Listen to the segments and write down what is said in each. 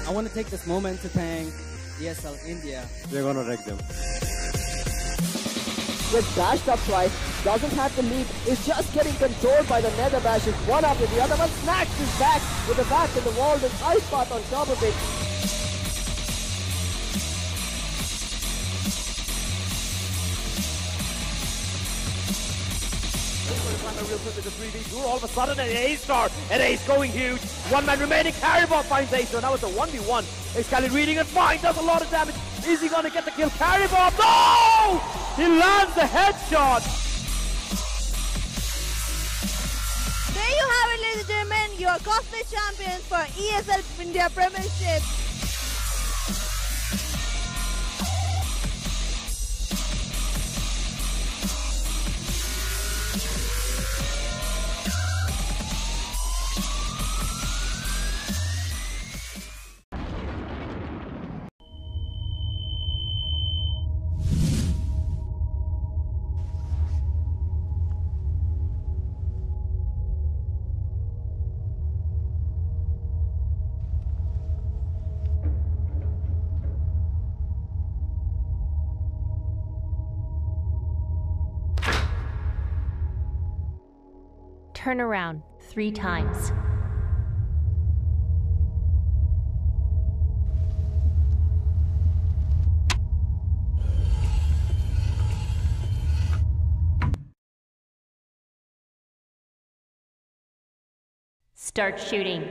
I want to take this moment to thank ESL India. We're gonna wreck them. Gets dashed up twice, doesn't have the lead, is just getting controlled by the Nether Bashes, one after the other, one snacks his back with a back in the wall with Ice Path on top of it. Real quick with the 3v2, all of a sudden an A-star, an ace going huge, one man remaining, Caribot finds A-star, now it's a 1v1, Excalibur reading it fine, does a lot of damage, is he gonna get the kill? Caribot, no! He lands the headshot! There you have it, ladies and gentlemen, your cosplay champions for ESL India Premiership. Turn around 3 times. Start shooting.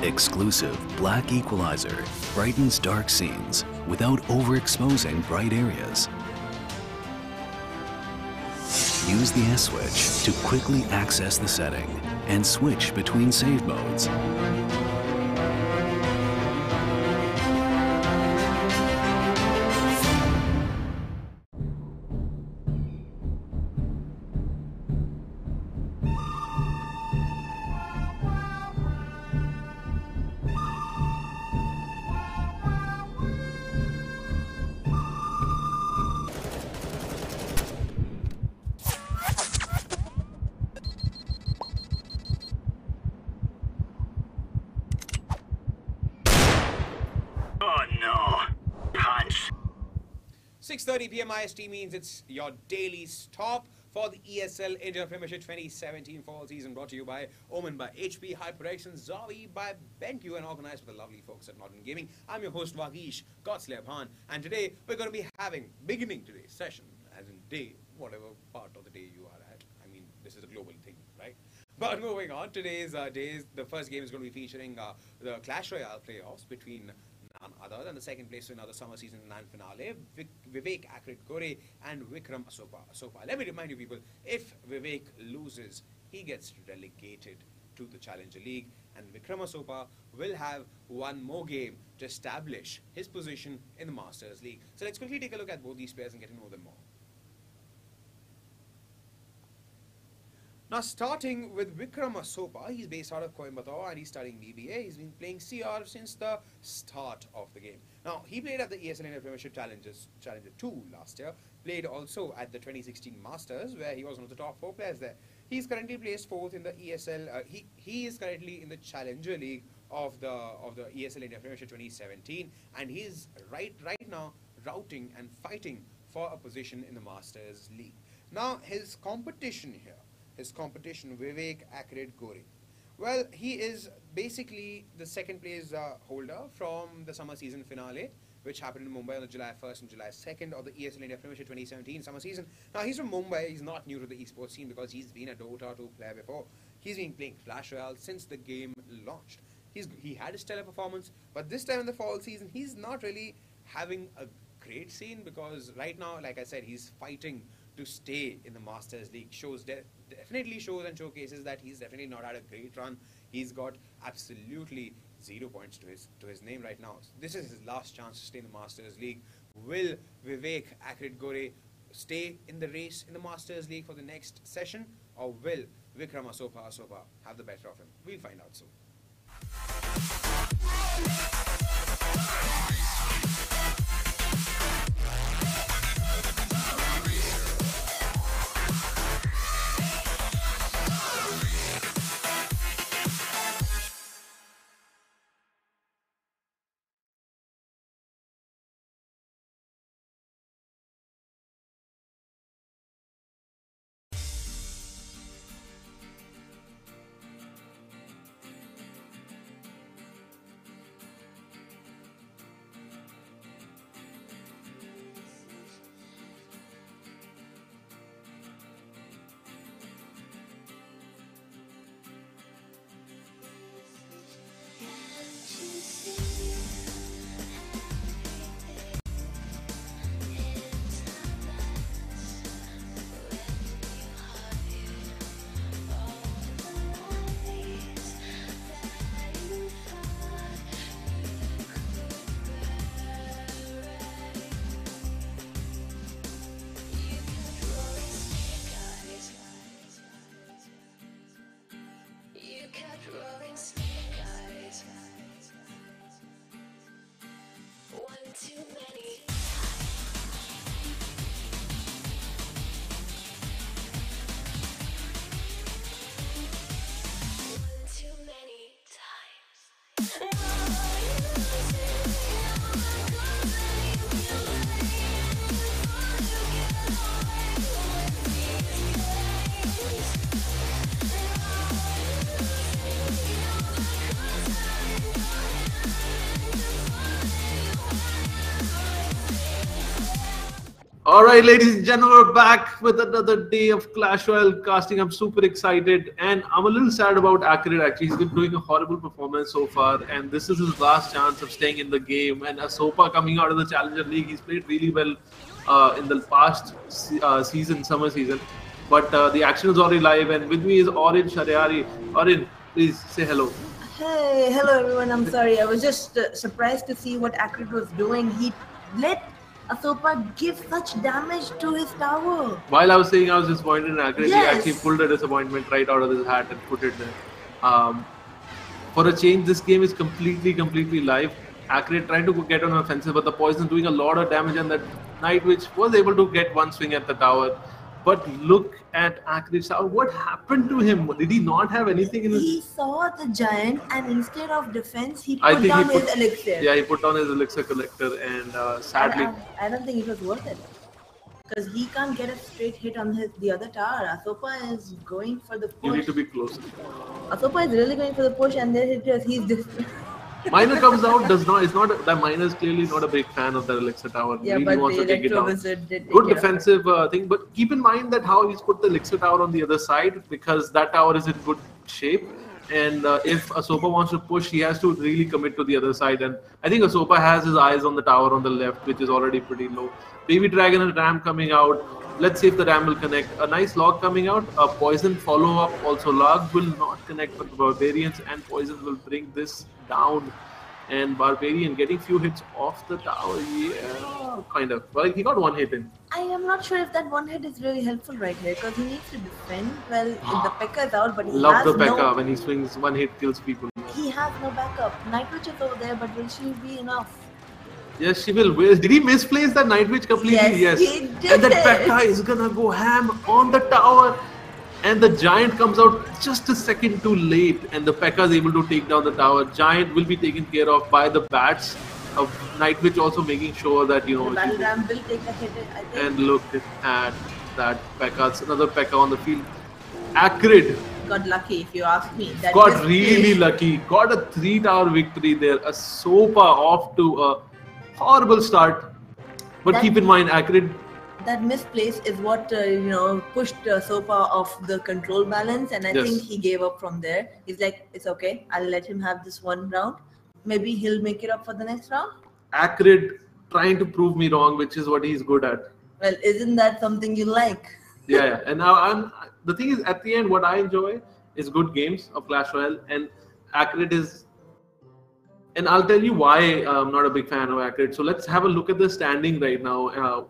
Exclusive black equalizer brightens dark scenes without overexposing bright areas. Use the S switch to quickly access the setting and switch between save modes. Oh no! Punch! 6:30 p.m. IST means it's your daily stop for the ESL India Premiership 2017 fall season, brought to you by Omen by HP, HyperX, and Zowie by BenQ, and organized by the lovely folks at Modern Gaming. I'm your host Vagish Godslayer Bhan, and today we're going to be beginning today's session, as in day, whatever part of the day you are at. I mean, this is a global thing, right? But moving on, the first game is going to be featuring the Clash Royale playoffs between none other than the second place winner of the summer season grand finale, Vivek Acrid and Vikram Asopa. Let me remind you people, if Vivek loses, he gets relegated to the Challenger League, and Vikram Asopa will have one more game to establish his position in the Masters League. So let's quickly take a look at both these players and get to know them more. Now, starting with Vikram Asopa, he's based out of Coimbatore and he's studying BBA. He's been playing CR since the start of the game. Now, he played at the ESL India Premiership Challenger 2 last year, played also at the 2016 Masters, where he was one of the top 4 players there. He's currently placed 4th in the ESL. He is currently in the Challenger League of the ESL India Premiership 2017, and he's right now routing and fighting for a position in the Masters League. Now, his competition, Vivek Acrid. Well, he is basically the second place holder from the summer season finale, which happened in Mumbai on July 1st and July 2nd of the ESL India Premiership 2017 summer season. Now, he's from Mumbai. He's not new to the esports scene because he's been a Dota 2 player before. He's been playing Clash Royale since the game launched. He had a stellar performance, but this time in the fall season, he's not really having a great scene because right now, like I said, he's fighting to stay in the Masters League. Definitely shows and showcases that he's definitely not had a great run. He's got absolutely 0 points to his name right now. So this is his last chance to stay in the Masters League. Will Vivek Acrid stay in the race in the Masters League for the next session, or will Vikram Asopa have the better of him? We'll find out soon. All right, ladies and gentlemen, we're back with another day of Clash Royale casting. I'm super excited, and I'm a little sad about Acrid. Actually, he's been doing a horrible performance so far, and this is his last chance of staying in the game. And Asopa coming out of the Challenger League, he's played really well in the past summer season. But the action is already live, and with me is Orin Shariari. Orin, please say hello. Hey, hello everyone. I'm sorry. I was just surprised to see what Acrid was doing. He let Asopa give such damage to his tower. While I was saying I was disappointed in Acrid, yes. He actually pulled a disappointment right out of his hat and put it there. For a change, this game is completely live. Acrid trying to get on offensive, but the poison doing a lot of damage, and that Night Witch was able to get one swing at the tower. But look at Acrid's tower. What happened to him? Did he not have anything in his... He saw the giant, and instead of defense, he put down his elixir. Yeah, he put down his elixir collector, and sadly... I don't think it was worth it. Because he can't get a straight hit on the other tower. Asopa is going for the push. You need to be closer. Asopa is really going for the push, and there it is. He's different. Miner comes out, that Miner is clearly not a big fan of the elixir tower. Yeah, really but wants to take it down. Good defensive thing, but keep in mind that how he's put the elixir tower on the other side, because that tower is in good shape. And if Asopa wants to push, he has to really commit to the other side. And I think Asopa has his eyes on the tower on the left, which is already pretty low. Baby Dragon and Ram coming out. Let's see if the Ram will connect. A nice log coming out. A poison follow-up also. Log will not connect, but the Barbarians and poison will bring this down. And Barbarian getting few hits off the tower. Yeah, kind of. Well, he got one hit in. I am not sure if that one hit is really helpful right here, because he needs to defend. Well, the P.E.K.K.A is out, but he Love has the P.E.K.K.A when he swings, one hit kills people. He has no backup. Night Witch is over there, but will she be enough? Yes, she will. Did he misplace that Night Witch completely? Yes. He did. And that P.E.K.K.A is gonna go ham on the tower. And the Giant comes out just a second too late. And the P.E.K.K.A is able to take down the tower. Giant will be taken care of by the bats. Night Witch also making sure that, you know... The Battle Ram will take a hit, I think. And look at that P.E.K.K.A. It's another P.E.K.K.A on the field. Acrid. Got lucky, if you ask me. That got really lucky. Got a 3-tower victory there. Asopa off to a horrible start, but keep in mind, Acrid. That misplace is what pushed Asopa off the control balance, and I think he gave up from there. He's like, it's okay, I'll let him have this one round. Maybe he'll make it up for the next round. Acrid trying to prove me wrong, which is what he's good at. Well, isn't that something you like? Yeah. And now the thing is, at the end, what I enjoy is good games of Clash Royale, and Acrid is. And I'll tell you why I'm not a big fan of Acrid. So let's have a look at the standing right now.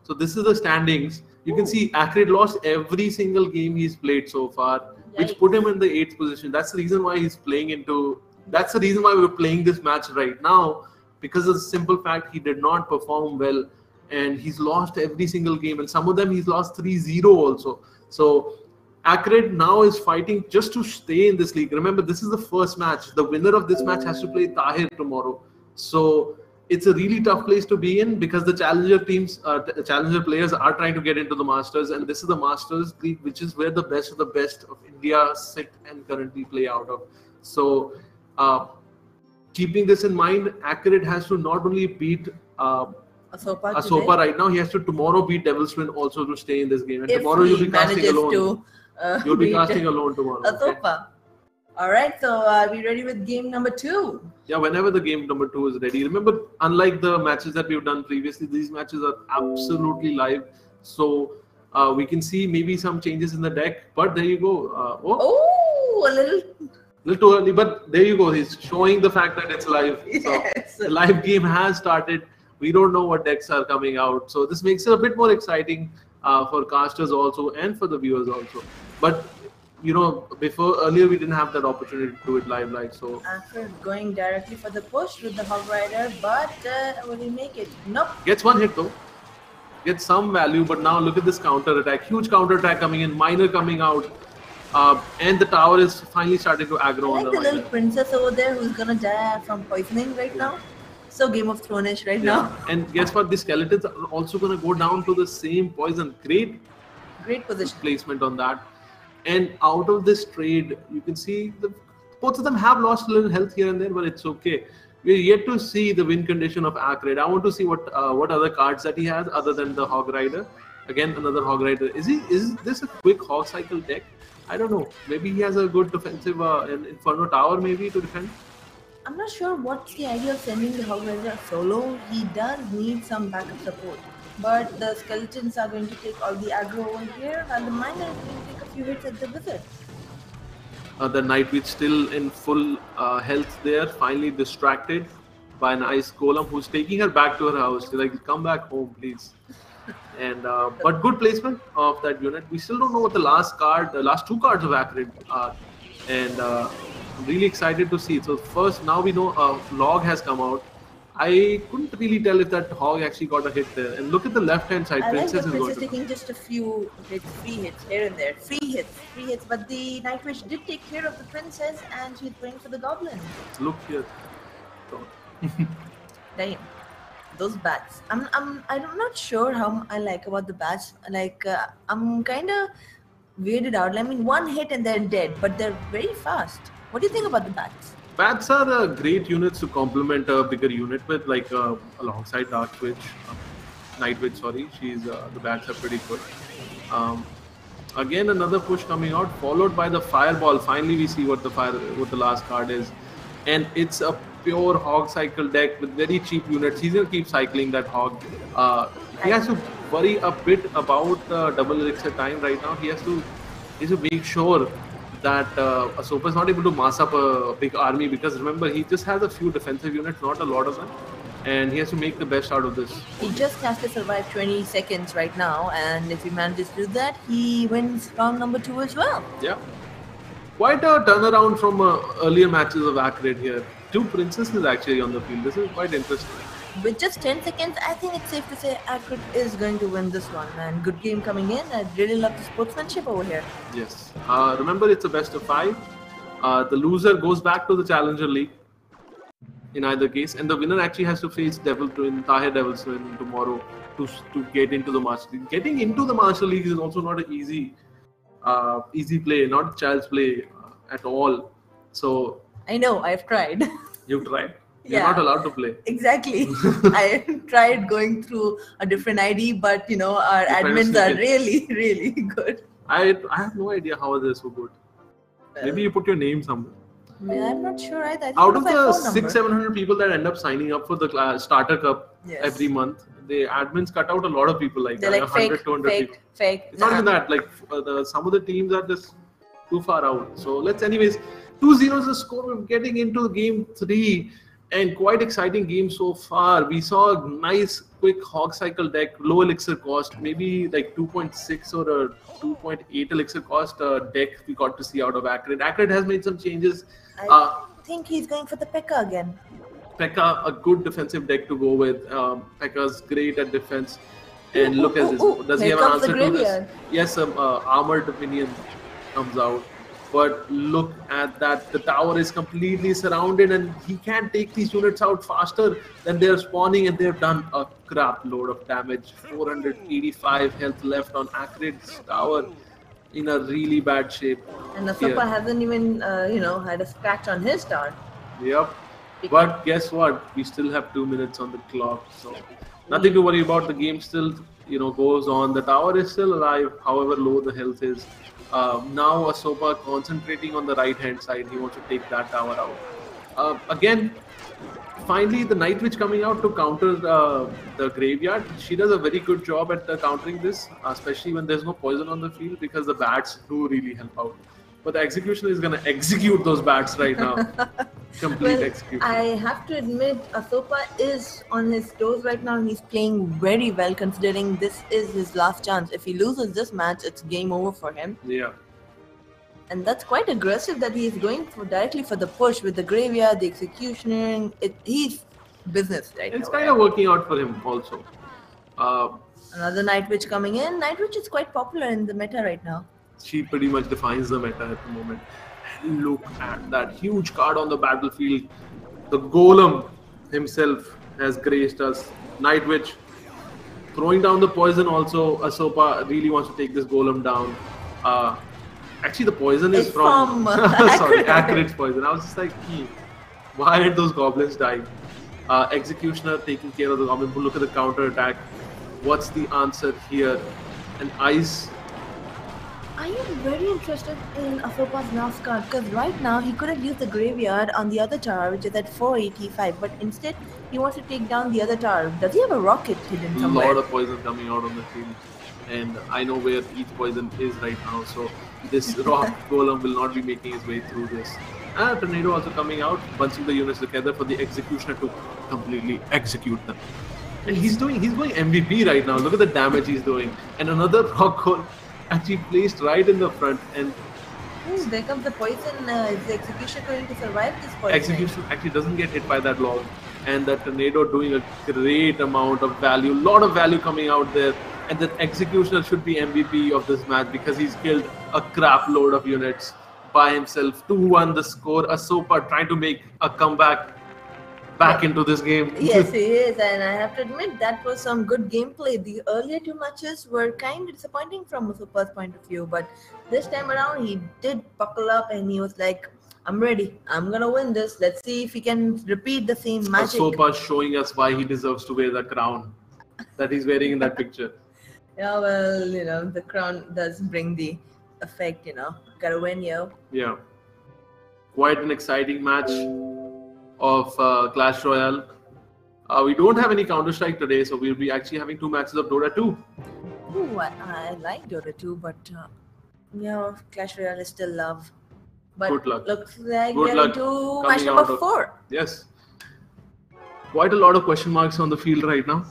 So this is the standings. You can see Acrid lost every single game he's played so far, which put him in the 8th position. That's the reason why he's playing into. That's the reason why we're playing this match right now, because of the simple fact he did not perform well, and he's lost every single game, and some of them he's lost 3-0 also. So Acrid now is fighting just to stay in this league. Remember, this is the first match. The winner of this match has to play Tahir tomorrow. So it's a really tough place to be in, because the challenger teams, challenger players are trying to get into the Masters, and this is the Masters League, which is where the best of the best of India sit and currently play out of. So keeping this in mind, Acrid has to not only beat Asopa right now, he has to tomorrow beat Devil's Twin also to stay in this game. And if tomorrow you'll be casting alone. You'll be casting alone tomorrow. Asopa. Okay? Alright, so are we ready with game number 2? Yeah, whenever the game number 2 is ready. Remember, unlike the matches that we've done previously, these matches are absolutely live. So we can see maybe some changes in the deck. But there you go. A little too early, but there you go. He's showing the fact that it's live. Yes. So the live game has started. We don't know what decks are coming out. So this makes it a bit more exciting for casters also and for the viewers also. But earlier we didn't have that opportunity to do it live. So after going directly for the push with the Hog Rider, but will he make it? Nope. Gets one hit though. Gets some value, but now look at this counter attack. Huge counter attack coming in. Miner coming out. And the tower is finally starting to aggro on the little princess over there who's gonna die from poisoning right now. So Game of Thrones-ish right now. And guess what? The skeletons are also gonna go down to the same poison. Great position placement on that. And out of this trade, you can see both of them have lost a little health here and there, but it's okay. we're yet to see the win condition of Acrid. I want to see what other cards that he has other than the Hog Rider. Again, another Hog Rider. Is this a quick Hog Cycle deck? I don't know. Maybe he has a good defensive an Inferno Tower maybe to defend. I'm not sure what's the idea of sending the Hog Rider solo. He does need some backup support. But the Skeletons are going to take all the aggro over here, and the Miner is going to take a few hits at the Wizard. The Night Witch still in full health there, finally distracted by an Ice Golem who's taking her back to her house. She's like, come back home, please. And but good placement of that unit. We still don't know what the last two cards of Acrid are. And I'm really excited to see it. So first, now we know a log has come out. I couldn't really tell if that Hog actually got a hit there. And look at the left-hand side. I like the Princess Princess taking just a few hits, free hits here and there. Free hits. But the Night Witch did take care of the Princess, and she's going for the Goblin. Look here. Damn. Those bats. I'm not sure how I like about the bats. Like I'm kind of weirded out. I mean, one hit and they're dead, but they're very fast. What do you think about the bats? Bats are great units to complement a bigger unit with, like alongside Dark Witch, Night Witch. Sorry, the bats are pretty good. Again, another push coming out, followed by the Fireball. Finally, we see what the last card is, and it's a pure Hog Cycle deck with very cheap units. He's gonna keep cycling that Hog. He has to worry a bit about double elixir time right now. He has to make sure that Asopa is not able to mass up a big army, because remember, he just has a few defensive units, not a lot of them, and he has to make the best out of this. He just has to survive 20 seconds right now, and if he manages to do that, he wins round number 2 as well. Yeah. Quite a turnaround from earlier matches of Acrid here. 2 princesses actually on the field. This is quite interesting. With just 10 seconds, I think it's safe to say Acrid is going to win this one. And good game coming in. I really love the sportsmanship over here. Yes. Remember, it's a best of 5. The loser goes back to the Challenger League in either case. And the winner actually has to face Devil Twin, Tahir Devil Twin tomorrow to get into the Master League. Getting into the Master League is also not an easy play, not child's play at all. So I know, I've tried. You've tried? You're not allowed to play. Exactly. I tried going through a different ID, but our admins are really, really good. I have no idea how they're so good. Maybe you put your name somewhere. I'm not sure either. Out of the 600-700 people that end up signing up for the Starter Cup every month, the admins cut out a lot of people, like 100, 200 people. Fake. It's not even that. Like some of the teams are just too far out. So anyways, 2-0 is the score. We're getting into game 3. And quite exciting game so far. We saw a nice quick Hog Cycle deck, low elixir cost, maybe like 2.6 or a 2.8 elixir cost deck we got to see out of Acrid. Acrid has made some changes. I think he's going for the P.E.K.K.A. again. P.E.K.K.A, a good defensive deck to go with. P.E.K.K.A's great at defense. And look at this. Does he have an answer to this? Yes, armored minion comes out. But look at that, the tower is completely surrounded and he can't take these units out faster than they're spawning, and they've done a crap load of damage. 485 health left on Acrid's tower, in a really bad shape. And Asopa hasn't even, had a scratch on his tower. Yep. But guess what? We still have 2 minutes on the clock, so nothing to worry about. The game still, goes on. The tower is still alive, however low the health is. Now Asopa concentrating on the right hand side. He wants to take that tower out. Again, finally the Night Witch coming out to counter the graveyard. She does a very good job at countering this, especially when there's no poison on the field, because the bats do really help out. But the execution is going to execute those bats right now. Complete execution. I have to admit, Asopa is on his toes right now, and he's playing very well, considering this is his last chance. If he loses this match, it's game over for him. Yeah. And that's quite aggressive that he's going directly for the push with the graveyard, the execution. He's business right now. It's kind of working out for him also. Another Night Witch coming in. Night Witch is quite popular in the meta right now. She pretty much defines the meta at the moment. Look at that huge card on the battlefield. The Golem himself has graced us. Night Witch throwing down the poison also. Asopa really wants to take this Golem down. Actually, the poison is from sorry, Acrid's poison. I was just like, Why did those goblins die? Executioner taking care of the goblin. Look at the counter attack. What's the answer here? An ice. I am very interested in Asopa's last card because right now he could have used the graveyard on the other tower, which is at 485, but instead he wants to take down the other tower. Does he have a rocket hidden somewhere? A lot of poison coming out on the field, and I know where each poison is right now, so this rock golem will not be making his way through this. And tornado also coming out, bunching the units together for the executioner to completely execute them. And he's going MVP right now. Look at the damage he's doing. And another rock golem actually placed right in the front, and there comes the poison. Is the executioner going to survive this poison? Execution actually doesn't get hit by that log, and the tornado doing a great amount of value, lot of value coming out there, and the executioner should be MVP of this match because he's killed a crap load of units by himself. 2-1 the score. Asopa trying to make a comeback back into this game. Yes, he is, and I have to admit that was some good gameplay. The earlier two matches were kind of disappointing from Asopa's point of view, but this time around he did buckle up and he was like, I'm ready, I'm gonna win this. Let's see if he can repeat the same magic. Asopa showing us why he deserves to wear the crown that he's wearing in that picture. Yeah, well, you know, the crown does bring the effect, you know. Gotta win, yo. Yeah. Quite an exciting match of Clash Royale. We don't have any Counter-Strike today, so we'll be actually having 2 matches of Dota 2. Ooh, I like Dota 2, but yeah, Clash Royale is still love. But good luck. Looks like good we're into match number 4. Yes. Quite a lot of question marks on the field right now.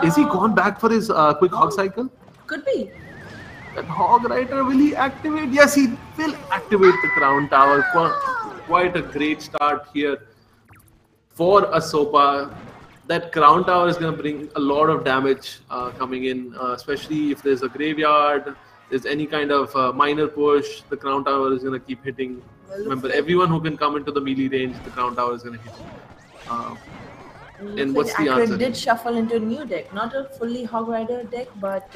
Is he gone back for his quick hog cycle? Could be. That Hog Rider, will he activate? Yes, he will activate the Crown Tower. Quite a great start here for Asopa. That Crown Tower is going to bring a lot of damage coming in, especially if there's a graveyard, there's any kind of minor push, the Crown Tower is going to keep hitting. Remember, everyone who can come into the melee range, the Crown Tower is going to hit. And what's the answer? Acrid did shuffle into a new deck, not a fully Hog Rider deck, but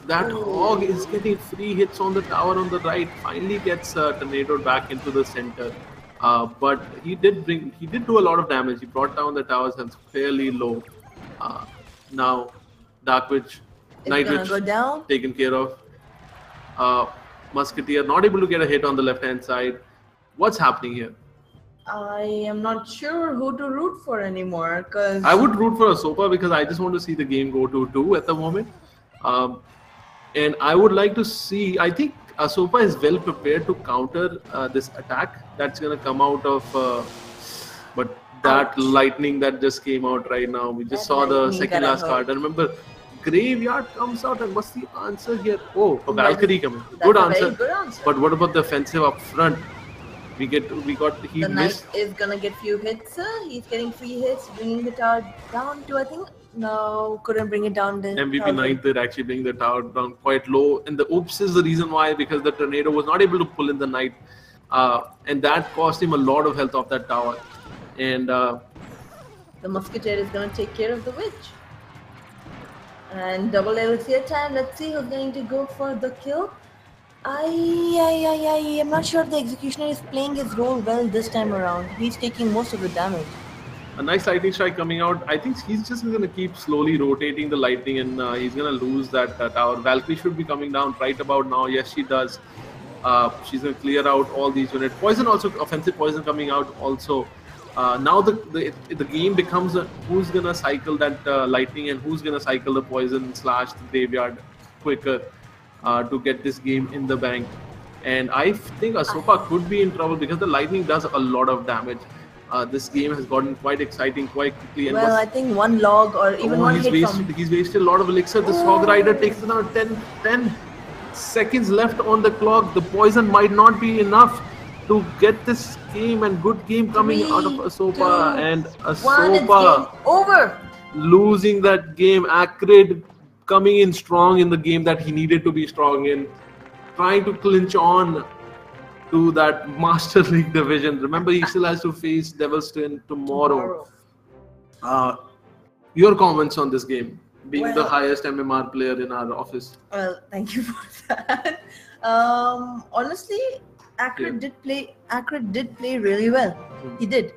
that Hog is getting free hits on the tower on the right. Finally gets tornadoed back into the center, but he did do a lot of damage. He brought down the towers and fairly low. Now Dark Witch, Night Witch taken care of. Musketeer not able to get a hit on the left hand side. What's happening here? I am not sure who to root for anymore. Cause I would root for Asopa because I just want to see the game go 2-2 at the moment. And I would like to see, I think Asopa is well prepared to counter this attack that's going to come out of, but that lightning that just came out right now. We just saw the second last card. And remember, Graveyard comes out, and what's the answer here? Oh, a Valkyrie coming. Good answer. But what about the offensive up front? He the missed. Knight is gonna get few hits. He's getting free hits, bringing the tower down to, I think, no, couldn't bring it down. MVP 9th did actually bring the tower down quite low, and the oops is the reason why, because the tornado was not able to pull in the Knight, and that cost him a lot of health off that tower. And the Musketeer is gonna take care of the Witch. And double elixir time. Let's see who's going to go for the kill. I'm not sure the Executioner is playing his role well this time around. He's taking most of the damage. A nice lightning strike coming out. I think he's just going to keep slowly rotating the lightning, and he's going to lose that tower. Valkyrie should be coming down right about now. Yes, she does. She's going to clear out all these units. Poison also, offensive poison coming out also. Now the game becomes who's going to cycle that lightning and who's going to cycle the poison / the graveyard quicker to get this game in the bank. And I think Asopa could be in trouble because the lightning does a lot of damage. This game has gotten quite exciting quite quickly. And well, I think one log or even one hit he's wasted a lot of elixir. This Hog Rider takes another 10 seconds left on the clock. The poison might not be enough to get this game, and good game coming out of Asopa. And Asopa over, losing that game. Acrid coming in strong in the game that he needed to be strong in, trying to clinch on to that Master League division. Remember, he still has to face Devil's Twin tomorrow. Your comments on this game, being the highest MMR player in our office? Well, thank you for that. Honestly, Acrid did play really well. He did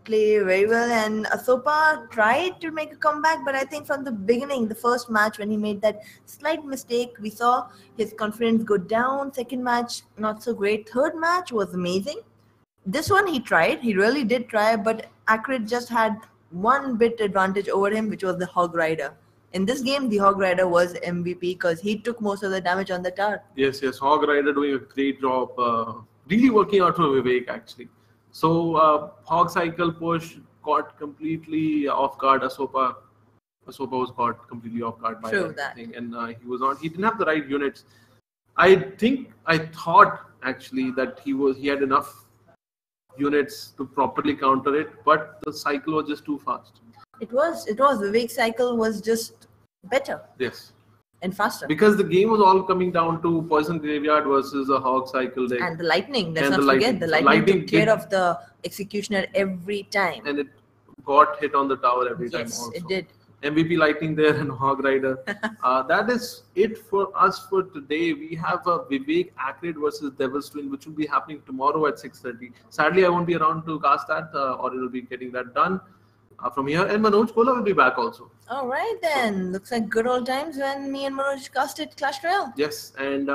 play very well, and Asopa tried to make a comeback, but I think from the beginning, the first match when he made that slight mistake, we saw his confidence go down. Second match, not so great. Third match was amazing. This one he tried, he really did try, but Acrid just had one bit advantage over him, which was the Hog Rider. In this game, the Hog Rider was MVP because he took most of the damage on the tower. Yes, Hog Rider doing a great job, really working out for Vivek actually. So Hog Cycle push got completely off guard. Asopa was caught completely off guard by that thing, and he didn't have the right units. I thought actually that he had enough units to properly counter it, but the cycle was just too fast. It was Vivek's cycle was just better. Yes. And faster. Because the game was all coming down to Poison Graveyard versus a Hog Cycle deck. And the Lightning, let's not forget, the Lightning took care of the Executioner every time. And it got hit on the tower every time also. Yes, it did. MVP Lightning there and Hog Rider. That is it for us for today. We have a Vivek Acrid versus Devil's Twin, which will be happening tomorrow at 6:30. Sadly, I won't be around to cast that, or it will be getting that done from here. And Manoj Kola will be back also. All right then. Looks like good old times when me and Manoj casted Clash Royale. Yes, and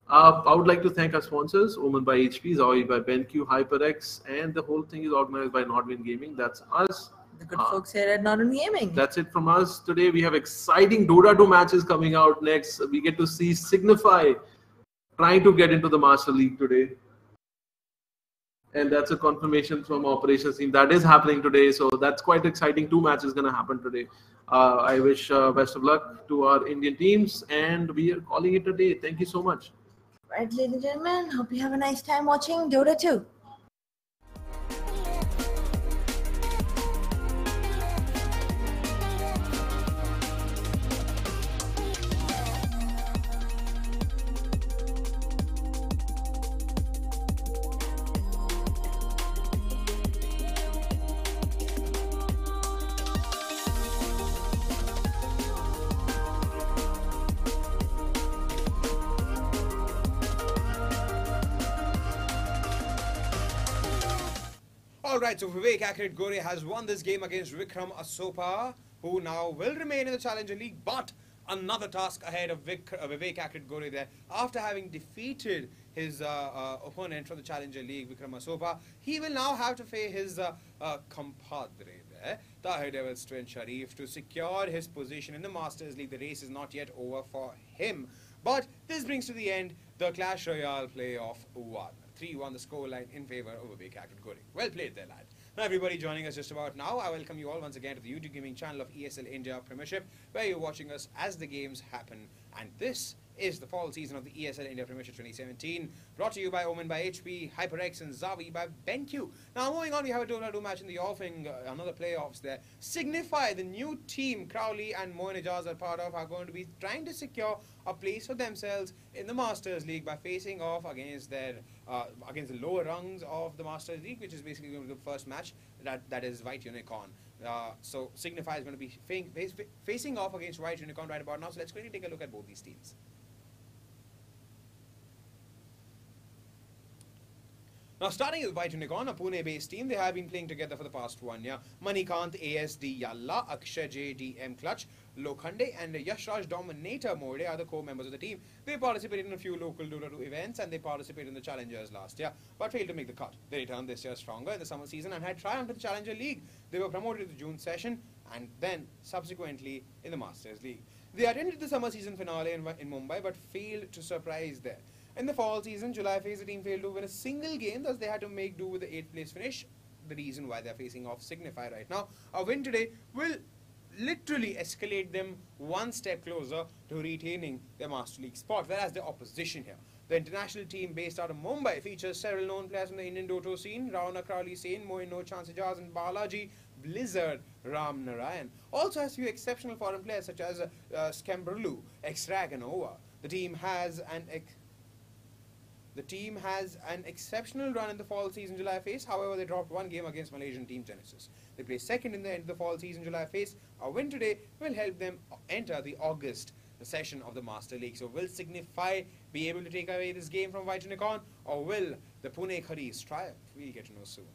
I would like to thank our sponsors, Omen by HP, Zoe by BenQ, HyperX, and the whole thing is organized by Nordwind Gaming. That's us. The good folks here at Nordwind Gaming. That's it from us today. We have exciting Dota 2 matches coming out next. We get to see Signify trying to get into the Master League today. And that's a confirmation from operations team. That is happening today. So that's quite exciting. 2 matches going to happen today. I wish best of luck to our Indian teams. And we are calling it a day. Thank you so much. Right, ladies and gentlemen. Hope you have a nice time watching Dota 2. Alright, so Vivek Acrid Gore has won this game against Vikram Asopa, who now will remain in the Challenger League, but another task ahead of Vivek Acrid Gore there. After having defeated his opponent from the Challenger League, Vikram Asopa, he will now have to face his compadre there, Tahir Devil's Twin Sharif, to secure his position in the Masters League. The race is not yet over for him. But this brings to the end the Clash Royale playoff 1. 3-1 the scoreline in favor of Vivek Acrid Gore. Well played there, lad. Now everybody joining us just about now, I welcome you all once again to the YouTube gaming channel of ESL India Premiership, where you're watching us as the games happen. And this is the fall season of the ESL India Premiership 2017, brought to you by Omen by HP, HyperX and Zavi by BenQ. Now moving on, we have a Dota 2 match in the offing, another playoffs there. Signify, the new team Crowley and Moinajaz are part of, are going to be trying to secure a place for themselves in the Masters League by facing off against their against the lower rungs of the Masters League, which is basically going to be the first match that is White Unicorn. So Signify is going to be facing off against White Unicorn right about now. So let's quickly take a look at both these teams. Now, starting with White Unicorn, a Pune-based team, they have been playing together for the past 1 year. Manikant ASD Yalla, Akshay JDM Clutch, Lokhande, and Yashraj Dominator Mode are the core members of the team. They participated in a few local Dota 2 events and they participated in the Challengers last year, but failed to make the cut. They returned this year stronger in the summer season and had triumphed in the Challenger League. They were promoted to the June session and then subsequently in the Masters League. They attended the summer season finale in Mumbai but failed to surprise there. In the fall season, July phase, the team failed to win a single game, thus they had to make do with the 8th place finish. The reason why they're facing off Signify right now. A win today will literally escalate them one step closer to retaining their Master League spot, whereas the opposition here, the international team based out of Mumbai, features several known players from the Indian Dota scene: Ravana Crowley Sane, Moin No Chance Jazz, and Balaji Blizzard Ram Narayan. Also has few exceptional foreign players such as Skemberlu, X-Rag, and Ova. The team has an exceptional run in the fall season July phase. However, they dropped one game against Malaysian team Genesis. They placed second in the end of the fall season July phase. A win today will help them enter the August session of the Master League. So will Signify be able to take away this game from White Unicorn, or will the Pune Khadis triumph? We'll get to know soon.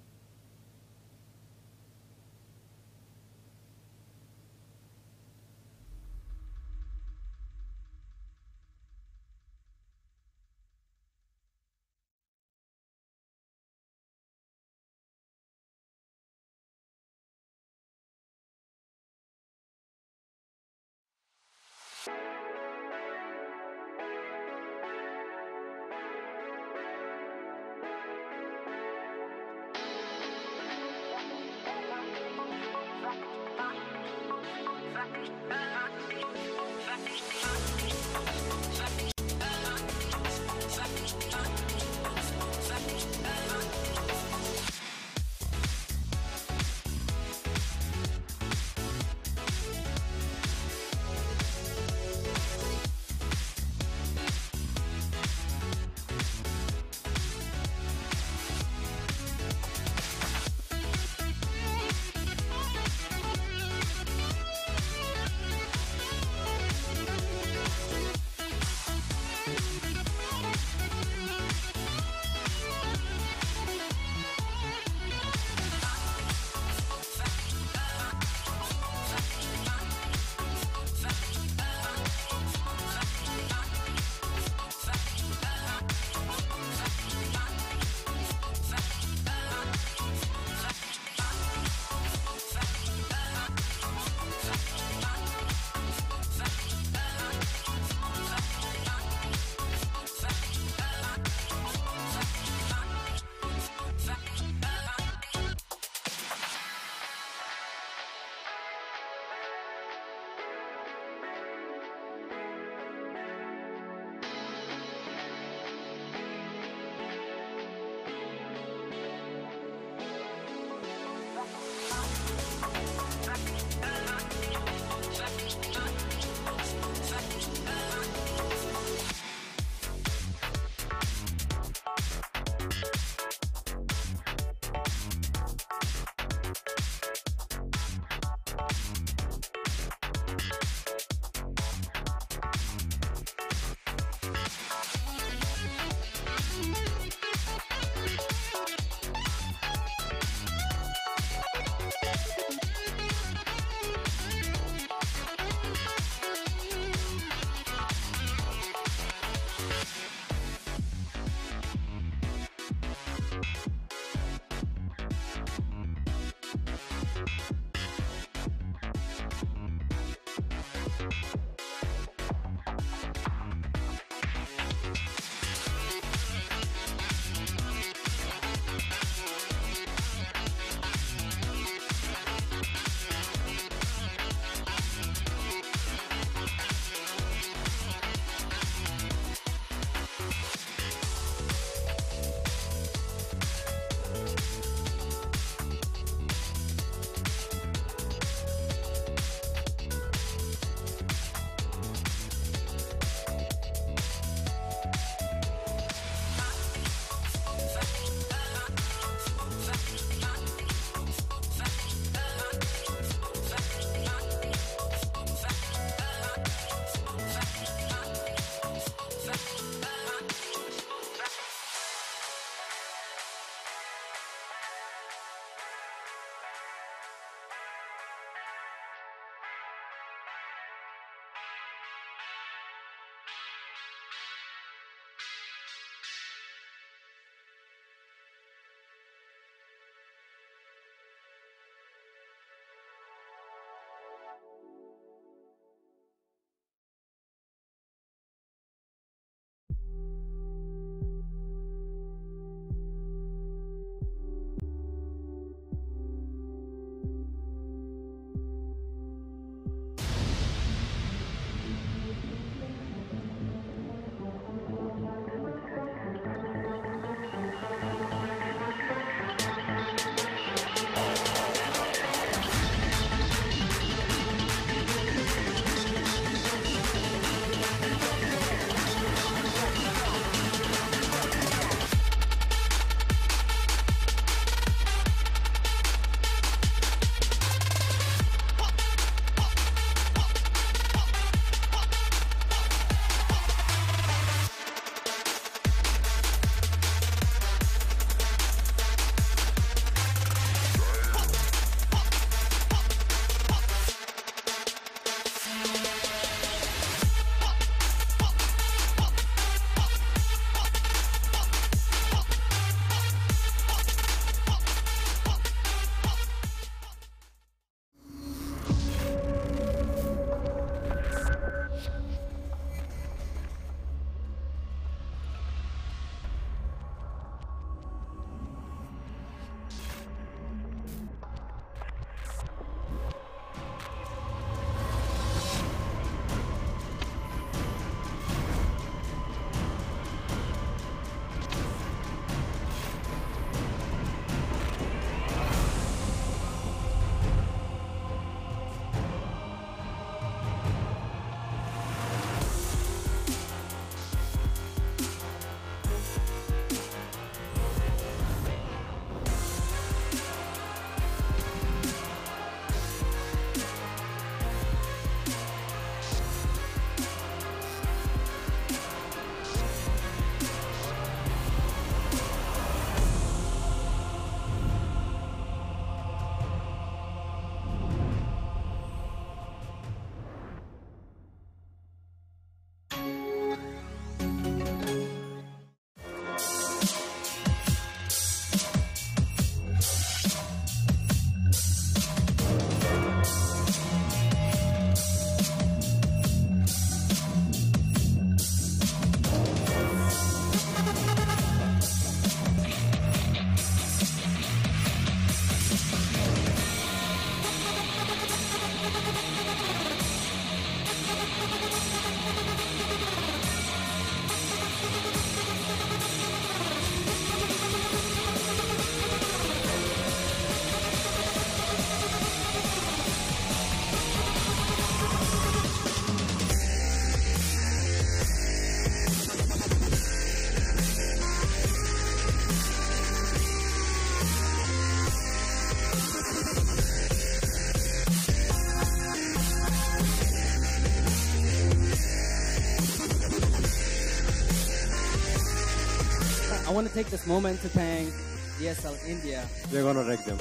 want to take this moment to thank ESL India. We're gonna wreck them.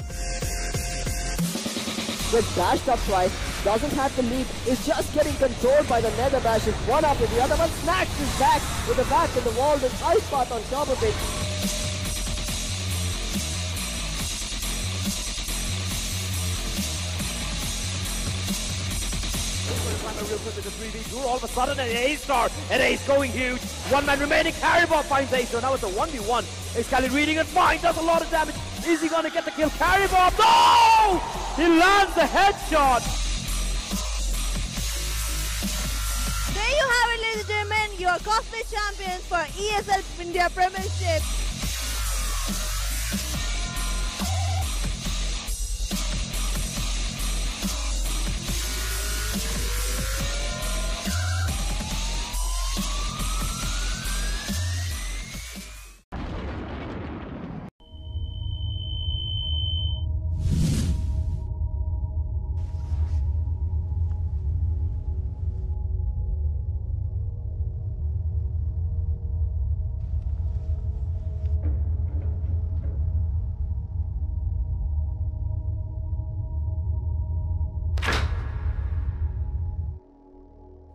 With dashed up twice, doesn't have the lead, is just getting controlled by the nether bashes one after the other. One snacks his back with the back in the wall with ice path on top of it. Real quick with the 3v2. All of a sudden an A-star, an ace going huge. One man remaining, Caribou finds Ace, so now it's a 1v1. Acrid reading it fine, does a lot of damage. Is he gonna get the kill? Caribou, no! He lands the headshot. There you have it, ladies and gentlemen, your cosplay champions for ESL India Premiership.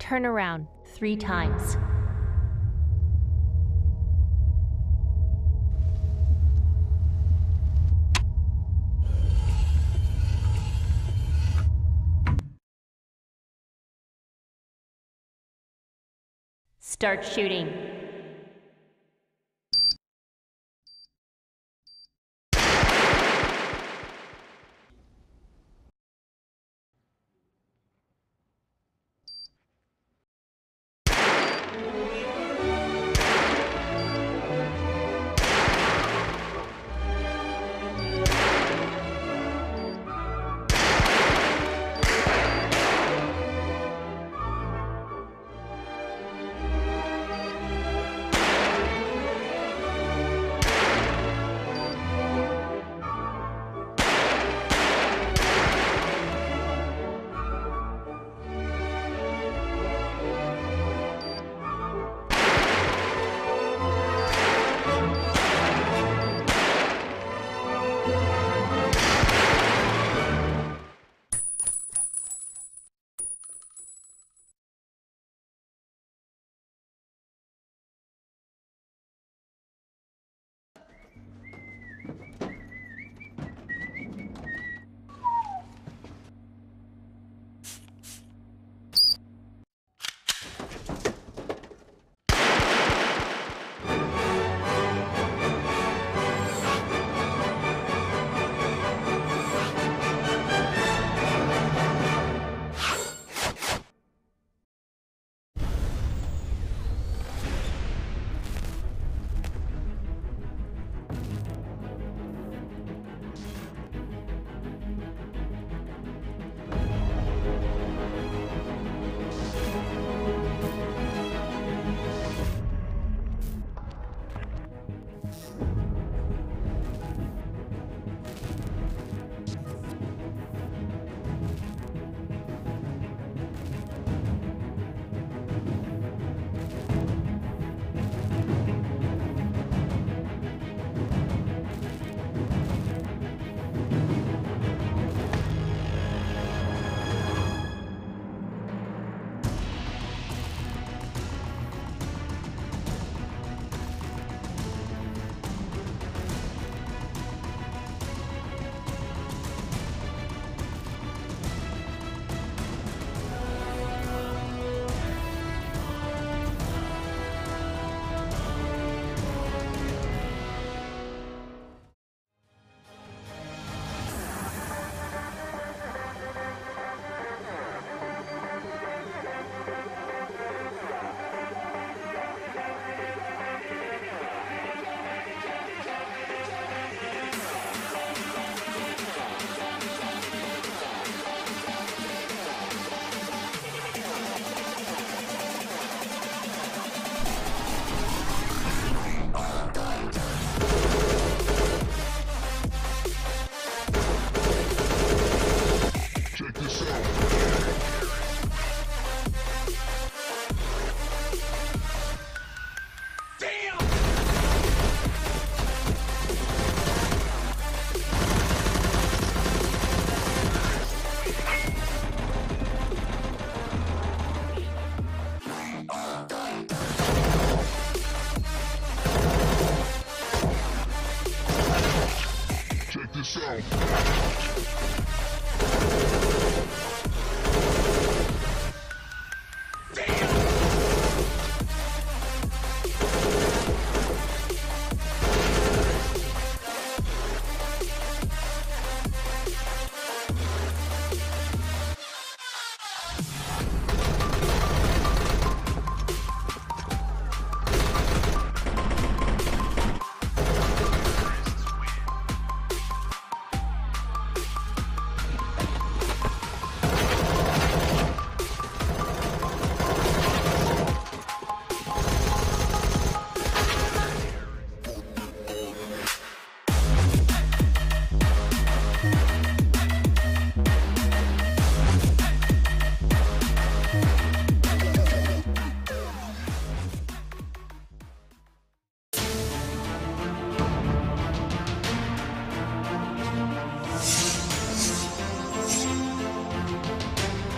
Turn around 3 times. Start shooting.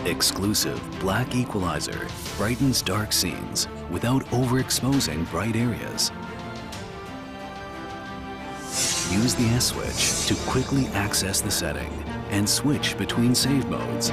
Exclusive black equalizer brightens dark scenes without overexposing bright areas. Use the S switch to quickly access the setting and switch between save modes.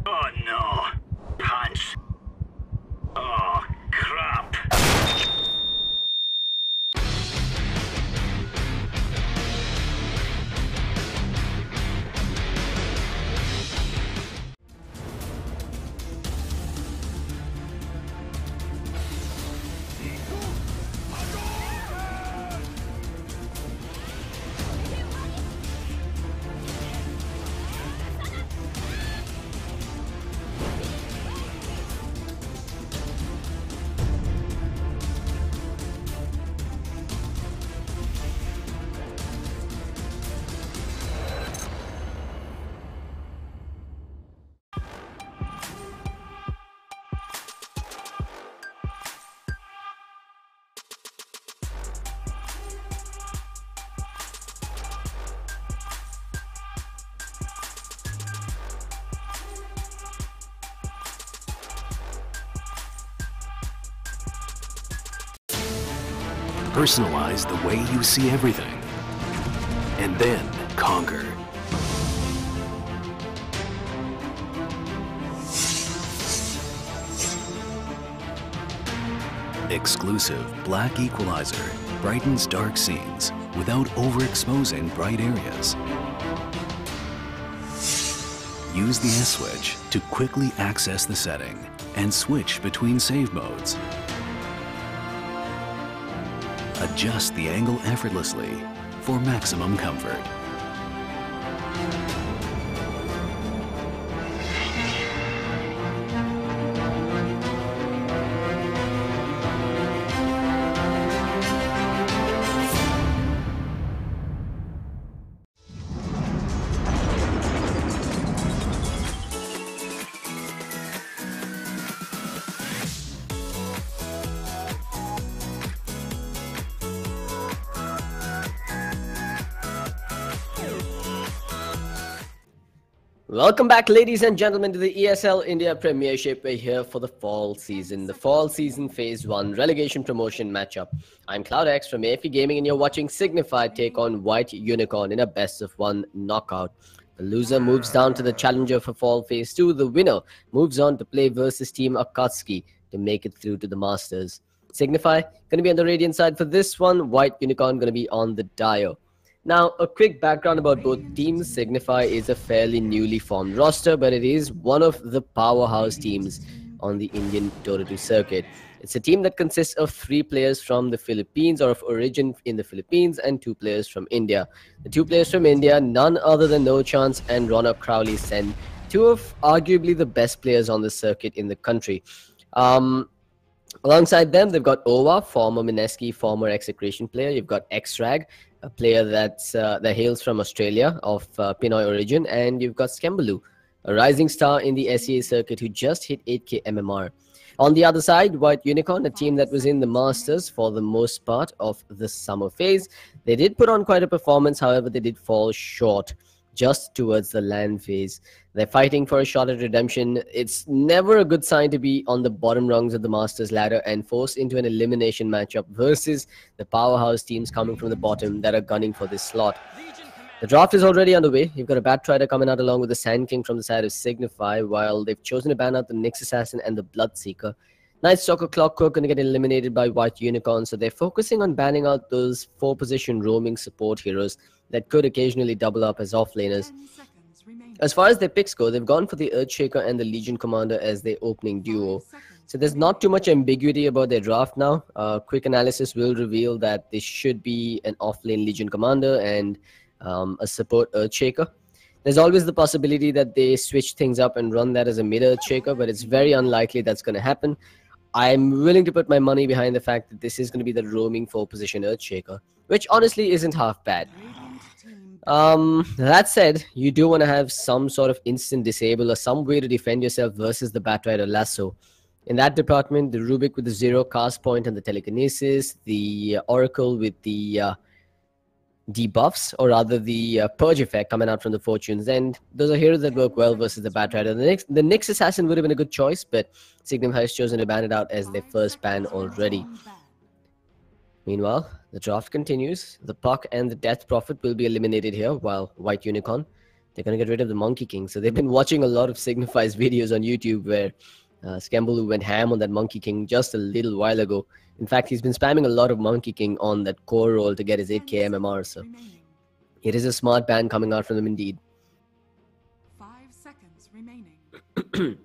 Oh no! Punch! Oh, crap! Personalize the way you see everything, and then conquer. Exclusive black equalizer brightens dark scenes without overexposing bright areas. Use the S switch to quickly access the setting and switch between save modes. Adjust the angle effortlessly for maximum comfort. Welcome back, ladies and gentlemen, to the ESL India Premiership. We're here for the fall season. The fall season phase 1 relegation promotion matchup. I'm CloudX from AFE Gaming, and you're watching Signify take on White Unicorn in a best-of-1 knockout. The loser moves down to the challenger for fall phase 2. The winner moves on to play versus team Akatsuki to make it through to the Masters. Signify going to be on the Radiant side for this one. White Unicorn going to be on the Dio. Now, a quick background about both teams. Signify is a fairly newly formed roster, but it is one of the powerhouse teams on the Indian Dota 2 circuit. It's a team that consists of 3 players from the Philippines, or of origin in the Philippines, and 2 players from India. The 2 players from India, none other than No Chance and Ronak Crowley Sen, 2 of arguably the best players on the circuit in the country. Alongside them, they've got Owa, former Mineski, former execration player. You've got X-Rag, a player that hails from Australia of Pinoy origin. And you've got Skembalu, a rising star in the SEA circuit who just hit 8k MMR. On the other side, White Unicorn, a team that was in the Masters for the most part of the summer phase. They did put on quite a performance, however, they did fall short just towards the LAN phase. They're fighting for a shot at redemption. It's never a good sign to be on the bottom rungs of the Masters ladder and forced into an elimination matchup versus the powerhouse teams coming from the bottom that are gunning for this slot. The draft is already underway. You've got a Batrider coming out along with the Sand King from the side of Signify, while they've chosen to ban out the Nyx Assassin and the Bloodseeker. Night Stalker Clockwork going to get eliminated by White Unicorn, so they're focusing on banning out those 4-position roaming support heroes that could occasionally double up as offlaners. As far as their picks go, they've gone for the Earthshaker and the Legion Commander as their opening duo. So there's not too much ambiguity about their draft now. Quick analysis will reveal that this should be an offlane Legion Commander and a support Earthshaker. There's always the possibility that they switch things up and run that as a mid Earthshaker, but it's very unlikely that's going to happen. I'm willing to put my money behind the fact that this is going to be the roaming 4-position Earthshaker, which honestly isn't half bad. That said, you do want to have some sort of instant disable or some way to defend yourself versus the Batrider Lasso. In that department, the Rubik with the 0 cast point and the telekinesis, the Oracle with the debuffs, or rather the purge effect coming out from the Fortunes, and those are heroes that work well versus the Batrider. The Nyx Assassin would have been a good choice, but Signify has chosen to ban it out as their first ban already. Meanwhile, the draft continues. The Puck and the Death Prophet will be eliminated here, while White Unicorn, they're going to get rid of the Monkey King. So they've been watching a lot of Signify's videos on YouTube where Skembalu went ham on that Monkey King just a little while ago. In fact, he's been spamming a lot of Monkey King on that core roll to get his 8k MMR, so it is a smart ban coming out from them indeed. 5 seconds remaining.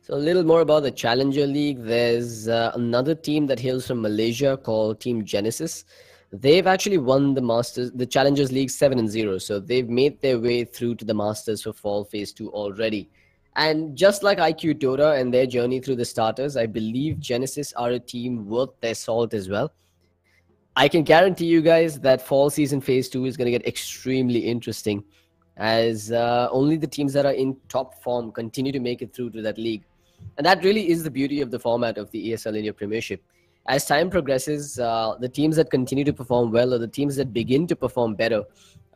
So a little more about the Challenger League. There's another team that hails from Malaysia called Team Genesis. They've actually won the Challengers League 7-0, so they've made their way through to the Masters for Fall Phase 2 already. And just like IQ Dota and their journey through the starters, I believe Genesis are a team worth their salt as well. I can guarantee you guys that Fall Season Phase 2 is going to get extremely interesting, as only the teams that are in top form continue to make it through to that league. And that really is the beauty of the format of the ESL India Premiership. As time progresses, the teams that continue to perform well, or the teams that begin to perform better,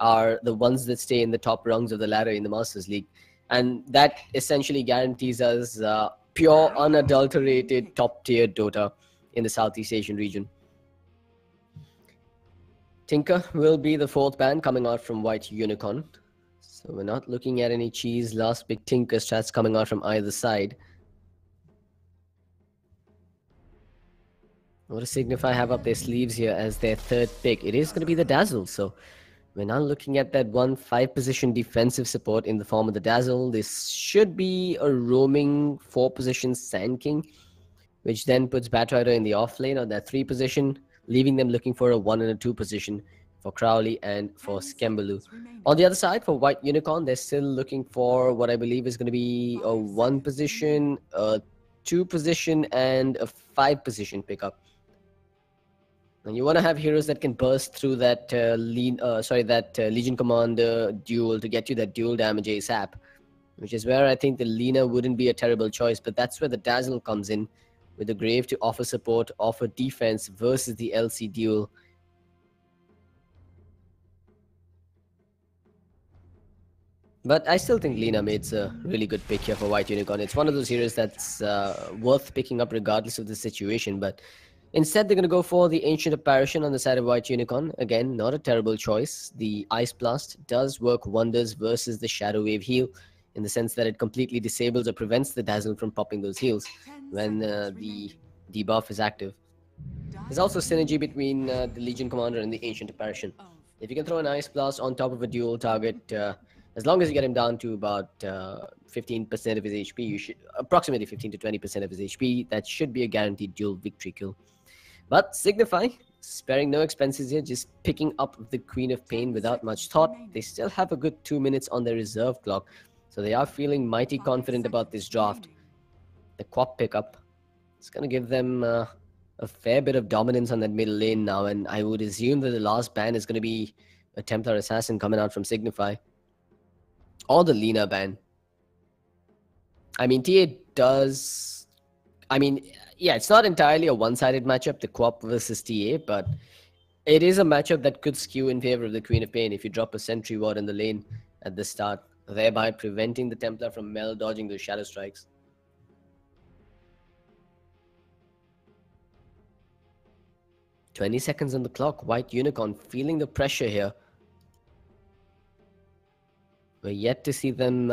are the ones that stay in the top rungs of the ladder in the Masters League. And that essentially guarantees us pure, unadulterated, top-tier Dota in the Southeast Asian region. Tinker will be the 4th ban coming out from White Unicorn. So we're not looking at any cheese, last big Tinker strats coming out from either side. What does Signify have up their sleeves here as their 3rd pick? It is going to be the Dazzle, so we're now looking at that 5-position defensive support in the form of the Dazzle. This should be a roaming 4-position Sand King, which then puts Batrider in the off lane on that 3 position, leaving them looking for a 1 and a 2 position for Crowley and for Skembalu. On the other side, for White Unicorn, they're still looking for what I believe is going to be a 1 position, a 2 position, and a 5 position pickup. And you want to have heroes that can burst through that Legion Commander duel to get you that dual damage ASAP, which is where I think the Lina wouldn't be a terrible choice, but that's where the Dazzle comes in, with the Grave to offer support, offer defense versus the LC duel. But I still think Lina Maid's a really good pick here for White Unicorn. It's one of those heroes that's worth picking up regardless of the situation, but instead, they're going to go for the Ancient Apparition on the side of White Unicorn. Again, not a terrible choice. The Ice Blast does work wonders versus the Shadow Wave heal, in the sense that it completely disables or prevents the Dazzle from popping those heals when the debuff is active. There's also synergy between the Legion Commander and the Ancient Apparition. If you can throw an Ice Blast on top of a dual target, as long as you get him down to about 15% of his HP, you should approximately 15 to 20% of his HP, that should be a guaranteed dual victory kill. But Signify, sparing no expenses here, just picking up the Queen of Pain without much thought. They still have a good 2 minutes on their reserve clock, so they are feeling mighty confident about this draft. The Quap pickup It's going to give them a fair bit of dominance on that middle lane now, and I would assume that the last ban is going to be a Templar Assassin coming out from Signify. Or the Lina ban. I mean, TA does... I mean, yeah, it's not entirely a one-sided matchup, the Co-op versus TA, but it is a matchup that could skew in favor of the Queen of Pain if you drop a sentry ward in the lane at the start, thereby preventing the Templar from dodging those shadow strikes. "20 seconds on the clock. White Unicorn feeling the pressure here. We're yet to see them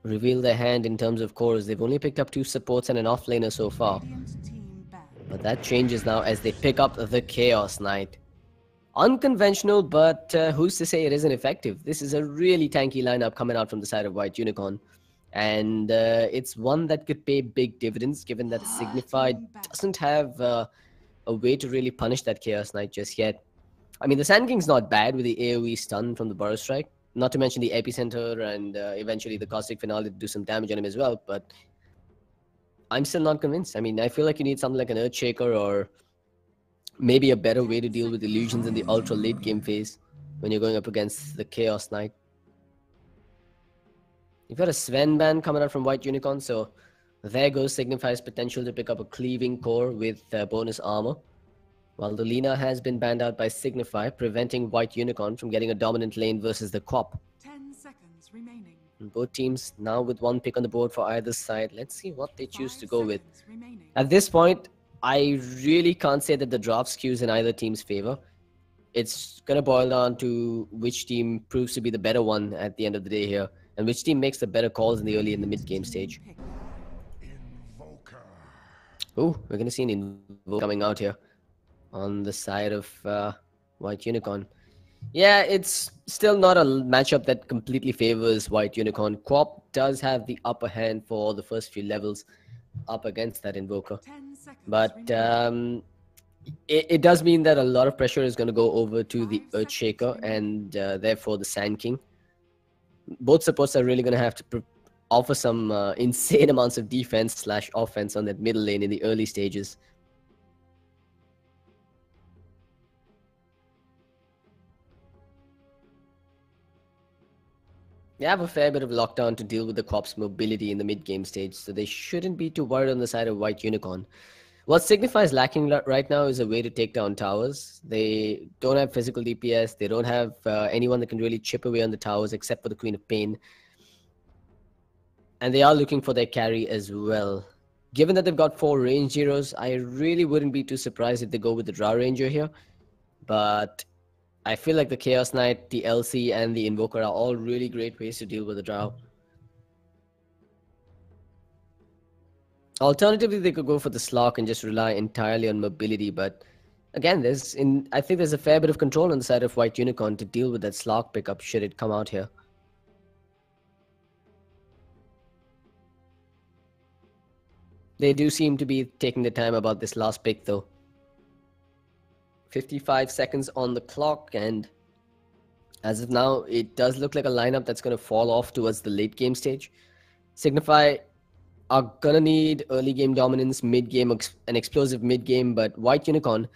reveal their hand in terms of cores. They've only picked up 2 supports and an offlaner so far. But that changes now as they pick up the Chaos Knight. Unconventional, but who's to say it isn't effective? This is a really tanky lineup coming out from the side of White Unicorn. And it's one that could pay big dividends, given that Signify doesn't have a way to really punish that Chaos Knight just yet. I mean, the Sand King's not bad with the AoE stun from the Burrow Strike. Not to mention the Epicenter and eventually the Caustic Finale to do some damage on him as well. But I'm still not convinced. I mean, I feel like you need something like an Earthshaker or maybe a better way to deal with illusions in the ultra late game phase when you're going up against the Chaos Knight. You've got a Sven ban coming out from White Unicorn, so there goes Signify's potential to pick up a cleaving core with bonus armor. While the Lina has been banned out by Signify, preventing White Unicorn from getting a dominant lane versus the Co-op. 10 seconds remaining. And both teams now with 1 pick on the board for either side. Let's see what they choose to go with. At this point, I really can't say that the draft skews in either team's favor. It's going to boil down to which team proves to be the better one at the end of the day here, and which team makes the better calls in the early and the mid-game stage. Oh, we're going to see an Invoker coming out here on the side of White Unicorn. Yeah, it's still not a matchup that completely favors White Unicorn. Co-op does have the upper hand for the first few levels up against that Invoker. But it does mean that a lot of pressure is going to go over to the Earthshaker and therefore the Sand King. Both supports are really going to have to offer some insane amounts of defense / offense on that middle lane in the early stages. They have a fair bit of lockdown to deal with the Co-op's mobility in the mid-game stage, so they shouldn't be too worried on the side of White Unicorn. What Signify is lacking right now is a way to take down towers. They don't have physical DPS. They don't have anyone that can really chip away on the towers except for the Queen of Pain. And they are looking for their carry as well. Given that they've got 4 range heroes, I really wouldn't be too surprised if they go with the Drow Ranger here. But I feel like the Chaos Knight, the LC, and the Invoker are all really great ways to deal with the Drow. Alternatively, they could go for the Slark and just rely entirely on mobility, but again, I think there's a fair bit of control on the side of White Unicorn to deal with that Slark pickup should it come out here. They do seem to be taking the time about this last pick though. 55 seconds on the clock, and as of now, it does look like a lineup that's going to fall off towards the late game stage. Signify are going to need early game dominance, mid-game, an explosive mid-game, but White Unicorn,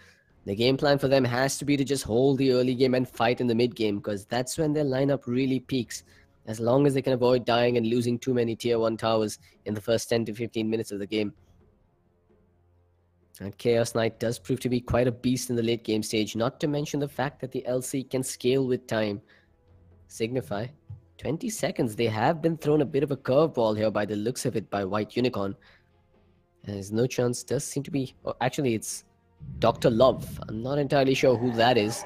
the game plan for them has to be to just hold the early game and fight in the mid-game, because that's when their lineup really peaks, as long as they can avoid dying and losing too many tier 1 towers in the first 10 to 15 minutes of the game. And Chaos Knight does prove to be quite a beast in the late game stage, not to mention the fact that the LC can scale with time. Signify, 20 seconds. They have been thrown a bit of a curveball here by the looks of it by White Unicorn. And there's no chance, does seem to be... Oh, actually, it's Dr. Love. I'm not entirely sure who that is.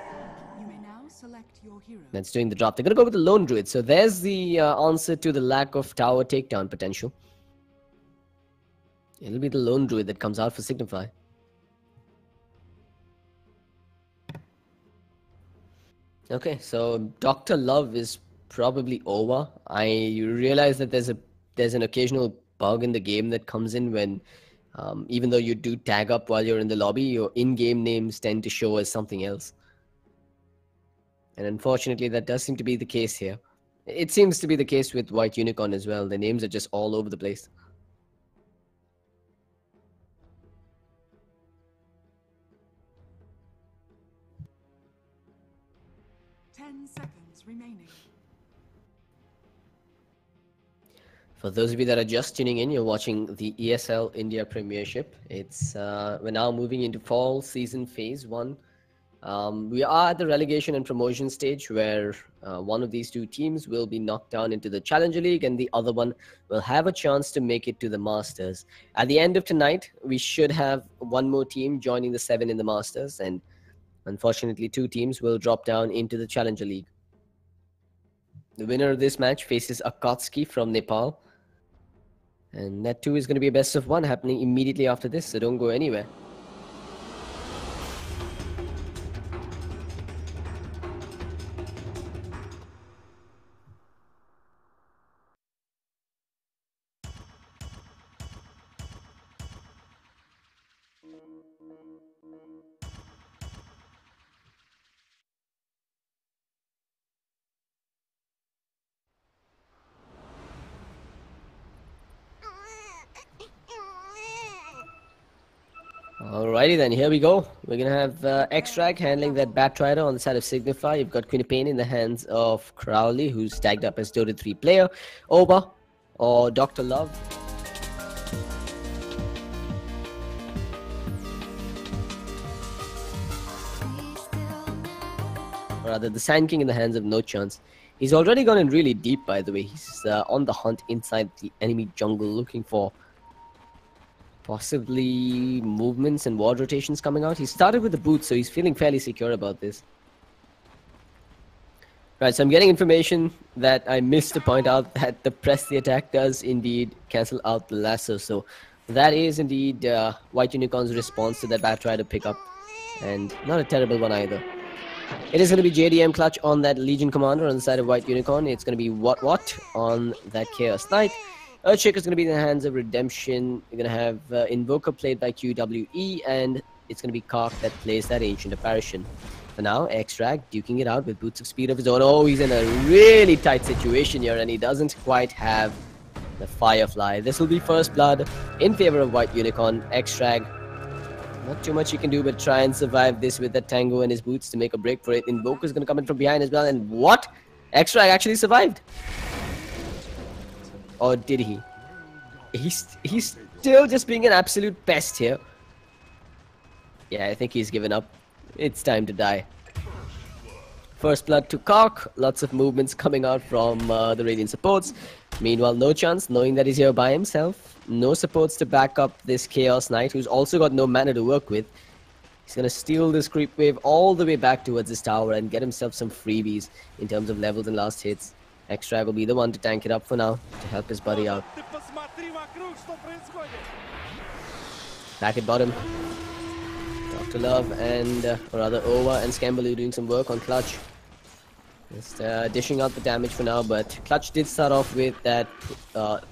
You may now select your hero. That's doing the drop. They're going to go with the Lone Druid. So there's the answer to the lack of tower takedown potential. It'll be the Lone Druid that comes out for Signify. Okay, so Dr. Love is probably over. I realize that there's an occasional bug in the game that comes in when, even though you do tag up while you're in the lobby, your in-game names tend to show as something else. And unfortunately, that does seem to be the case here. It seems to be the case with White Unicorn as well. Their names are just all over the place. 10 seconds remaining. For those of you that are just tuning in, you're watching the ESL India Premiership. It's we're now moving into fall season phase 1. We are at the relegation and promotion stage where one of these two teams will be knocked down into the Challenger League and the other one will have a chance to make it to the Masters. At the end of tonight, we should have one more team joining the 7 in the Masters, and unfortunately 2 teams will drop down into the Challenger League. The winner of this match faces Akatsuki from Nepal. And that too is going to be a best of 1 happening immediately after this, so don't go anywhere. Alrighty then, here we go. We're going to have X-Drag handling that Batrider on the side of Signify. You've got Quinnipian in the hands of Crowley, who's tagged up as Dota 3 player. Oba or Dr. Love. Or rather, the Sand King in the hands of No Chance. He's already gone in really deep, by the way. He's on the hunt inside the enemy jungle looking for possibly movements and ward rotations coming out. He started with the boots, so he's feeling fairly secure about this. Right, so I'm getting information that I missed to point out that the press the attack does indeed cancel out the lasso. So that is indeed White Unicorn's response to that Batrider pickup, and not a terrible one either. It is going to be JDM clutch on that Legion Commander on the side of White Unicorn. It's going to be What on that Chaos Knight. Earthshaker is going to be in the hands of Redemption. You're going to have Invoker played by QWE, and it's going to be Kark that plays that Ancient Apparition. For now, X-Drag duking it out with Boots of Speed of his own. Oh, he's in a really tight situation here, and he doesn't quite have the Firefly. This will be first blood in favor of White Unicorn. X-Drag, not too much he can do but try and survive this with that Tango and his boots to make a break for it. Invoker's going to come in from behind as well, and what? X-Drag actually survived. Or did he? He's still just being an absolute pest here. Yeah, I think he's given up. It's time to die. First blood to Kark. Lots of movements coming out from the Radiant supports. Meanwhile, No Chance, knowing that he's here by himself. No supports to back up this Chaos Knight, who's also got no mana to work with. He's going to steal this creep wave all the way back towards his tower and get himself some freebies in terms of levels and last hits. X-Drag will be the one to tank it up for now to help his buddy out. Back at bottom, Dr. Love and, or rather Ova and Scambaloo doing some work on Clutch. Just dishing out the damage for now, but Clutch did start off with that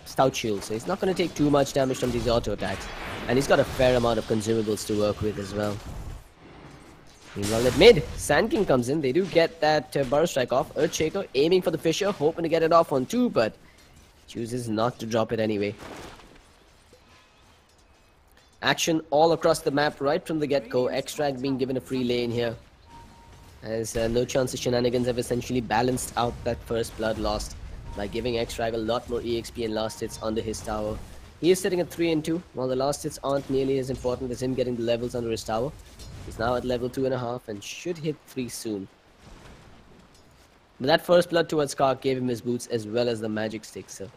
Stout Shield, so he's not going to take too much damage from these auto attacks. And he's got a fair amount of consumables to work with as well. Meanwhile at mid, Sand King comes in. They do get that Burrow Strike off. Earthshaker aiming for the Fisher, hoping to get it off on 2, but chooses not to drop it anyway. Action all across the map right from the get-go. X-Drag being given a free lane here, as No Chance of Shenanigans have essentially balanced out that first blood lost by giving X-Drag a lot more EXP and last hits under his tower. He is sitting at 3 and 2, while the last hits aren't nearly as important as him getting the levels under his tower. He's now at level 2.5 and should hit 3 soon. But that first blood towards Kark gave him his boots as well as the magic stick, so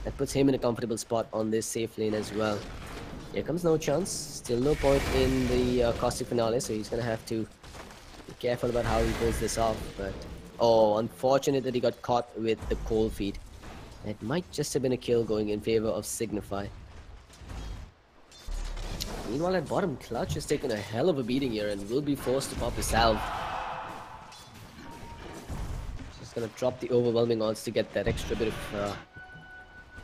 that puts him in a comfortable spot on this safe lane as well. Here comes No Chance. Still no point in the Caustic Finale, so he's going to have to be careful about how he pulls this off. But oh, unfortunate that he got caught with the cold feet. It might just have been a kill going in favor of Signify. Meanwhile at bottom, Clutch has taken a hell of a beating here and will be forced to pop his salve. Just gonna drop the overwhelming odds to get that extra bit of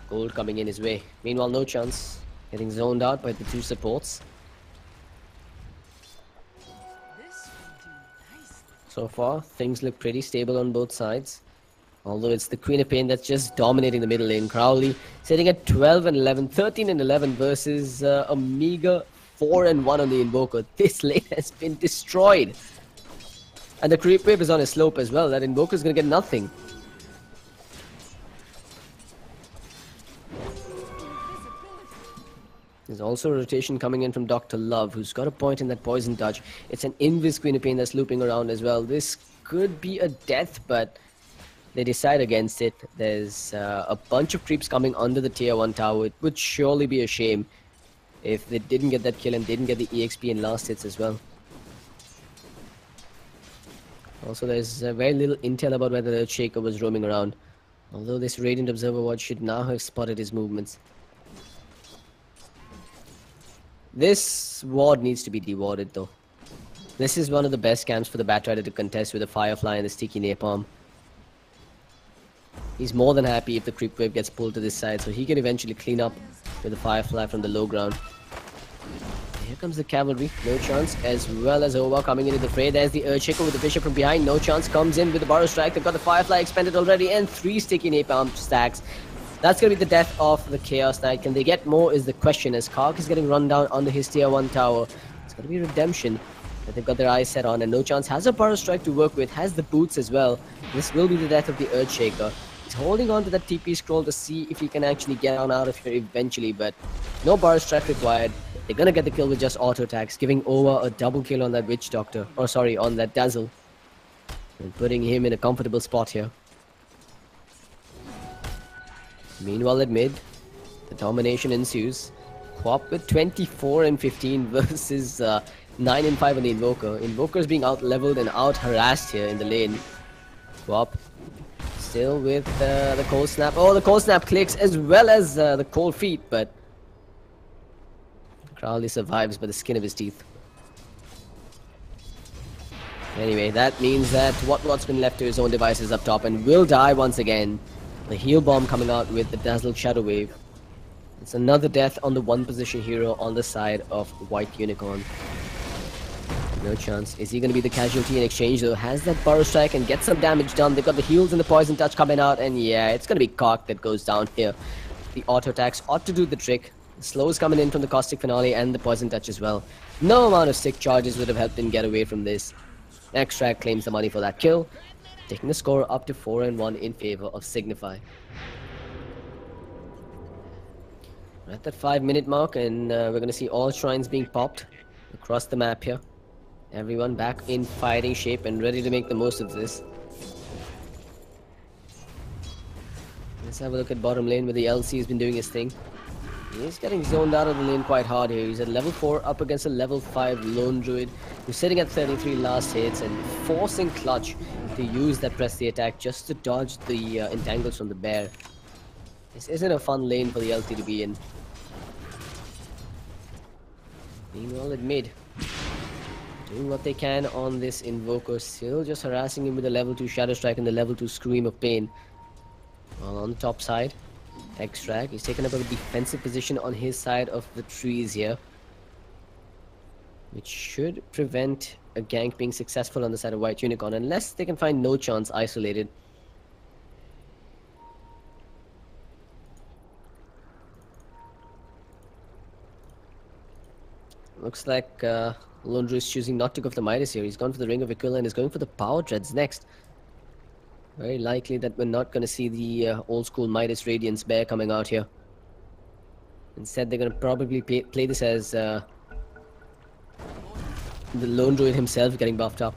gold coming in his way. Meanwhile, No Chance getting zoned out by the 2 supports. So far, things look pretty stable on both sides. Although it's the Queen of Pain that's just dominating the middle lane. Crowley sitting at 12 and 11, 13 and 11 versus a meager 4 and 1 on the Invoker. This lane has been destroyed. And the creep wave is on a slope as well. That Invoker's gonna get nothing. There's also a rotation coming in from Dr. Love, who's got a point in that Poison Touch. It's an Invis Queen of Pain that's looping around as well. This could be a death, but they decide against it. There's a bunch of creeps coming under the tier 1 tower. It would surely be a shame if they didn't get that kill and didn't get the EXP and last hits as well. Also, there's very little intel about whether the Shaker was roaming around, although this Radiant Observer Watch should now have spotted his movements. This ward needs to be dewarded though. This is one of the best camps for the Batrider to contest with the Firefly and the Sticky Napalm. He's more than happy if the creep wave gets pulled to this side, so he can eventually clean up with the Firefly from the low ground. Here comes the cavalry, no chance, as well as Ova coming into the fray. There's the Earthshaker with the Bishop from behind, no chance, comes in with the Burrow Strike. They've got the Firefly expended already and 3 Sticky Napalm stacks. That's going to be the death of the Chaos Knight. Can they get more is the question, as Kark is getting run down under his tier 1 tower. It's going to be redemption that they've got their eyes set on, and no chance has a Burrow Strike to work with, has the boots as well. This will be the death of the Earthshaker. He's holding on to that TP scroll to see if he can actually get on out of here eventually, but no Burrow Strike required. They're going to get the kill with just auto attacks, giving Ova a double kill on that Witch Doctor, or sorry, on that Dazzle, and putting him in a comfortable spot here. Meanwhile at mid, the domination ensues. Quap with 24 and 15 versus 9 and 5 on the Invoker. Invoker's being out-leveled and out-harassed here in the lane. Quap still with the Cold Snap. Oh, the Cold Snap clicks as well as the Cold Feet, but Crowley survives by the skin of his teeth. Anyway, that means that what's been left to his own devices up top and will die once again. The heal bomb coming out with the Dazzled Shadow Wave. It's another death on the 1 position hero on the side of White Unicorn. No chance. Is he going to be the casualty in exchange though? Has that Burrow Strike and get some damage done. They've got the heals and the Poison Touch coming out, and yeah, it's going to be Kark that goes down here. The auto attacks ought to do the trick. The slow is coming in from the Caustic Finale and the Poison Touch as well. No amount of stick charges would have helped him get away from this. Extract claims the money for that kill, taking the score up to 4-1 in favor of Signify. We're at that 5-minute mark, and we're going to see all shrines being popped across the map here. Everyone back in fighting shape and ready to make the most of this. Let's have a look at bottom lane where the LC has been doing his thing. He's getting zoned out of the lane quite hard here. He's at level 4 up against a level 5 Lone Druid who's sitting at 33 last hits and forcing Clutch to use that press the attack just to dodge the entangles from the bear. This isn't a fun lane for the LT to be in. Meanwhile at mid, doing what they can on this Invoker, still just harassing him with the level 2 Shadow Strike and the level 2 Scream of Pain. While on the top side, Extract is taking up a defensive position on his side of the trees here, which should prevent a gank being successful on the side of White Unicorn unless they can find no chance isolated. Looks like Londra is choosing not to go for the Midas here. He's gone for the Ring of Aquila and is going for the Power Treads next. Very likely that we're not going to see the old school Midas Radiance Bear coming out here. Instead, they're going to probably play this as the Lone Druid himself getting buffed up.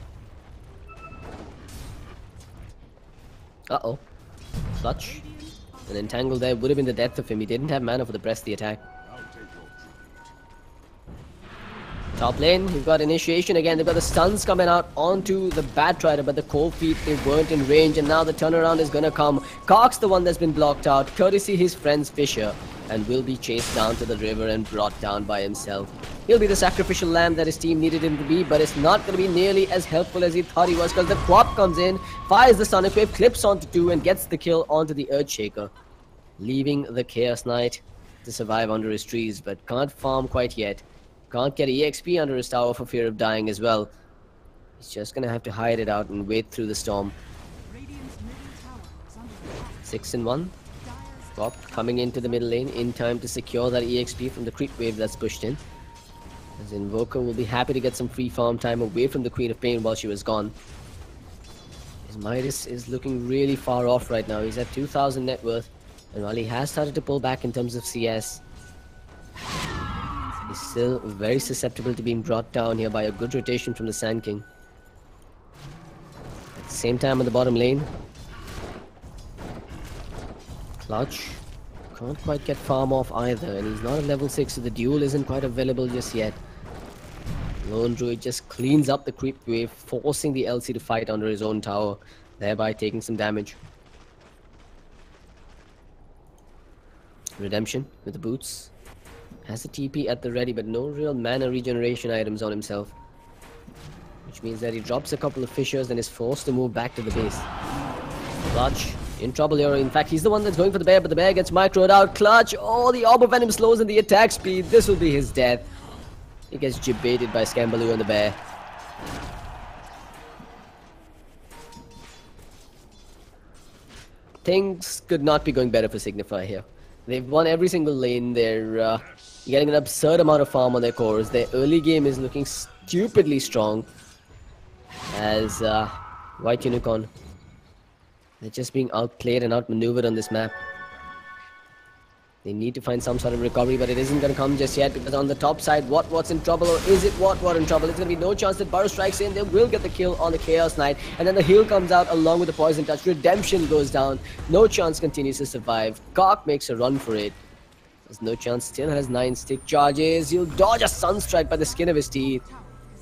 Uh-oh. Clutch. An entangle there would have been the death of him. He didn't have mana for the press the attack. Top lane, we've got initiation again. They've got the stuns coming out onto the Batrider, but the Cold Feet, they weren't in range, and now the turnaround is gonna come. Kark's the one that's been blocked out, courtesy his friends Fisher, and will be chased down to the river and brought down by himself. He'll be the sacrificial lamb that his team needed him to be, but it's not gonna be nearly as helpful as he thought he was, because the Quap comes in, fires the Sonic Wave, clips onto 2, and gets the kill onto the Earthshaker, leaving the Chaos Knight to survive under his trees, but can't farm quite yet. Can't get EXP under his tower for fear of dying as well. He's just gonna have to hide it out and wait through the storm. 6-1. Pop coming into the middle lane in time to secure that EXP from the creep wave that's pushed in. As Invoker will be happy to get some free farm time away from the Queen of Pain while she was gone. His Midas is looking really far off right now. He's at 2,000 net worth. And while he has started to pull back in terms of CS, he's still very susceptible to being brought down here by a good rotation from the Sand King. At the same time on the bottom lane, Clutch can't quite get farm off either, and he's not at level 6, so the duel isn't quite available just yet. Lone Druid just cleans up the creep wave, forcing the LC to fight under his own tower, thereby taking some damage. Redemption with the boots. Has the TP at the ready, but no real mana regeneration items on himself. Which means that he drops a couple of fissures and is forced to move back to the base. Clutch in trouble here. In fact, he's the one that's going for the bear, but the bear gets microed out. Clutch! Oh, the Orb of Venom slows in the attack speed. This will be his death. He gets jibaited by Scambaloo and the bear. Things could not be going better for Signify here. They've won every single lane. They're getting an absurd amount of farm on their cores. Their early game is looking stupidly strong. As White Unicorn, they're just being outplayed and outmaneuvered on this map. They need to find some sort of recovery, but it isn't going to come just yet, because on the top side, what's in trouble, or is it what in trouble? It's going to be no chance that Burrow strikes in. They will get the kill on the Chaos Knight, and then the heal comes out along with the Poison Touch. Redemption goes down. No chance continues to survive. Kark makes a run for it. There's no chance, still has 9 stick charges. He'll dodge a Sunstrike by the skin of his teeth.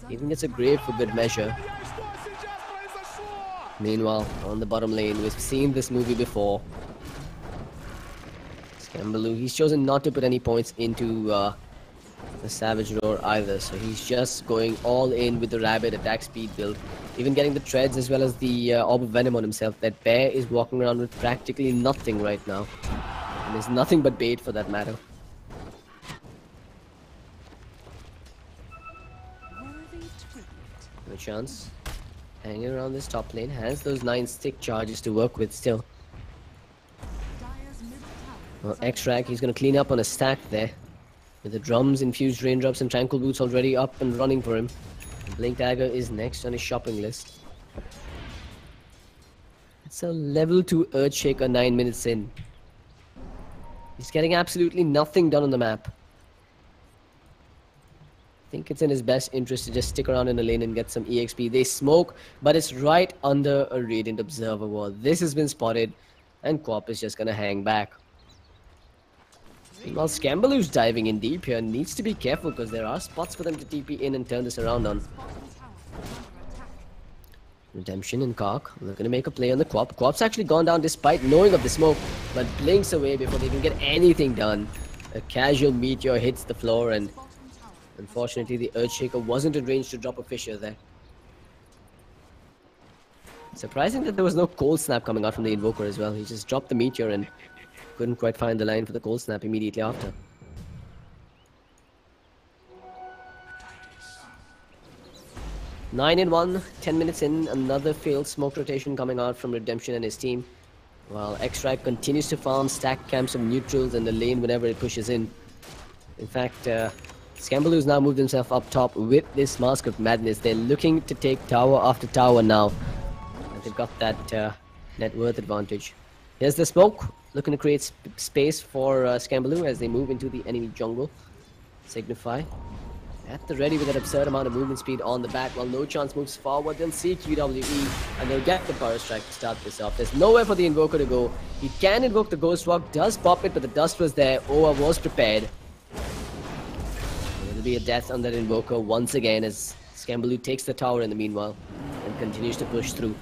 Even gets a grave for good measure. Meanwhile, on the bottom lane, we've seen this movie before. Scambaloo, he's chosen not to put any points into the Savage Roar either, so he's just going all in with the Rabbit attack speed build, even getting the treads as well as the Orb of Venom on himself. That bear is walking around with practically nothing right now, and there's nothing but bait for that matter. No chance. Hanging around this top lane, has those 9 stick charges to work with still. Well, X-Rack, he's going to clean up on a stack there. With the drums, infused raindrops, and tranquil boots already up and running for him. Blink Dagger is next on his shopping list. It's a level 2 Earthshaker 9 minutes in. He's getting absolutely nothing done on the map. I think it's in his best interest to just stick around in the lane and get some EXP. They smoke, but it's right under a Radiant Observer wall. This has been spotted, and Quap is just going to hang back. Meanwhile, Scambaloo's diving in deep here, needs to be careful because there are spots for them to TP in and turn this around on. Redemption and Kark looking to make a play on the Quap. Quap's actually gone down despite knowing of the smoke, but blinks away before they can get anything done. A casual meteor hits the floor, and unfortunately the Earthshaker wasn't in range to drop a fissure there. Surprising that there was no cold snap coming out from the Invoker as well. He just dropped the meteor and couldn't quite find the line for the cold snap immediately after. Nine in 1, 10 minutes in, another failed smoke rotation coming out from Redemption and his team. While X-Strike continues to farm, stack camps of neutrals in the lane whenever it pushes in. In fact, Scambaloo's now moved himself up top with this Mask of Madness. They're looking to take tower after tower now. And they've got that net worth advantage. Here's the smoke, looking to create space for Scambaloo as they move into the enemy jungle. Signify at the ready with that absurd amount of movement speed on the back. While No Chance moves forward, they'll see QWE and they'll get the Burrow Strike to start this off. There's nowhere for the Invoker to go. He can invoke the Ghost Walk, does pop it, but the dust was there. Oa was prepared. It'll be a death on that Invoker once again as Scambaloo takes the tower in the meanwhile and continues to push through.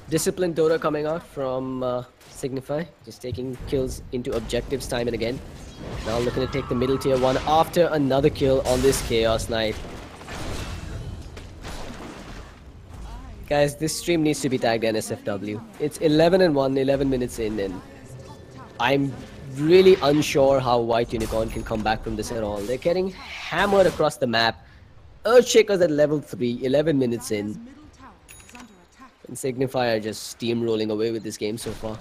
Disciplined Dota coming out from Signify, just taking kills into objectives time and again. Now looking to take the middle tier 1 after another kill on this Chaos Knight. Guys, this stream needs to be tagged NSFW. It's 11 and 1, 11 minutes in, and I'm really unsure how White Unicorn can come back from this at all. They're getting hammered across the map. Earthshakers at level 3, 11 minutes in. And Signify are just steamrolling away with this game so far.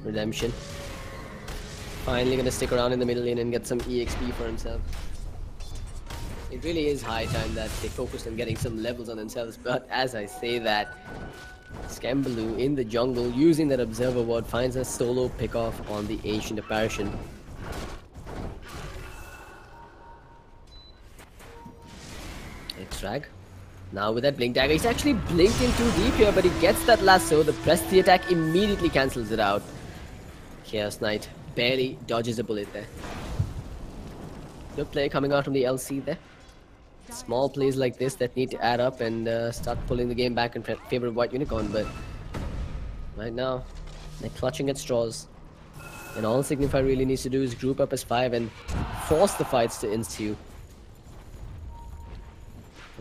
Redemption. Finally gonna stick around in the middle lane and get some EXP for himself. It really is high time that they focused on getting some levels on themselves, but as I say that, Scambaloo in the jungle using that observer ward finds a solo pick off on the ancient apparition. X-Drag. Now with that blink dagger, he's actually blinked in too deep here, but he gets that lasso. The press the attack immediately cancels it out. Chaos Knight barely dodges a bullet there. Good play coming out from the LC there. Small plays like this that need to add up and start pulling the game back in favor of White Unicorn, but right now they're clutching at straws. And all Signify really needs to do is group up as 5 and force the fights to ensue.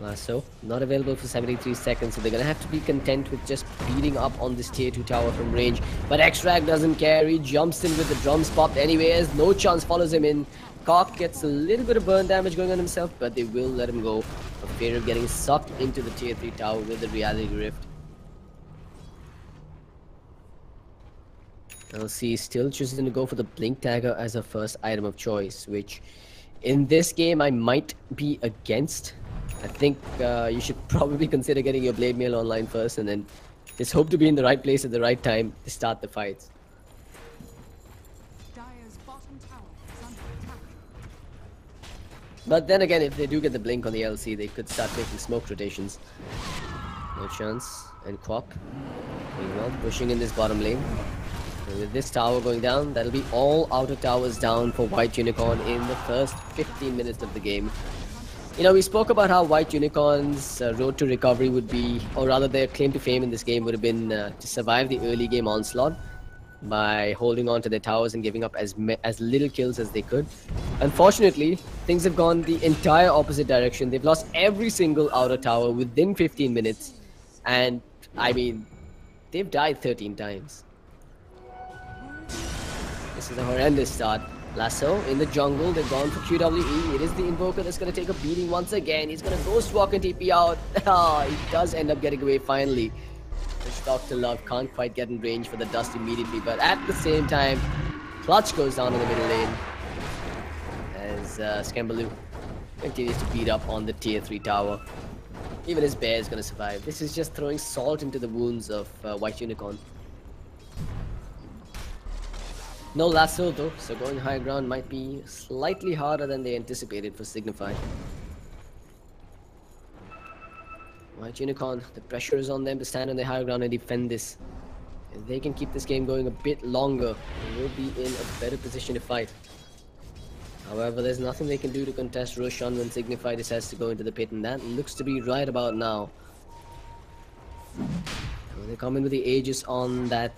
Lasso not available for 73 seconds, so they're gonna have to be content with just beating up on this tier 2 tower from range. But X-Drag doesn't care, he jumps in with the drums popped anyways, no chance follows him in. Cock gets a little bit of burn damage going on himself, but they will let him go for fear of getting sucked into the tier 3 tower with the reality rift. LC still choosing to go for the blink dagger as a first item of choice, which in this game I might be against. I think you should probably consider getting your blade mail online first and then just hope to be in the right place at the right time to start the fights. But then again, if they do get the blink on the LC, they could start taking smoke rotations. No chance. And Quap doing well, pushing in this bottom lane. And with this tower going down, that'll be all outer towers down for White Unicorn in the first 15 minutes of the game. You know, we spoke about how White Unicorn's road to recovery would be, or rather their claim to fame in this game would have been to survive the early game onslaught by holding on to their towers and giving up as little kills as they could. Unfortunately, things have gone the entire opposite direction. They've lost every single outer tower within 15 minutes. And, I mean, they've died 13 times. This is a horrendous start. Lasso in the jungle, they've gone for QWE. It is the Invoker that's going to take a beating once again. He's going to Ghost Walk and TP out. He does end up getting away finally. This Dr. Love can't quite get in range for the dust immediately, but at the same time, Clutch goes down in the middle lane as Scambaloo continues to beat up on the tier 3 tower. Even his bear is going to survive. This is just throwing salt into the wounds of White Unicorn. No lasso though, so going high ground might be slightly harder than they anticipated for Signify. White Unicorn, the pressure is on them to stand on the high ground and defend this. If they can keep this game going a bit longer, they will be in a better position to fight. However, there's nothing they can do to contest Roshan when Signify decides to go into the pit, and that looks to be right about now. They come in with the Aegis on that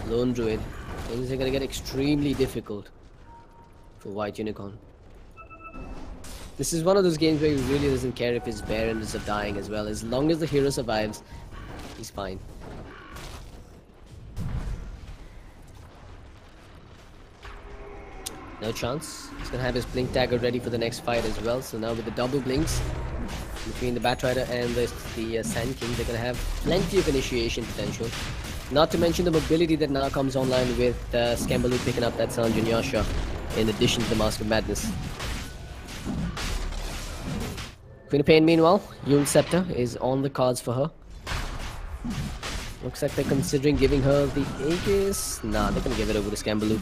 Lone Druid. Things are going to get extremely difficult for White Unicorn. This is one of those games where he really doesn't care if his bear ends up dying as well. As long as the hero survives, he's fine. No chance. He's going to have his blink dagger ready for the next fight as well. So now with the double blinks between the Batrider and the Sand King, they're going to have plenty of initiation potential. Not to mention the mobility that now comes online with Scambaloo picking up that Sanjin Yasha in addition to the Mask of Madness. Queen of Pain meanwhile, Yule Scepter is on the cards for her. Looks like they're considering giving her the Aegis. Nah, they're gonna give it over to Scambaloo.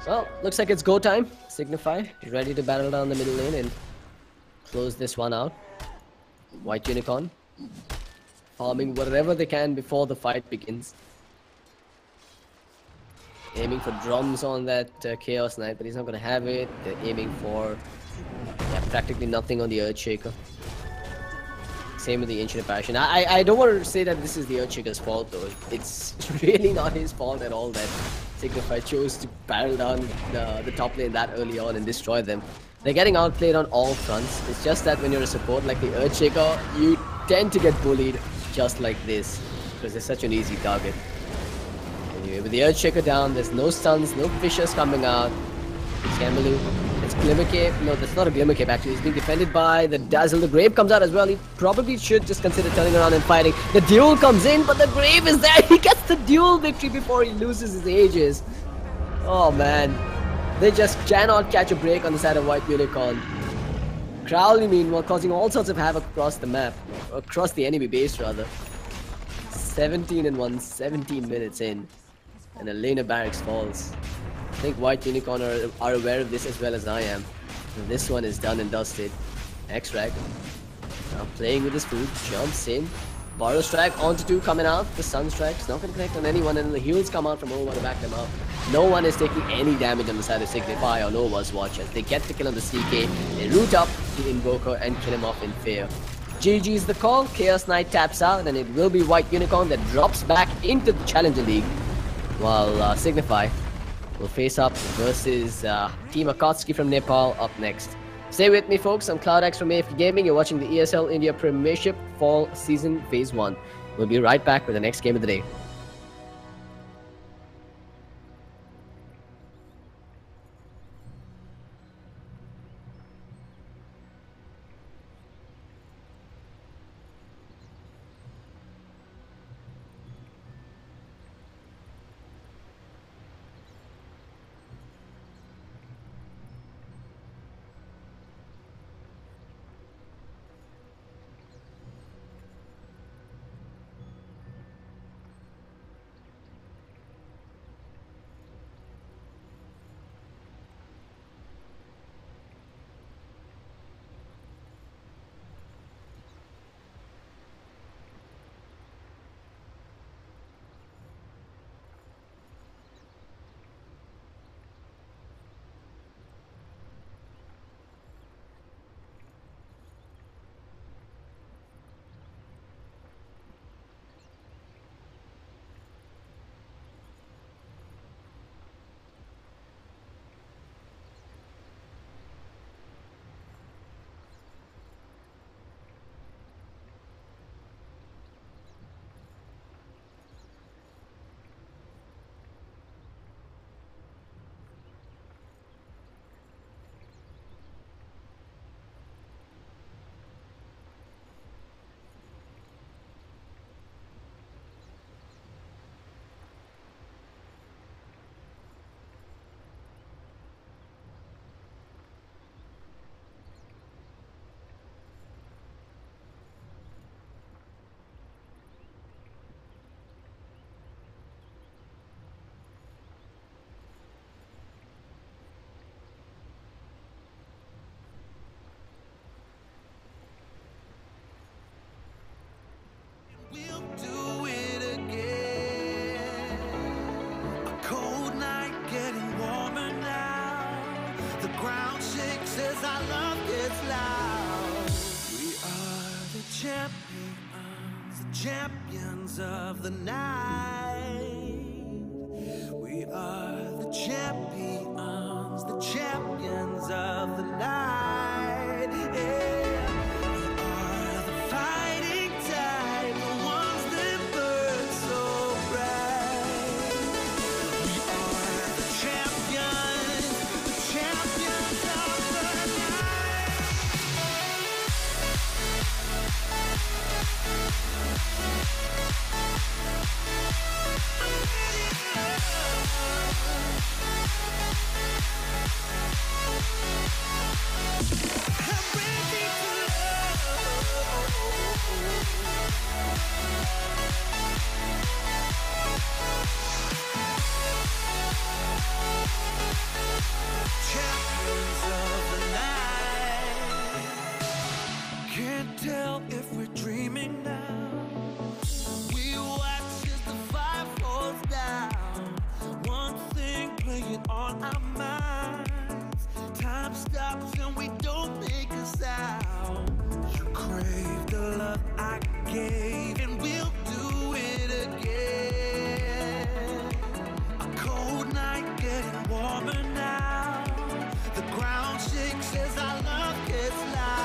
Well, looks like it's go time. Signify ready to battle down the middle lane and close this one out. White Unicorn farming whatever they can before the fight begins. Aiming for drums on that Chaos Knight, but he's not going to have it. They're aiming for practically nothing on the Earthshaker. Same with the Ancient Apparition. I don't want to say that this is the Earthshaker's fault though. It's really not his fault at all that Signify chose to barrel down the top lane that early on and destroy them. They're getting outplayed on all fronts. It's just that when you're a support like the Earthshaker, you tend to get bullied just like this because they're such an easy target. Anyway, with the Earthshaker down, there's no stuns, no fissures coming out. Scambaloo It's Glimmer Cape. No, that's not a Glimmer Cape actually. He's being defended by the Dazzle. The Grave comes out as well. He probably should just consider turning around and fighting. The duel comes in, but the Grave is there. He gets the duel victory before he loses his Aegis. Oh man. They just cannot catch a break on the side of White Unicorn. Crowley, meanwhile, causing all sorts of havoc across the map. Across the enemy base, rather. 17-1, 17 minutes in. And Elena Barracks falls. I think White Unicorn are aware of this as well as I am. And this one is done and dusted. X-Rag. Now playing with his food. Jumps in. Borrow Strike onto 2 coming out. The Sun Strike's not going to connect on anyone. And the heals come out from over to back them up. No one is taking any damage on the side of Signify or Nova's Watch as they get the kill on the CK. They root up the Invoker and kill him off in fear. GG is the call. Chaos Knight taps out and it will be White Unicorn that drops back into the Challenger League. While Signify will face up versus Team Akatsuki from Nepal up next. Stay with me, folks. I'm CloudX from AFK Gaming. You're watching the ESL India Premiership Fall Season Phase 1. We'll be right back with the next game of the day. Champions of the night. We are the champions of the night. Yeah. We are the fighting type, the ones that burn so bright. We are the champions of the night. Can't tell if we're dreaming now. We watch as the fire falls down. One thing playing on our minds. Time stops and we don't make a sound. You crave the love I gave and we'll do it again. A cold night getting warmer now. The ground shakes as our love gets loud.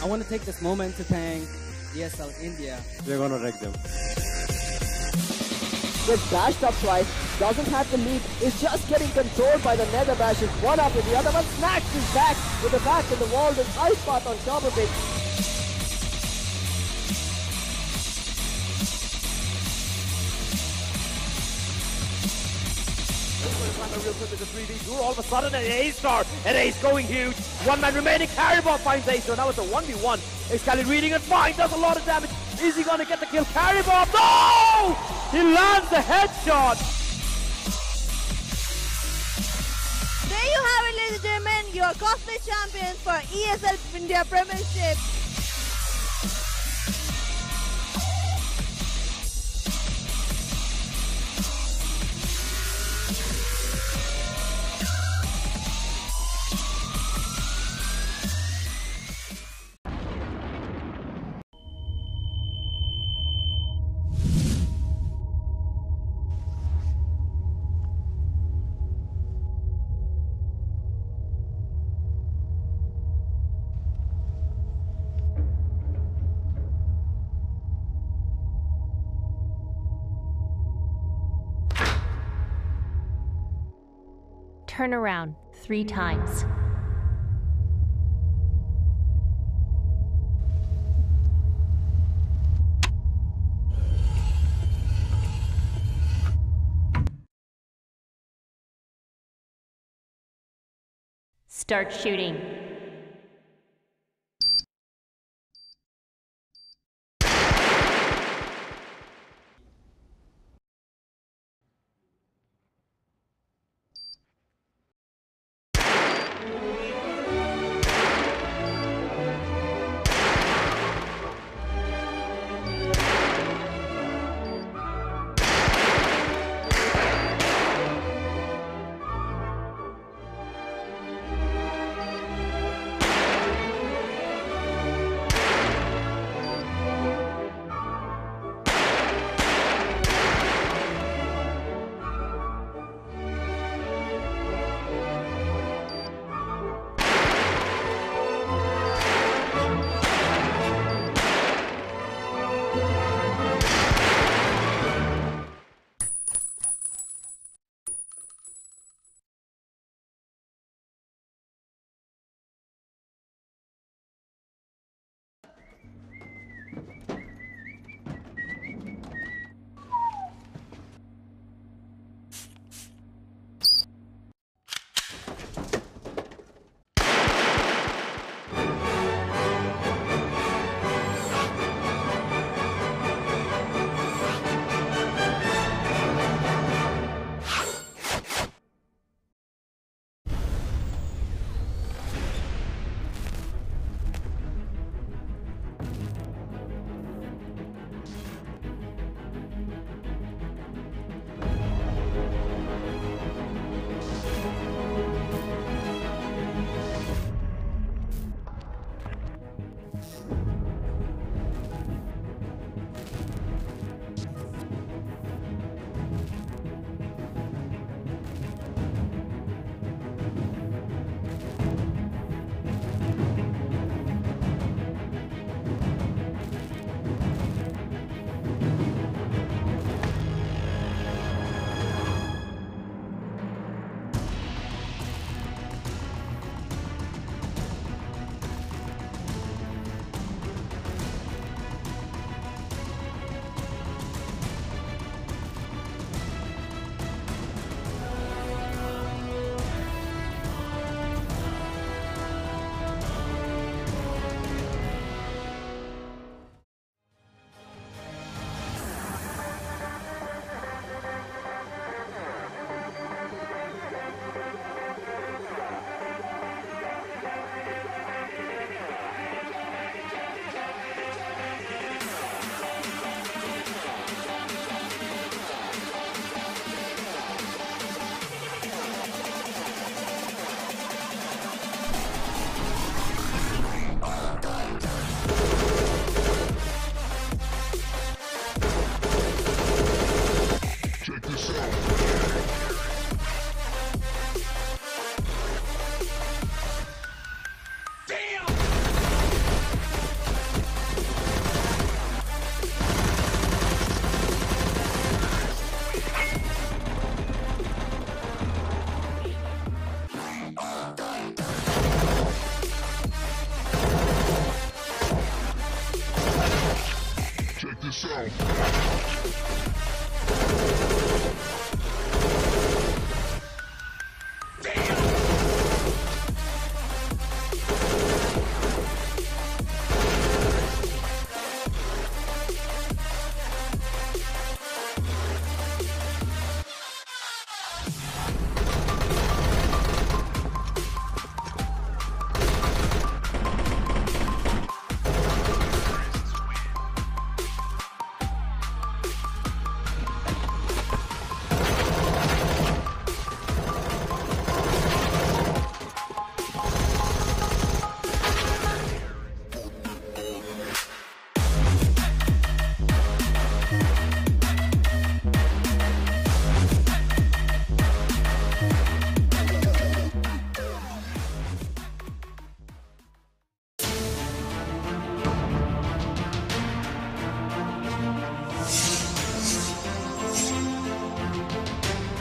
I want to take this moment to thank ESL India. We're gonna wreck them. Gets dashed up twice, doesn't have the lead, is just getting controlled by the nether bashes one after the other, but snacks his back with the back in the wall, with ice path on top of it. Real quick with the 3v2. All of a sudden an A-star, an ace going huge. One man remaining, Caribou finds Ace, now it's a 1v1. Acrid reading it fine, does a lot of damage. Is he gonna get the kill? Caribou, no! He lands the headshot. There you have it, ladies and gentlemen, your cosplay champions for ESL India Premiership. Turn around 3 times. Start shooting.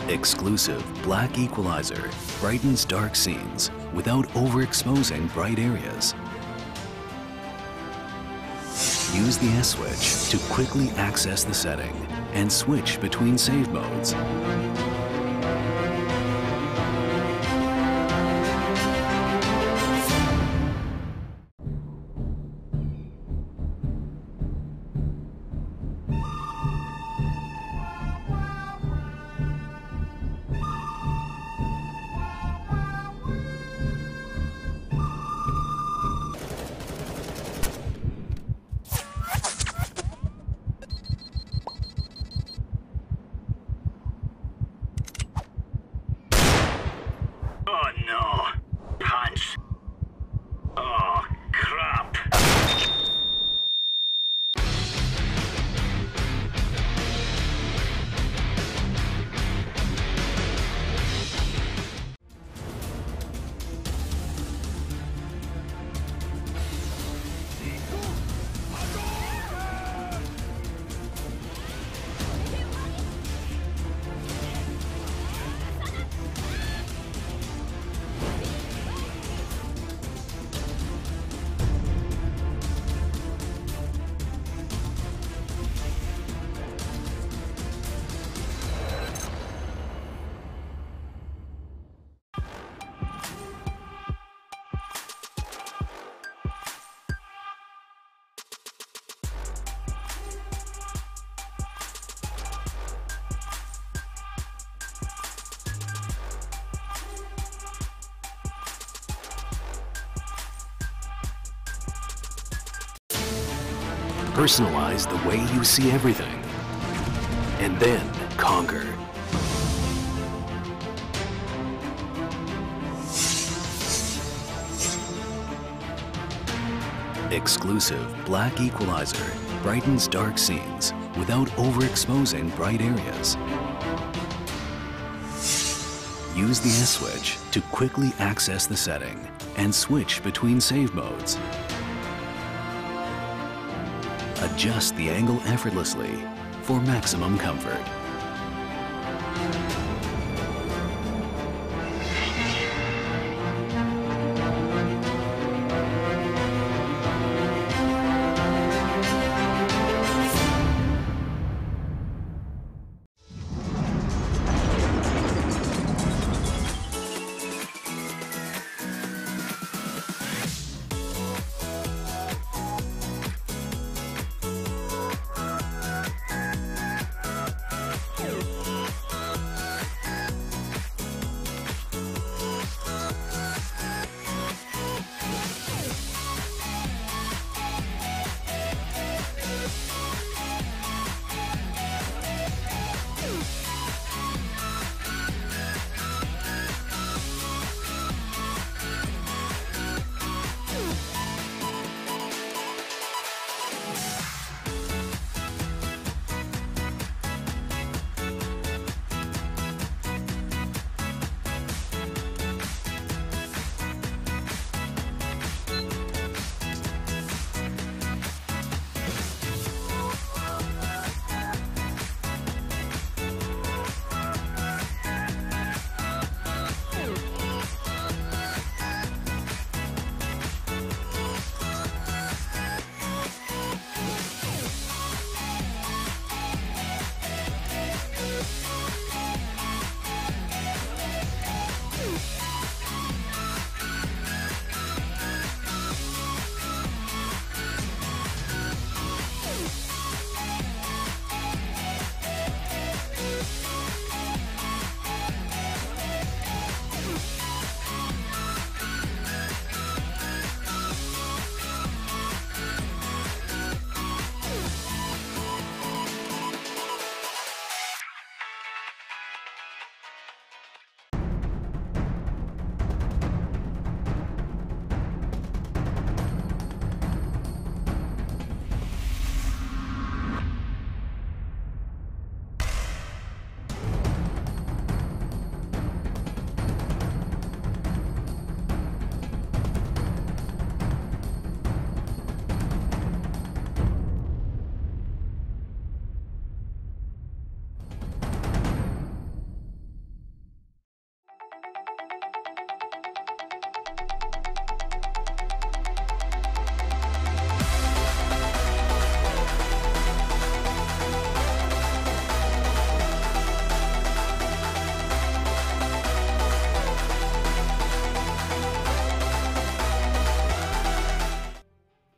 Exclusive black equalizer brightens dark scenes without overexposing bright areas. Use the S switch to quickly access the setting and switch between save modes. Oh no! Punch! Oh, crap! Personalize the way you see everything, and then conquer. Exclusive black equalizer brightens dark scenes without overexposing bright areas. Use the S switch to quickly access the setting and switch between save modes. Adjust the angle effortlessly for maximum comfort.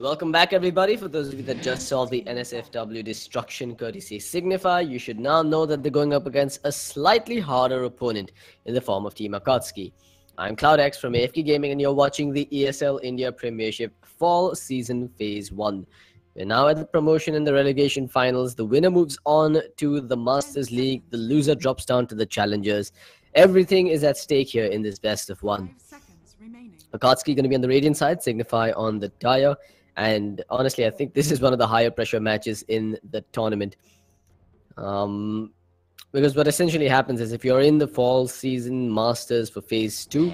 Welcome back, everybody. For those of you that just saw the NSFW destruction courtesy Signify, you should now know that they're going up against a slightly harder opponent in the form of Team Akatsuki. I'm CloudX from AFK Gaming, and you're watching the ESL India Premiership Fall Season Phase 1. We're now at the promotion and the relegation finals. The winner moves on to the Masters League. The loser drops down to the Challengers. Everything is at stake here in this best of one. Akatsuki going to be on the Radiant side, Signify on the Dire. And honestly, I think this is one of the higher pressure matches in the tournament. Because what essentially happens is if you're in the fall season Masters for Phase 2,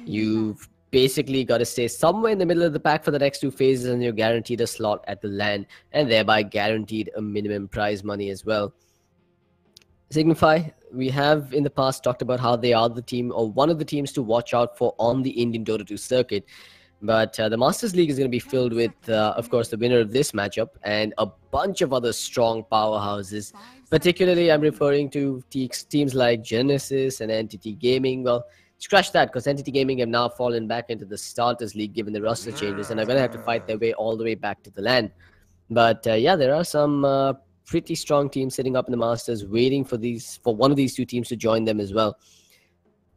you've basically got to stay somewhere in the middle of the pack for the next two phases, and you're guaranteed a slot at the LAN, and thereby guaranteed a minimum prize money as well. Signify, we have in the past talked about how they are the team, or one of the teams to watch out for on the Indian Dota 2 circuit. But the Masters League is going to be filled with, of course, the winner of this matchup and a bunch of other strong powerhouses. Particularly, I'm referring to teams like Genesis and Entity Gaming. Well, scratch that, because Entity Gaming have now fallen back into the Starters League given the roster changes, and are going to have to fight their way all the way back to the LAN. But yeah, there are some pretty strong teams sitting up in the Masters waiting for one of these two teams to join them as well.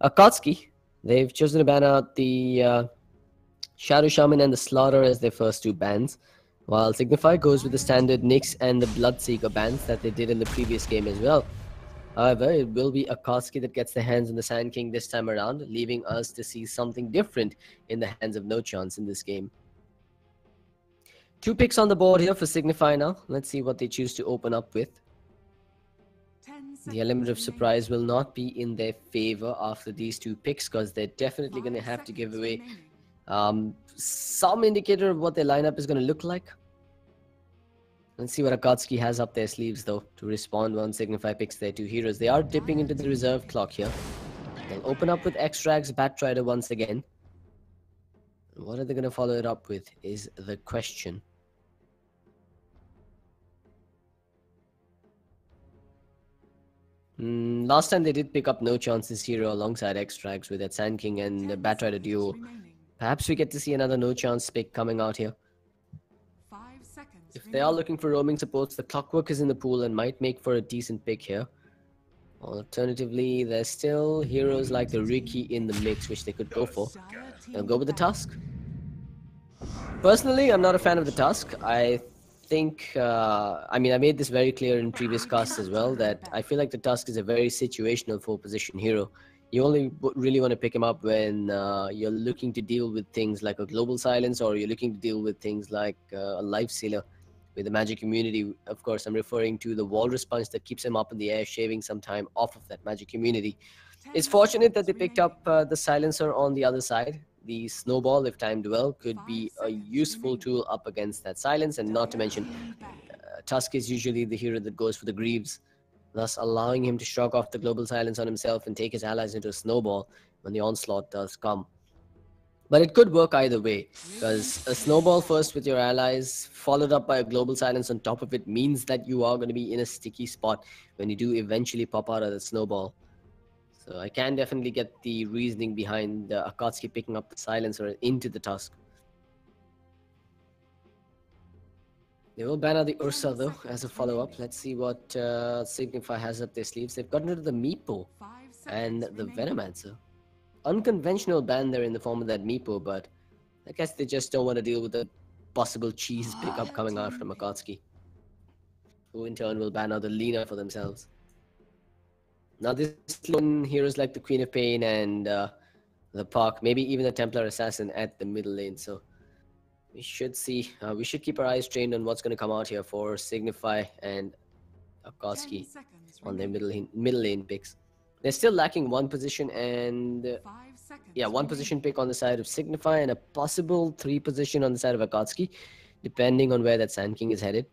Akatsuki, they've chosen to ban out the Shadow Shaman and the Slaughter as their first two bans, while Signify goes with the standard Nyx and the Bloodseeker bans that they did in the previous game as well. However, it will be Akatsuki that gets their hands on the Sand King this time around, leaving us to see something different in the hands of No Chance in this game. Two picks on the board here for Signify now. Let's see what they choose to open up with. The element of surprise will not be in their favor after these two picks, because they're definitely going to have to give away some indicator of what their lineup is going to look like. Let's see what Akatsuki has up their sleeves, though, to respond once Signify picks their two heroes. They are dipping into the reserve clock here. They'll open up with Extract's Batrider once again. What are they going to follow it up with is the question. Last time they did pick up No Chance's hero alongside Extracts with that Sand King and the Batrider duo. Perhaps we get to see another No Chance pick coming out here. If they are looking for roaming supports, the Clockwork is in the pool and might make for a decent pick here. Alternatively, there's still heroes like the Ricky in the mix, which they could go for. They'll go with the Tusk. Personally, I'm not a fan of the Tusk. I think, I made this very clear in previous casts as well, that I feel like the Tusk is a very situational 4-position hero. You only really want to pick him up when you're looking to deal with things like a Global Silence, or you're looking to deal with things like a Life Sealer with the magic immunity. Of course, I'm referring to the Walrus Punch that keeps him up in the air, shaving some time off of that magic immunity. It's fortunate that they picked up the Silencer on the other side. The Snowball, if timed well, could be a useful tool up against that Silence, and not to mention, Tusk is usually the hero that goes for the Greaves, thus allowing him to shrug off the Global Silence on himself and take his allies into a Snowball when the onslaught does come. But it could work either way, because a Snowball first with your allies, followed up by a Global Silence on top of it, means that you are going to be in a sticky spot when you do eventually pop out of the Snowball. So I can definitely get the reasoning behind Akatsuki picking up the Silencer into the Tusk. They will ban out the Ursa, though, as a follow-up. Let's see what Signify has up their sleeves. They've gotten rid of the Meepo and the Venomancer. Unconventional ban there in the form of that Meepo, but I guess they just don't want to deal with the possible cheese pickup coming out from Akatsuki, who in turn will ban out the Lina for themselves. Now this lone heroes like the Queen of Pain and the Park, maybe even the Templar Assassin at the middle lane. So we should see, we should keep our eyes trained on what's going to come out here for Signify and Akatsuki on their middle lane picks. They're still lacking one position, and one position pick on the side of Signify and a possible 3 position on the side of Akatsuki, depending on where that Sand King is headed.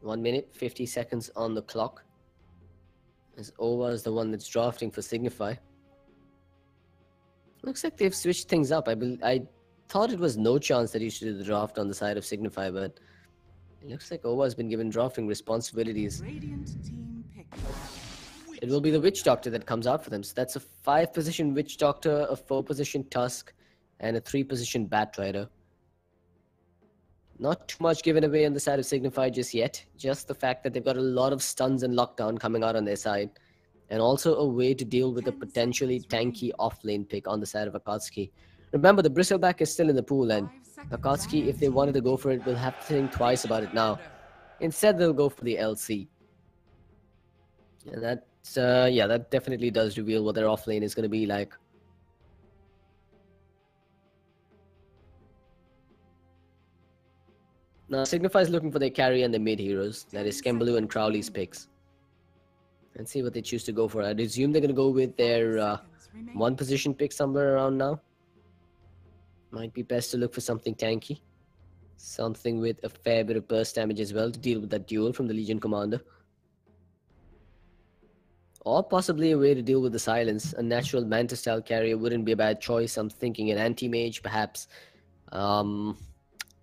One minute, 50 seconds on the clock, as Ova is the one that's drafting for Signify. Looks like they've switched things up. I thought it was No Chance that used to do the draft on the side of Signify, but it looks like Ova has been given drafting responsibilities. It It will be the Witch Doctor that comes out for them. So that's a 5-position Witch Doctor, a 4-position Tusk, and a 3-position Batrider. Not too much given away on the side of Signify just yet. Just the fact that they've got a lot of stuns and lockdown coming out on their side. And also a way to deal with a potentially tanky off-lane pick on the side of Akatsuki. Remember, the Bristleback is still in the pool, and Akatsuki, if they wanted to go for it, will have to think twice about it now. Instead, they'll go for the LC. And that's, yeah, that definitely does reveal what their off-lane is going to be like. Now, Signify is looking for their carry and their mid heroes. That is Skembaloo and Crowley's picks. And see what they choose to go for. I'd assume they're going to go with their 1-position pick somewhere around now. Might be best to look for something tanky. Something with a fair bit of burst damage as well to deal with that duel from the Legion Commander. Or possibly a way to deal with the silence. A natural Manta style carrier wouldn't be a bad choice. I'm thinking an anti-mage perhaps.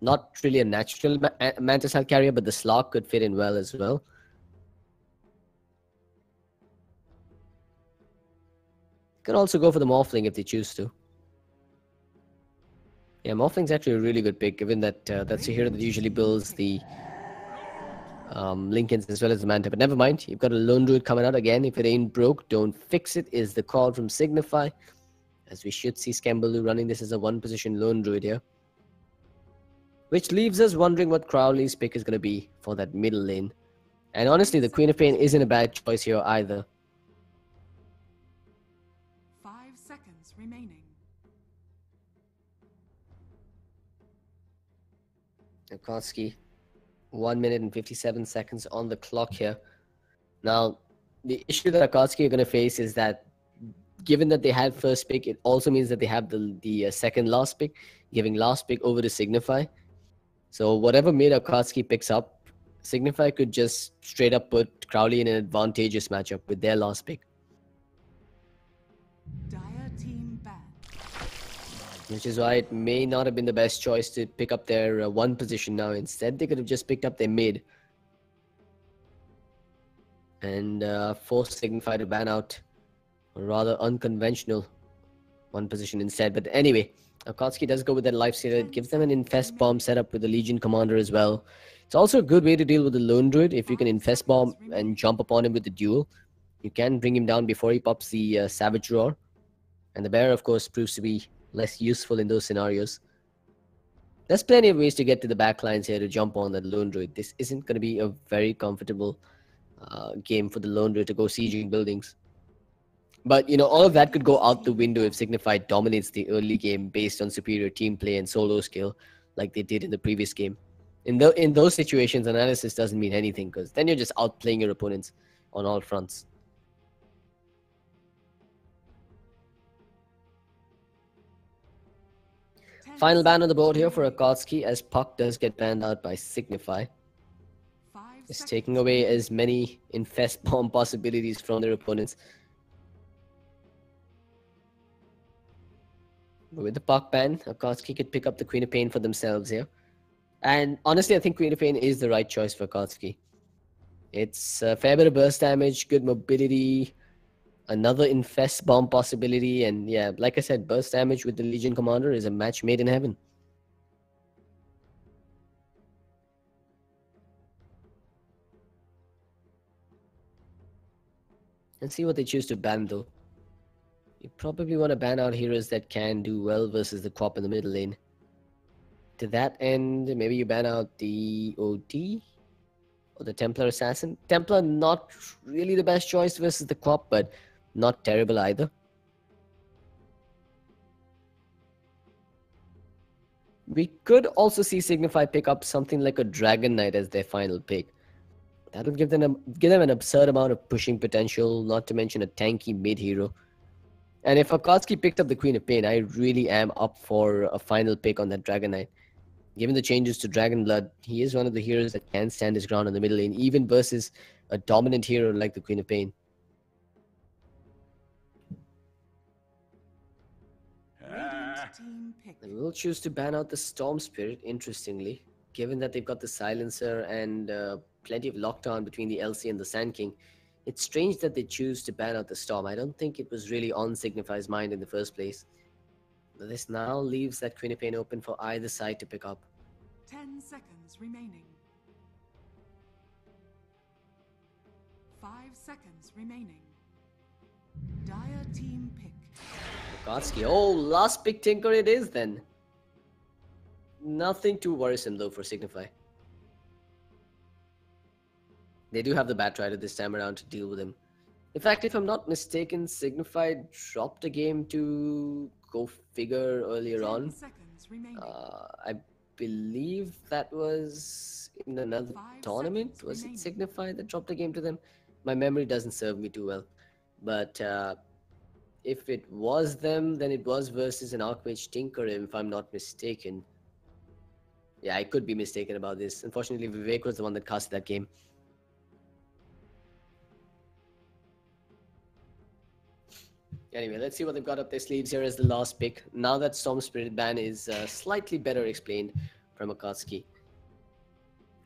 Not really a natural Manta style carrier, but the Slog could fit in well as well. Could also go for the Morphling if they choose to. Yeah, Morphling's actually a really good pick, given that that's a hero that usually builds the Lincolns as well as the Manta. But never mind, you've got a Lone Druid coming out again. If it ain't broke, don't fix it, is the call from Signify. As we should see Skembaloo running this as a 1-position Lone Druid here. Which leaves us wondering what Crowley's pick is going to be for that middle lane. And honestly, the Queen of Pain isn't a bad choice here either. 5 seconds remaining. Akatsuki, 1 minute and 57 seconds on the clock here. Now, the issue that Akatsuki are going to face is that given that they had first pick, it also means that they have the second last pick, giving last pick over to Signify. So whatever mid Akatsuki picks up, Signify could just straight up put Crowley in an advantageous matchup with their last pick. Which is why it may not have been the best choice to pick up their 1 position now. Instead, they could have just picked up their mid. And forced Signify to ban out a rather unconventional 1 position instead. But anyway, Akatsuki does go with that lifestealer. It gives them an Infest Bomb setup with the Legion Commander as well. It's also a good way to deal with the Lone Druid. If you can Infest Bomb and jump upon him with the duel, you can bring him down before he pops the Savage Roar. And the Bear, of course, proves to be less useful in those scenarios. There's plenty of ways to get to the backlines here to jump on that Lone Druid. This isn't going to be a very comfortable game for the Lone Druid to go sieging buildings. But, you know, all of that could go out the window if Signify dominates the early game based on superior team play and solo skill like they did in the previous game. In those situations, analysis doesn't mean anything because then you're just outplaying your opponents on all fronts. Final ban on the board here for Akatsuki as Puck does get banned out by Signify. It's taking away as many Infest Bomb possibilities from their opponents. But with the Puck ban, Akatsuki could pick up the Queen of Pain for themselves here. And honestly, I think Queen of Pain is the right choice for Akatsuki. It's a fair bit of burst damage, good mobility, another Infest Bomb possibility, and yeah, like I said, burst damage with the Legion Commander is a match made in heaven. Let's see what they choose to ban though. You probably want to ban out heroes that can do well versus the Quap in the middle lane. To that end, maybe you ban out the OD or the Templar Assassin. Templar, not really the best choice versus the Quap, but not terrible either. We could also see Signify pick up something like a Dragon Knight as their final pick. That'll give them an absurd amount of pushing potential, not to mention a tanky mid-hero. And if Akatsuki picked up the Queen of Pain, I really am up for a final pick on that Dragon Knight. Given the changes to Dragon Blood, he is one of the heroes that can stand his ground in the middle lane, even versus a dominant hero like the Queen of Pain. And we'll choose to ban out the Storm Spirit, interestingly. Given that they've got the Silencer and plenty of lockdown between the LC and the Sand King, It's strange that they choose to ban out the Storm. I don't think it was really on Signify's mind in the first place. But this now leaves that Quinnipiac open for either side to pick up. 10 seconds remaining. 5 seconds remaining. Dire team pick. Akatsuki. Oh, last pick Tinker it is then. Nothing too worrisome though for Signify. They do have the Batrider this time around to deal with him. In fact, if I'm not mistaken, Signify dropped a game to go figure earlier on. I believe that was in another tournament. Was it Signify that dropped a game to them? My memory doesn't serve me too well. But if it was them, then it was versus an Archmage Tinker, if I'm not mistaken. Yeah, I could be mistaken about this. Unfortunately, Vivek was the one that cast that game. Anyway, let's see what they've got up their sleeves here as the last pick. Now that Storm Spirit ban is slightly better explained from Akatsuki.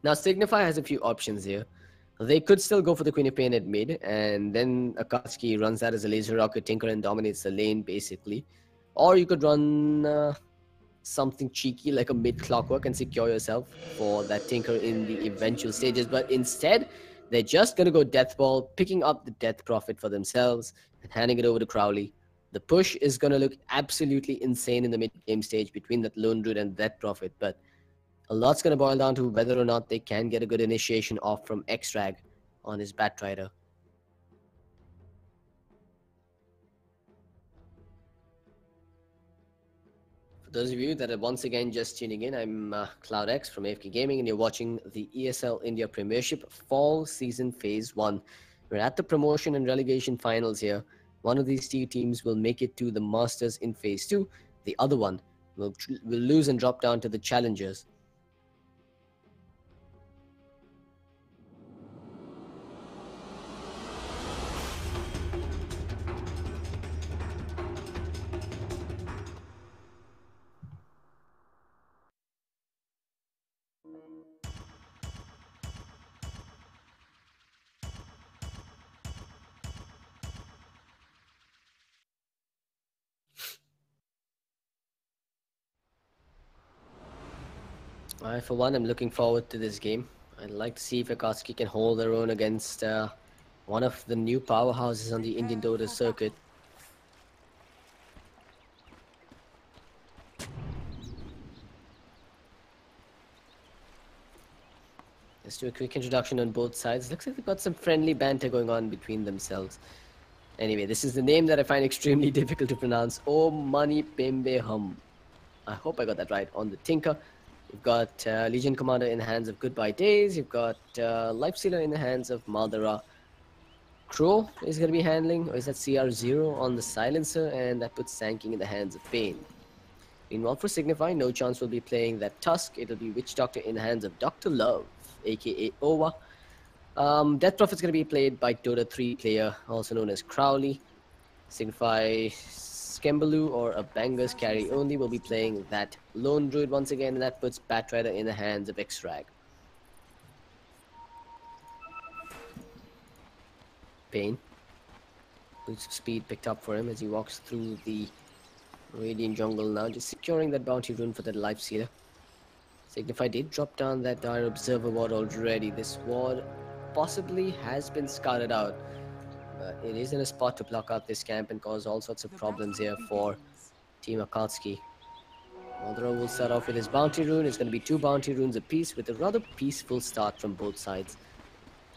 Now, Signify has a few options here. They could still go for the Quinnipiac at mid, and then Akatsuki runs that as a Laser Rocket Tinker and dominates the lane, basically. Or you could run something cheeky like a mid Clockwork and secure yourself for that Tinker in the eventual stages. But instead, they're just going to go Death Ball, picking up the Death Prophet for themselves and handing it over to Crowley. The push is going to look absolutely insane in the mid-game stage between that Lone Druid and Death Prophet, but a lot's going to boil down to whether or not they can get a good initiation off from X-Rag on his Batrider. For those of you that are once again just tuning in, I'm CloudX from AFK Gaming, and you're watching the ESL India Premiership Fall Season Phase 1. We're at the promotion and relegation finals here. One of these two teams will make it to the Masters in Phase 2. The other one will lose and drop down to the Challengers. For one, I'm looking forward to this game. I'd like to see if Akatsuki can hold their own against one of the new powerhouses on the Indian Dota circuit. Let's do a quick introduction on both sides. Looks like they've got some friendly banter going on between themselves. Anyway, this is the name that I find extremely difficult to pronounce. Om Mani Pembe Hum. I hope I got that right on the Tinker. You've got Legion Commander in the hands of Goodbye Days. You've got Lifestealer in the hands of Maldara. Crow is going to be handling, or is that CR0 on the Silencer, and that puts Sanking in the hands of Pain. Meanwhile, for Signify, no chance will be playing that Tusk. It'll be Witch Doctor in the hands of Dr. Love, aka Owa. Death Prophet's going to be played by Dota 3 player, also known as Crowley. Signify Skembaloo or a Bangers carry only will be playing that Lone Druid once again, and that puts Batrider in the hands of X-Rag. Pain. Boots of speed picked up for him as he walks through the Radiant jungle now, just securing that bounty rune for that Life Sealer. Signify did drop down that Dire Observer ward already. This ward possibly has been scouted out. It is in a spot to block out this camp and cause all sorts of problems here for Team Akatsuki. Maldara will start off with his bounty rune. It's going to be 2 bounty runes apiece with a rather peaceful start from both sides.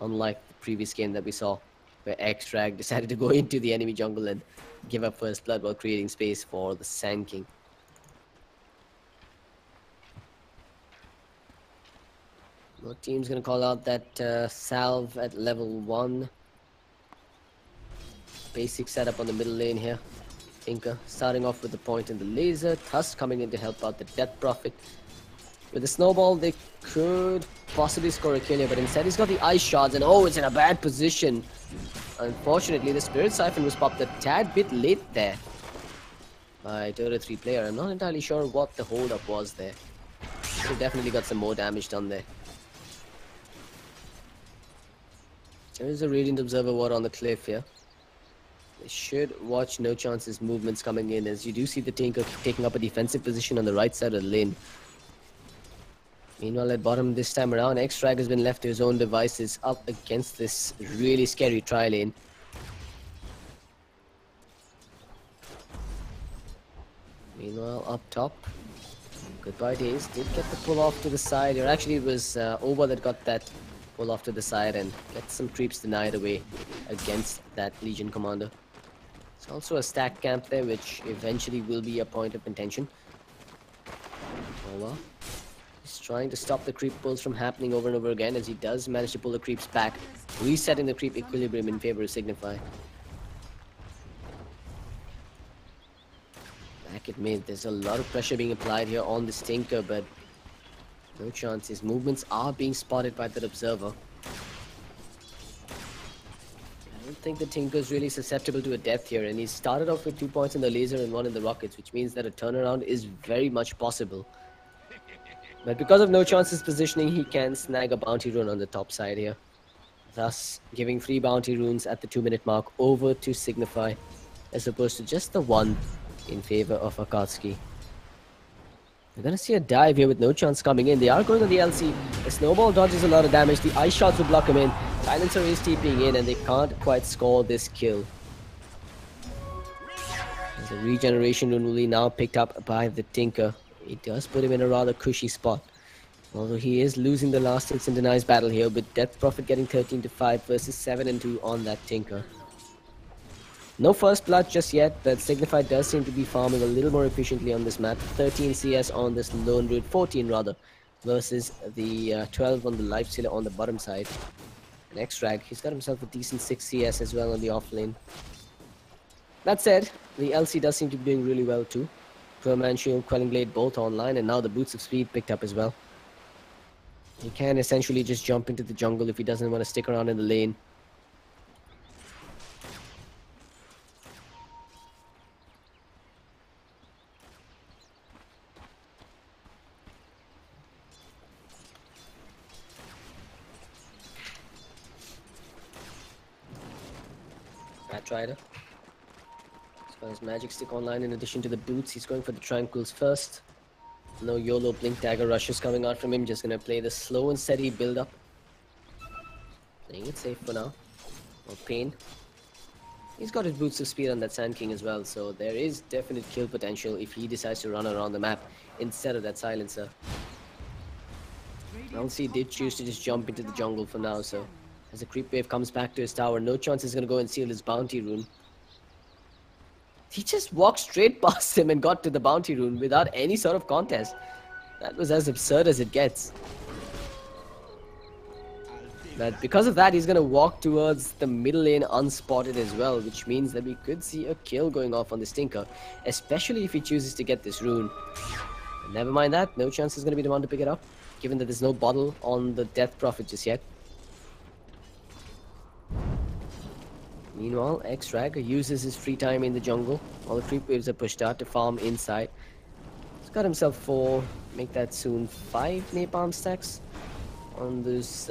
Unlike the previous game that we saw, where X-Rag decided to go into the enemy jungle and give up first blood while creating space for the Sand King. No team's going to call out that salve at level 1. Basic setup on the middle lane here. Tinker starting off with the point and the laser. Tusk coming in to help out the Death Prophet. With the snowball, they could possibly score a kill here, but instead he's got the ice shards, and oh, it's in a bad position. Unfortunately, the Spirit Siphon was popped a tad bit late there by Dota 3 player. I'm not entirely sure what the hold-up was there. He definitely got some more damage done there. There is a Radiant Observer Ward on the cliff here. They should watch No Chance's movements coming in, as you do see the Tinker taking up a defensive position on the right side of the lane. Meanwhile, at bottom this time around, X-Drag has been left to his own devices up against this really scary tri lane. Meanwhile, up top, Goodbye Days did get the pull off to the side. Or actually, it was Over that got that pull off to the side and get some creeps denied away against that Legion commander. It's also a stack camp there, which eventually will be a point of contention. Over is trying to stop the creep pulls from happening over and over again, as he does manage to pull the creeps back, resetting the creep equilibrium in favor of Signify. Back at mid, there's a lot of pressure being applied here on this Tinker, but No Chance. His movements are being spotted by that Observer. I don't think the Tinker's really susceptible to a death here, and he started off with 2 points in the laser and 1 in the rockets, which means that a turnaround is very much possible. But because of No Chance's positioning, he can snag a bounty rune on the top side here, thus giving 3 bounty runes at the 2-minute mark over to Signify, as opposed to just the 1 in favor of Akatsuki. We're gonna see a dive here with No Chance coming in. They are going on the LC. The snowball dodges a lot of damage. The ice shots will block him in. Silencer is TPing in, and they can't quite score this kill. As the regeneration rune will be now picked up by the Tinker. It does put him in a rather cushy spot. Although he is losing the last hits and denies battle here, with Death Prophet getting 13-5 versus 7-2 on that Tinker. No first blood just yet, but Signify does seem to be farming a little more efficiently on this map. 13 CS on this lone route, 14 rather, versus the 12 on the life stealer on the bottom side. And X-Drag, he's got himself a decent 6 CS as well on the off lane. That said, the LC does seem to be doing really well too. Perman Shield, Quelling Blade both online, and now the Boots of Speed picked up as well. He can essentially just jump into the jungle if he doesn't want to stick around in the lane. Batrider. He's got his magic stick online in addition to the boots. He's going for the tranquils first. No YOLO blink dagger rushes coming out from him. Just gonna play the slow and steady build up. Playing it safe for now. Or Pain. He's got his boots of speed on that Sand King as well, so there is definite kill potential if he decides to run around the map instead of that silencer. LC did choose to just jump into the jungle for now, so as the creep wave comes back to his tower, No Chance is going to go and seal his bounty rune. He just walked straight past him and got to the bounty rune without any sort of contest. That was as absurd as it gets. But because of that, he's going to walk towards the middle lane unspotted as well, which means that we could see a kill going off on this Tinker, especially if he chooses to get this rune. But never mind that, No Chance is going to be the one to pick it up, given that there's no bottle on the Death Prophet just yet. Meanwhile, X-Drag uses his free time in the jungle while the creep waves are pushed out to farm inside. He's got himself 4, make that soon 5 napalm stacks on those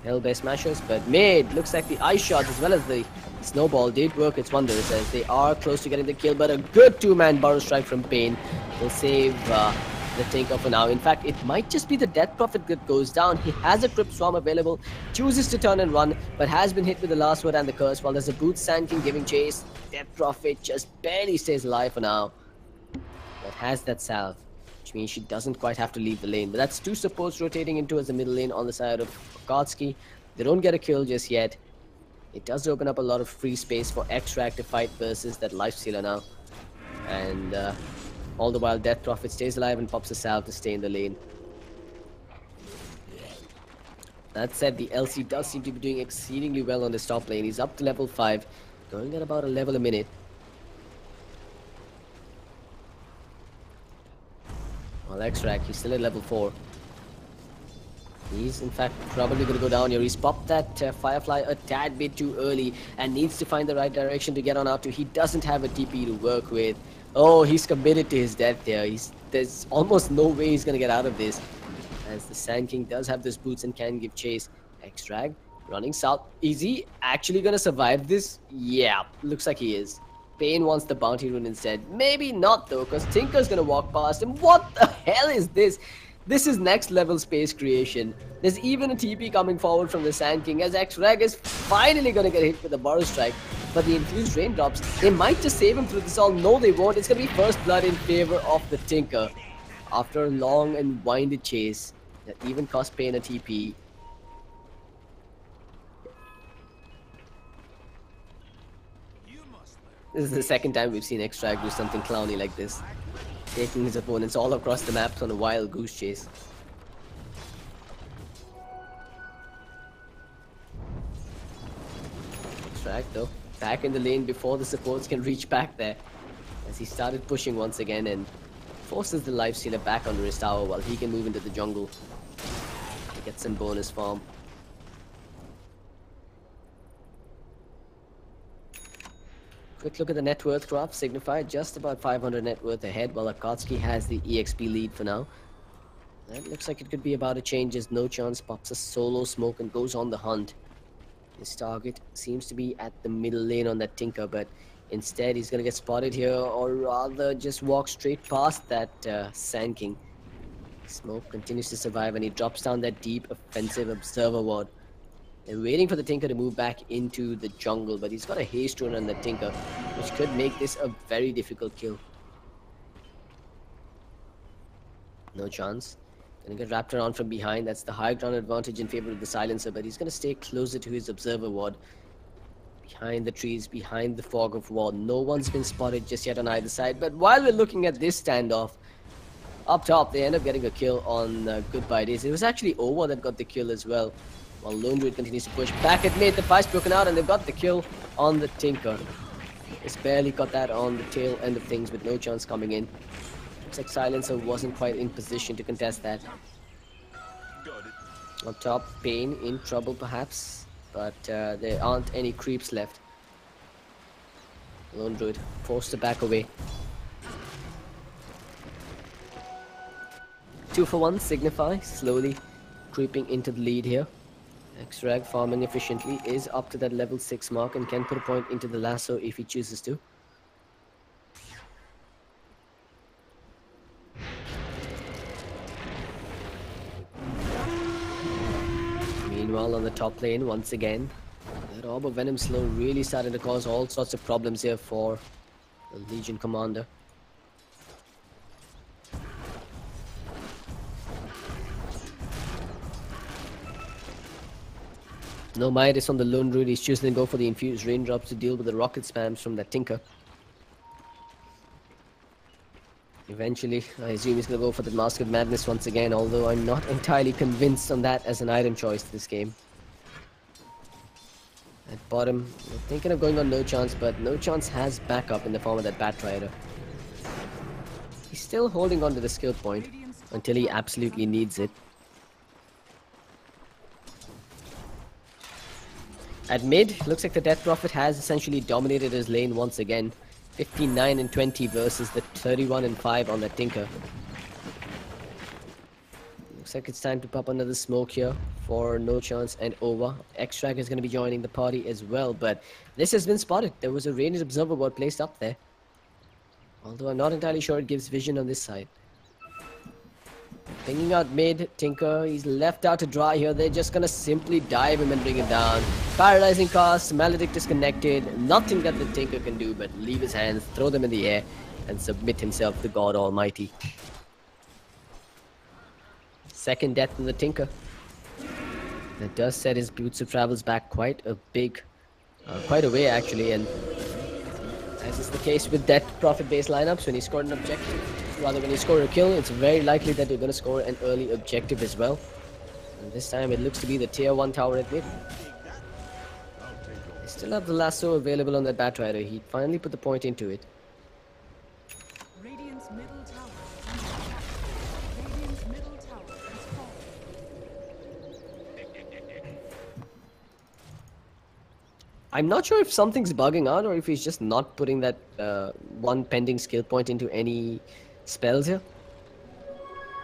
Hellbear Smashers. But mid, looks like the ice shot as well as the snowball did work its wonders, as they are close to getting the kill, but a good 2-man burrow strike from Pain will save the Tinker for now. In fact, it might just be the Death Prophet that goes down. He has a Crypt Swarm available, chooses to turn and run, but has been hit with the last word and the curse, while there's a Boot Sand King giving chase. Death Prophet just barely stays alive for now, but has that salve, which means she doesn't quite have to leave the lane. But that's 2 supports rotating into as the middle lane on the side of Akatsuki. They don't get a kill just yet. It does open up a lot of free space for X-Drag to fight versus that Lifestealer now. And all the while, Death Prophet stays alive and pops a salve to stay in the lane. That said, the LC does seem to be doing exceedingly well on this top lane. He's up to level 5, going at about a level a minute. While X-Drag, he's still at level 4. He's in fact probably going to go down here. He's popped that Firefly a tad bit too early and needs to find the right direction to get on out to. He doesn't have a TP to work with. Oh, he's committed to his death there. There's almost no way he's going to get out of this, as the Sand King does have those boots and can give chase. X-Drag Running south. Is he actually going to survive this? Yeah, looks like he is. Pain wants the bounty rune instead. Maybe not though, because Tinker's going to walk past him. What the hell is this? This is next level space creation. There's even a TP coming forward from the Sand King as Acrid is finally going to get hit with a Burrow Strike. But the infused raindrops, they might just save him through this all. No, they won't. It's going to be first blood in favor of the Tinker. After a long and winded chase that even cost Pain a TP. This is the second time we've seen Extract do something clowny like this. Taking his opponents all across the map on a wild goose chase. Extract though, back in the lane before the supports can reach back there. As he started pushing once again and forces the lifestealer back under his tower while he can move into the jungle to get some bonus farm. Quick look at the net worth graph. Signify just about 500 net worth ahead, while Akatsuki has the EXP lead for now. That looks like it could be about a change as No Chance pops a solo smoke and goes on the hunt. His target seems to be at the middle lane on that Tinker, but instead he's going to get spotted here, or rather just walk straight past that Sand King. Smoke continues to survive and he drops down that deep offensive observer ward. They're waiting for the Tinker to move back into the jungle, but he's got a haste rune on the Tinker, which could make this a very difficult kill. No Chance. Gonna get wrapped around from behind. That's the high ground advantage in favor of the Silencer, but he's gonna stay closer to his observer ward. Behind the trees, behind the fog of war. No one's been spotted just yet on either side, but while we're looking at this standoff, up top, they end up getting a kill on Goodbye Days. It was actually Over that got the kill as well. While Lone Druid continues to push back at mid, the fight's broken out and they've got the kill on the Tinker. Just barely got that on the tail end of things with No Chance coming in. Looks like Silencer wasn't quite in position to contest that. Up top, Pain in trouble perhaps, but there aren't any creeps left. Lone Druid forced to back away. 2 for 1, Signify slowly creeping into the lead here. X-Rag farming efficiently is up to that level 6 mark and can put a point into the lasso if he chooses to. Meanwhile on the top lane once again, that Orb of Venom Slow really starting to cause all sorts of problems here for the Legion Commander. No Midas on the Lone Druid, he's choosing to go for the infused raindrops to deal with the rocket spams from that Tinker. Eventually, I assume he's going to go for the Mask of Madness once again, although I'm not entirely convinced on that as an item choice this game. At bottom, we're thinking of going on No Chance, but No Chance has backup in the form of that Batrider. He's still holding on to the skill point until he absolutely needs it. At mid, looks like the Death Prophet has essentially dominated his lane once again. 59 and 20 versus the 31 and 5 on the Tinker. Looks like it's time to pop another smoke here for No Chance and Over. Extract is going to be joining the party as well, but this has been spotted. There was a ranged observer board placed up there. Although I'm not entirely sure it gives vision on this side. Pinging out mid, Tinker, he's left out to dry here. They're just gonna simply dive him and bring him down. Paralyzing cast, Maledict disconnected. Nothing that the Tinker can do but leave his hands, throw them in the air, and submit himself to God Almighty. Second death from the Tinker. That does set his boots of travels back quite a way actually, and as is the case with Death Prophet based lineups, when he scored an objective, rather when you score a kill, it's very likely that you're going to score an early objective as well. And this time it looks to be the tier 1 tower at mid. They still have the lasso available on that Batrider. He finally put the point into it. Radiant's middle tower is under attack. Radiant's middle tower is falling. I'm not sure if something's bugging out or if he's just not putting that one pending skill point into any spells here.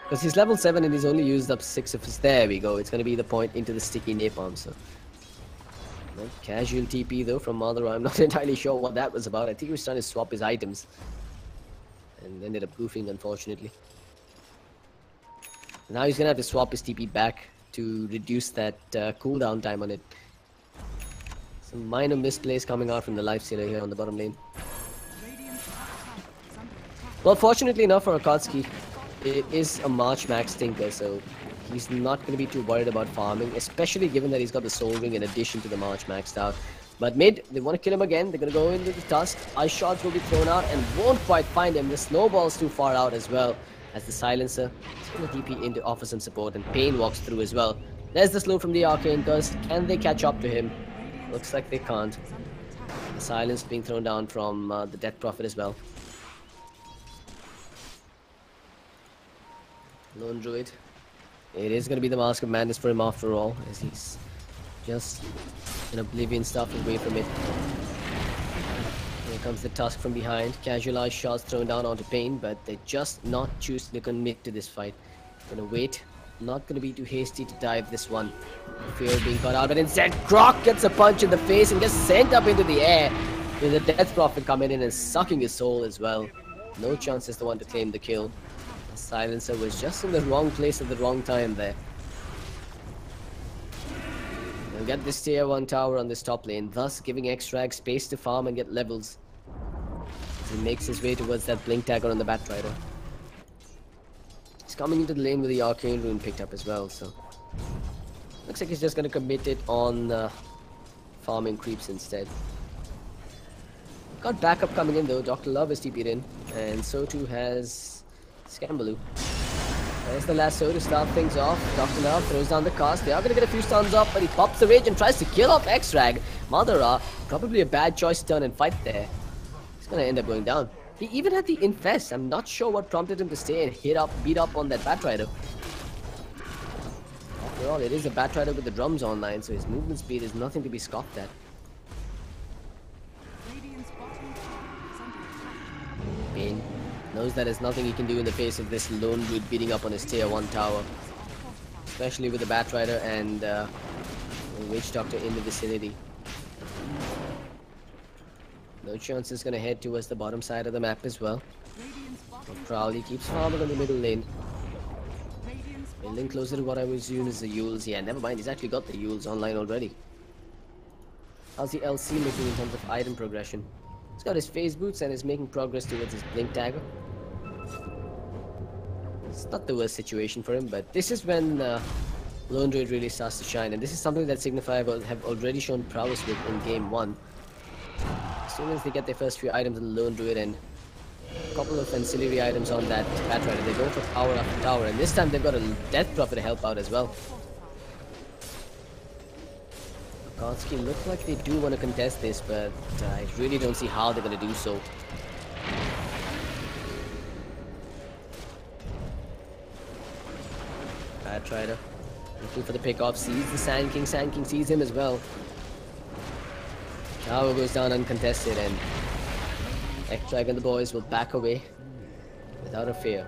Because he's level 7 and he's only used up 6 of his. There we go. It's going to be the point into the sticky napalm. So No casual TP though from Madara. I'm not entirely sure what that was about. I think he was trying to swap his items. And ended up goofing, unfortunately. Now he's going to have to swap his TP back to reduce that cooldown time on it. Some minor misplays coming out from the lifestealer here on the bottom lane. Well, fortunately enough for Akatsuki, it is a March max tinker, so he's not going to be too worried about farming, especially given that he's got the soul ring in addition to the March maxed out. But mid, they want to kill him again. They're going to go into the tusk. Ice shots will be thrown out and won't quite find him. The snowball's too far out as well, as the silencer is going to TP in to offer some support, and Pain walks through as well. There's the slow from the Arcane Curse. Can they catch up to him? Looks like they can't. The silence being thrown down from the Death Prophet as well. Lone Druid. It is going to be the Mask of Madness for him after all, as he's just in Oblivion stuff away from it. Here comes the Tusk from behind. Casual ice shots thrown down onto Pain, but they just not choose to commit to this fight. Gonna wait. Not gonna be too hasty to dive this one. Fear being caught out, but instead Croc gets a punch in the face and gets sent up into the air, with the Death Prophet coming in and sucking his soul as well. No chance as the one to claim the kill. The silencer was just in the wrong place at the wrong time there. They'll get this tier 1 tower on this top lane, thus giving X-Rag space to farm and get levels as he makes his way towards that Blink Dagger on the Batrider. He's coming into the lane with the Arcane Rune picked up as well, so looks like he's just going to commit it on farming creeps instead. Got backup coming in though. Dr. Love is TP'd in, and so too has Scambaloo. There's the lasso to start things off. Dr. Love throws down the cast. They are going to get a few stuns off, but he pops the rage and tries to kill off X-Rag. Madara, probably a bad choice to turn and fight there. He's going to end up going down. He even had the Infest. I'm not sure what prompted him to stay and beat up on that Batrider. After all, it is a Batrider with the drums online, so his movement speed is nothing to be scoffed at. Pain knows that there's nothing he can do in the face of this lone dude beating up on his tier 1 tower, especially with the Batrider and the Witch Doctor in the vicinity. No chance is going to head towards the bottom side of the map as well. But Crowley keeps farming on the middle lane. Building closer to what I would assume is the Yules. Yeah, never mind, he's actually got the Yules online already. How's the LC looking in terms of item progression? He's got his phase boots and is making progress towards his Blink Dagger. It's not the worst situation for him, but this is when Lone Druid really starts to shine, and this is something that Signify have already shown prowess with in Game 1. As soon as they get their first few items on the Lone Druid and a couple of ancillary items on that Batrider, they go for tower after tower, and this time they've got a Death Prophet to help out as well. Akatsuki look like they do want to contest this, but I really don't see how they're going to do so. Batrider looking for the pickoff, sees the Sand King. Sand King sees him as well. Tower goes down uncontested, and X-Drag and the boys will back away without a fear.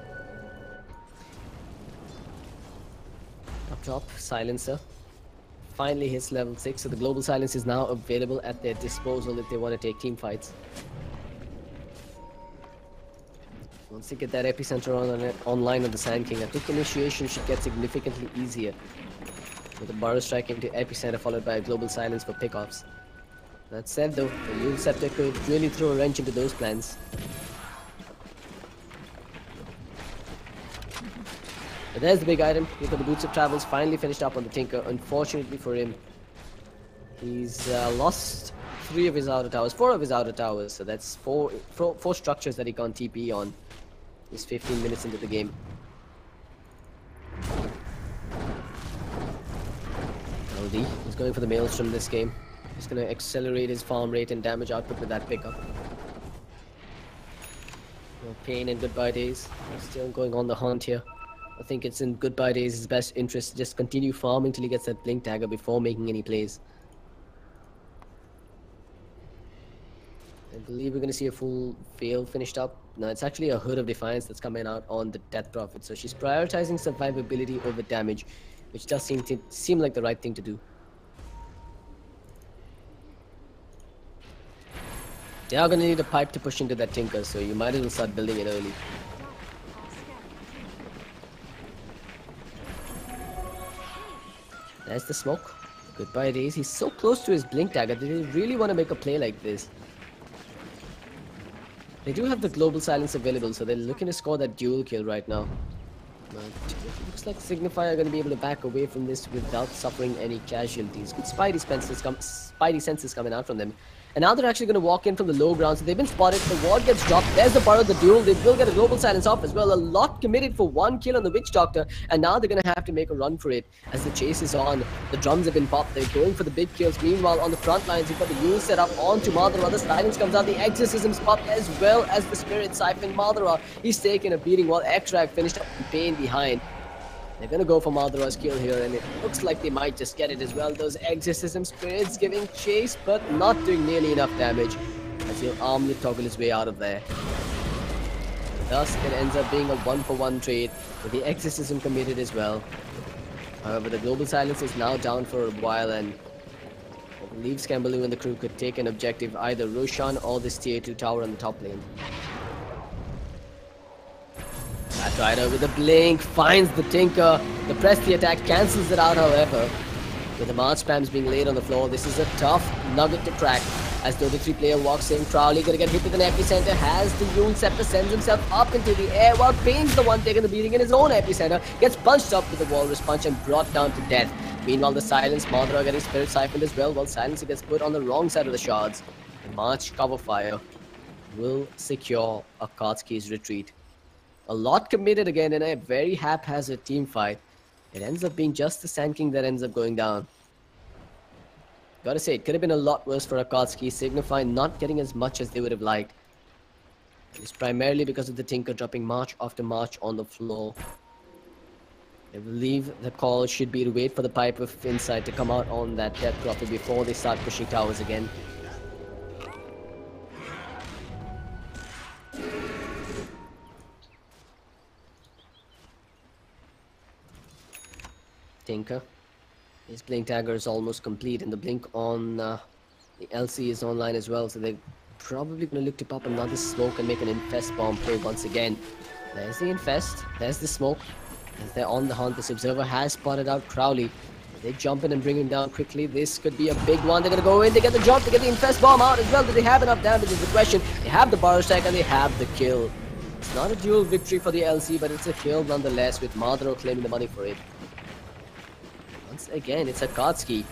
Up top, Silencer finally hits level 6, so the global silence is now available at their disposal if they want to take team fights. Once they get that epicenter online on the Sand King, I think initiation should get significantly easier, with a Burrow Strike into epicenter followed by a global silence for pickoffs. That said though, the Yule Scepter could really throw a wrench into those plans. But there's the big item. We've got the Boots of Travels finally finished up on the Tinker. Unfortunately for him, he's lost 4 of his outer towers, so that's four structures that he can't TP on. He's 15 minutes into the game. LD is going for the Maelstrom this game. He's going to accelerate his farm rate and damage output with that pickup. No Pain and Goodbye Days. Still going on the hunt here. I think it's in Goodbye Days' best interest to just continue farming till he gets that Blink Dagger before making any plays. I believe we're going to see a full Veil finished up. No, it's actually a Hood of Defiance that's coming out on the Death Prophet. So she's prioritizing survivability over damage, which does seem like the right thing to do. They are going to need a pipe to push into that Tinker, so you might as well start building it early. There's the smoke. Goodbye, Daze. He's so close to his blink dagger. They really want to make a play like this. They do have the global silence available, so they're looking to score that dual kill right now. But it looks like Signify are going to be able to back away from this without suffering any casualties. Good Spidey senses coming out from them. And now they're actually going to walk in from the low ground. So they've been spotted. The ward gets dropped. There's the Burrow, the duel. They will get a global silence off as well. A lot committed for one kill on the Witch Doctor. And now they're going to have to make a run for it as the chase is on. The drums have been popped. They're going for the big kills. Meanwhile, on the front lines, you've got the Yule set up onto Madara. The silence comes out. The exorcism's popped as well as the Spirit Siphon. Madara, he's taken a beating while Ektrag finished up in pain behind. They're going to go for Madara's kill here, and it looks like they might just get it as well. Those Exorcism Spirits giving chase, but not doing nearly enough damage as he'll armlet toggle his way out of there. Thus, it ends up being a 1-for-1 trade with the Exorcism committed as well. However, the Global Silence is now down for a while, and I believe Scambaloo and the crew could take an objective, either Roshan or this tier 2 tower on the top lane. Batrider with a blink, finds the Tinker. The press the attack cancels it out, however. With the March spams being laid on the floor, this is a tough nugget to crack. As Dota 3 player walks in, Crowley gonna get hit with an epicenter, has the Yule Scepter, sends himself up into the air while Pain's the one taking the beating in his own epicenter, gets punched up with the Walrus Punch and brought down to death. Meanwhile, the Silence, Madara getting Spirit Siphoned as well, while Silencer gets put on the wrong side of the shards. The March cover fire will secure Akatsuki's retreat. A lot committed again in a very haphazard team fight. It ends up being just the Sand King that ends up going down. Gotta say, it could have been a lot worse for Akatsuki. Signify not getting as much as they would have liked. It's primarily because of the Tinker dropping march after march on the floor. I believe the call should be to wait for the Pipe of Insight to come out on that Death Prophet before they start pushing towers again. Tinker. His blink dagger is almost complete, and the blink on the LC is online as well, so they're probably going to look to pop another smoke and make an infest bomb play once again. There's the infest, there's the smoke. As they're on the hunt, this observer has spotted out Crowley. They jump in and bring him down quickly. This could be a big one. They're going to go in, they get the jump, they get the infest bomb out as well. Do they have enough damage is the question. They have the bar stack and they have the kill. It's not a dual victory for the LC, but it's a kill nonetheless, with Madara claiming the money for it. Once again, it's Akatsuki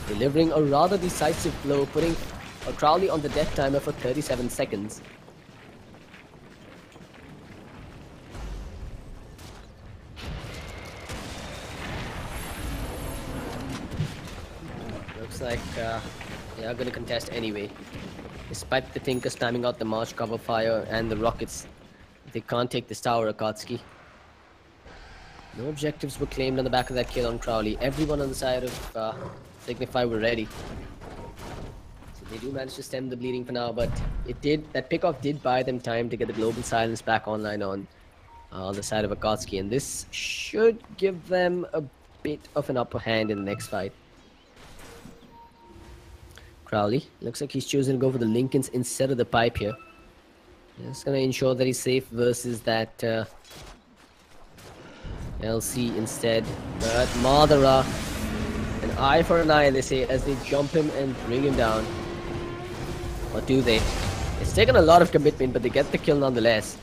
delivering a rather decisive blow, putting a Crowley on the death timer for 37 seconds. Looks like they are going to contest anyway. Despite the Tinker spamming out the March cover fire and the rockets, they can't take this tower, Akatsuki. No objectives were claimed on the back of that kill on Crowley. Everyone on the side of Signify were ready. So they do manage to stem the bleeding for now, but that pickoff did buy them time to get the Global Silence back online on the side of Akatsuki, and this should give them a bit of an upper hand in the next fight. Crowley looks like he's choosing to go for the Lincolns instead of the Pipe here. Just gonna ensure that he's safe versus that LC instead. But Madara, an eye for an eye, they say, as they jump him and bring him down. Or do they? It's taken a lot of commitment, but they get the kill nonetheless.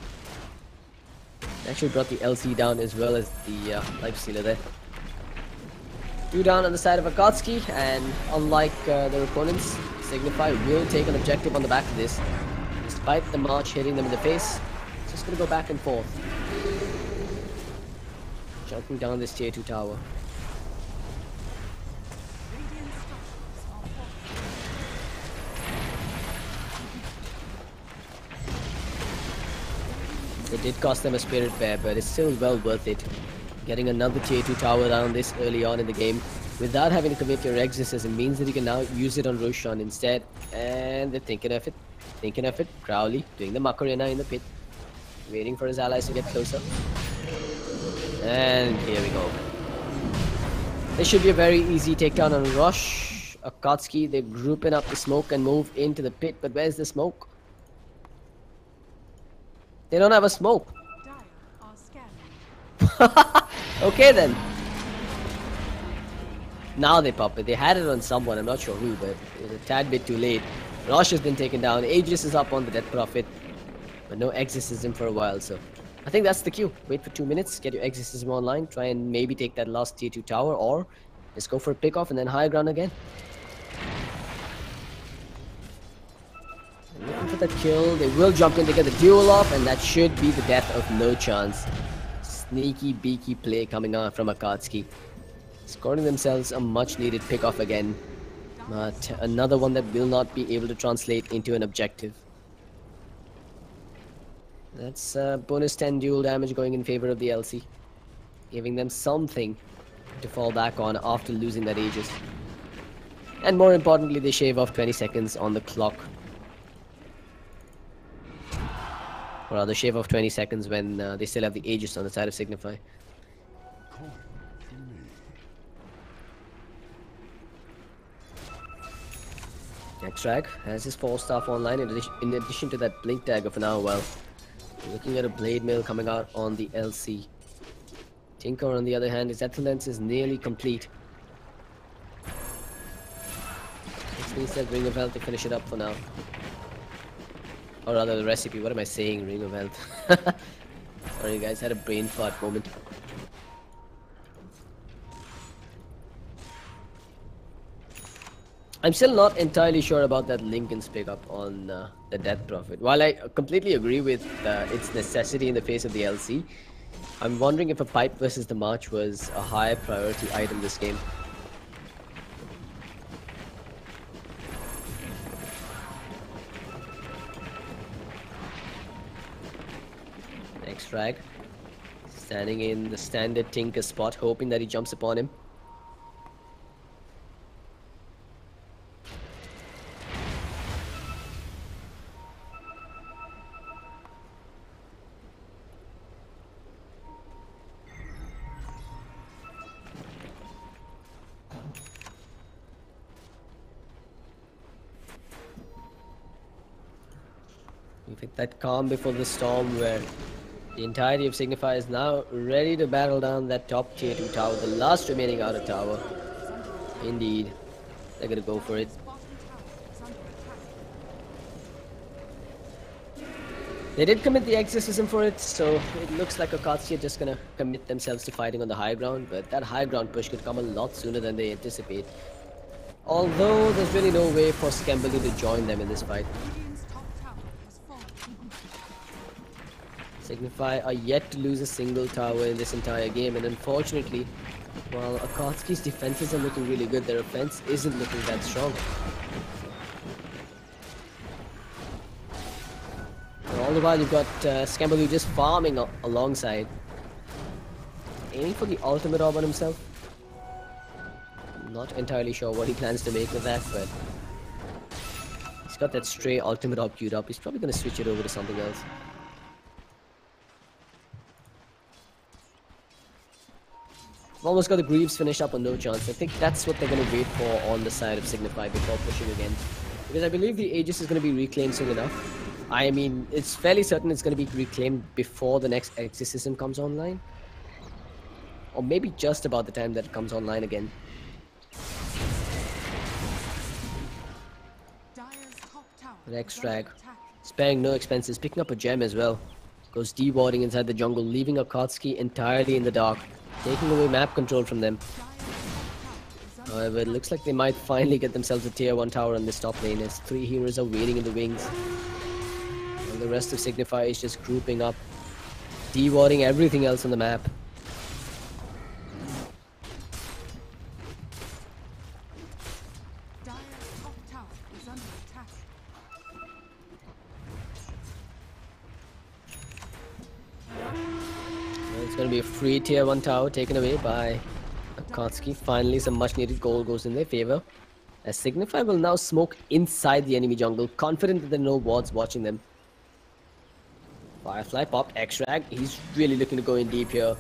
They actually brought the LC down as well as the Life Stealer there. 2 down on the side of Akatsuki, and unlike their opponents, Signify will take an objective on the back of this. Despite the march hitting them in the face, it's just going to go back and forth. Jumping down this tier 2 tower. It did cost them a spirit bear, but it's still well worth it. Getting another tier 2 tower down this early on in the game without having to commit your exorcism means that you can now use it on Roshan instead. And they're thinking of it. Thinking of it. Crowley doing the Macarena in the pit. Waiting for his allies to get closer. And here we go. This should be a very easy takedown on Rush. Akatsuki, they're grouping up the smoke and move into the pit. But where's the smoke? They don't have a smoke. Dire are scanning. Okay then. Now they pop it. They had it on someone, I'm not sure who, but it was a tad bit too late. Rosh has been taken down. Aegis is up on the Death Prophet, but no exorcism for a while, so I think that's the cue. Wait for 2 minutes, get your exorcism online, try and maybe take that last tier 2 tower, or just go for a pick off and then high ground again. And looking for that kill. They will jump in to get the duel off, and that should be the death of no chance. Sneaky beaky play coming out from Akatsuki. Scoring themselves a much needed pick off again. But another one that will not be able to translate into an objective. That's bonus 10 dual damage going in favor of the LC. Giving them something to fall back on after losing that Aegis. And more importantly, they shave off 20 seconds on the clock. Or rather, shave off 20 seconds when they still have the Aegis on the side of Signify. Extract has his 4-staff online in addition to that blink dagger for now. Well, looking at a blade mail coming out on the LC. Tinker on the other hand, his Ethelence is nearly complete. This means that Ring of Health to finish it up for now. Or rather the recipe, what am I saying, Ring of Health. Sorry guys, had a brain fart moment. I'm still not entirely sure about that Lincoln's pickup on the Death Prophet. While I completely agree with its necessity in the face of the LC, I'm wondering if a pipe versus the March was a higher priority item this game. Next frag. Standing in the standard Tinker spot, hoping that he jumps upon him. That calm before the storm where the entirety of Signify is now ready to battle down that top tier 2 tower, the last remaining outer tower. Indeed, they're gonna go for it. They did commit the exorcism for it, so it looks like Akatsuki are just gonna commit themselves to fighting on the high ground, but that high ground push could come a lot sooner than they anticipate. Although there's really no way for Skembali to join them in this fight. Signify are yet to lose a single tower in this entire game, and unfortunately, while Akatsuki's defenses are looking really good, their offense isn't looking that strong. And all the while you've got Skembali just farming alongside. Aiming for the ultimate orb on himself. Not entirely sure what he plans to make with that, but he's got that stray ultimate orb queued up. He's probably going to switch it over to something else. Almost got the Greaves finished up on no chance. I think that's what they're going to wait for on the side of Signify before pushing again. Because I believe the Aegis is going to be reclaimed soon enough. I mean, it's fairly certain it's going to be reclaimed before the next exorcism comes online. Or maybe just about the time that it comes online again. Next drag. Sparing no expenses, picking up a gem as well. Goes dewarding inside the jungle, leaving Akatsuki entirely in the dark. Taking away map control from them. However, it looks like they might finally get themselves a tier 1 tower on this top lane as 3 heroes are waiting in the wings. And the rest of Signify is just grouping up, dewarding everything else on the map. It's going to be a free tier 1 tower taken away by Akatsuki. Finally, some much needed gold goes in their favor. As Signify will now smoke inside the enemy jungle, confident that there are no wards watching them. Firefly pop, X-Rag. He's really looking to go in deep here.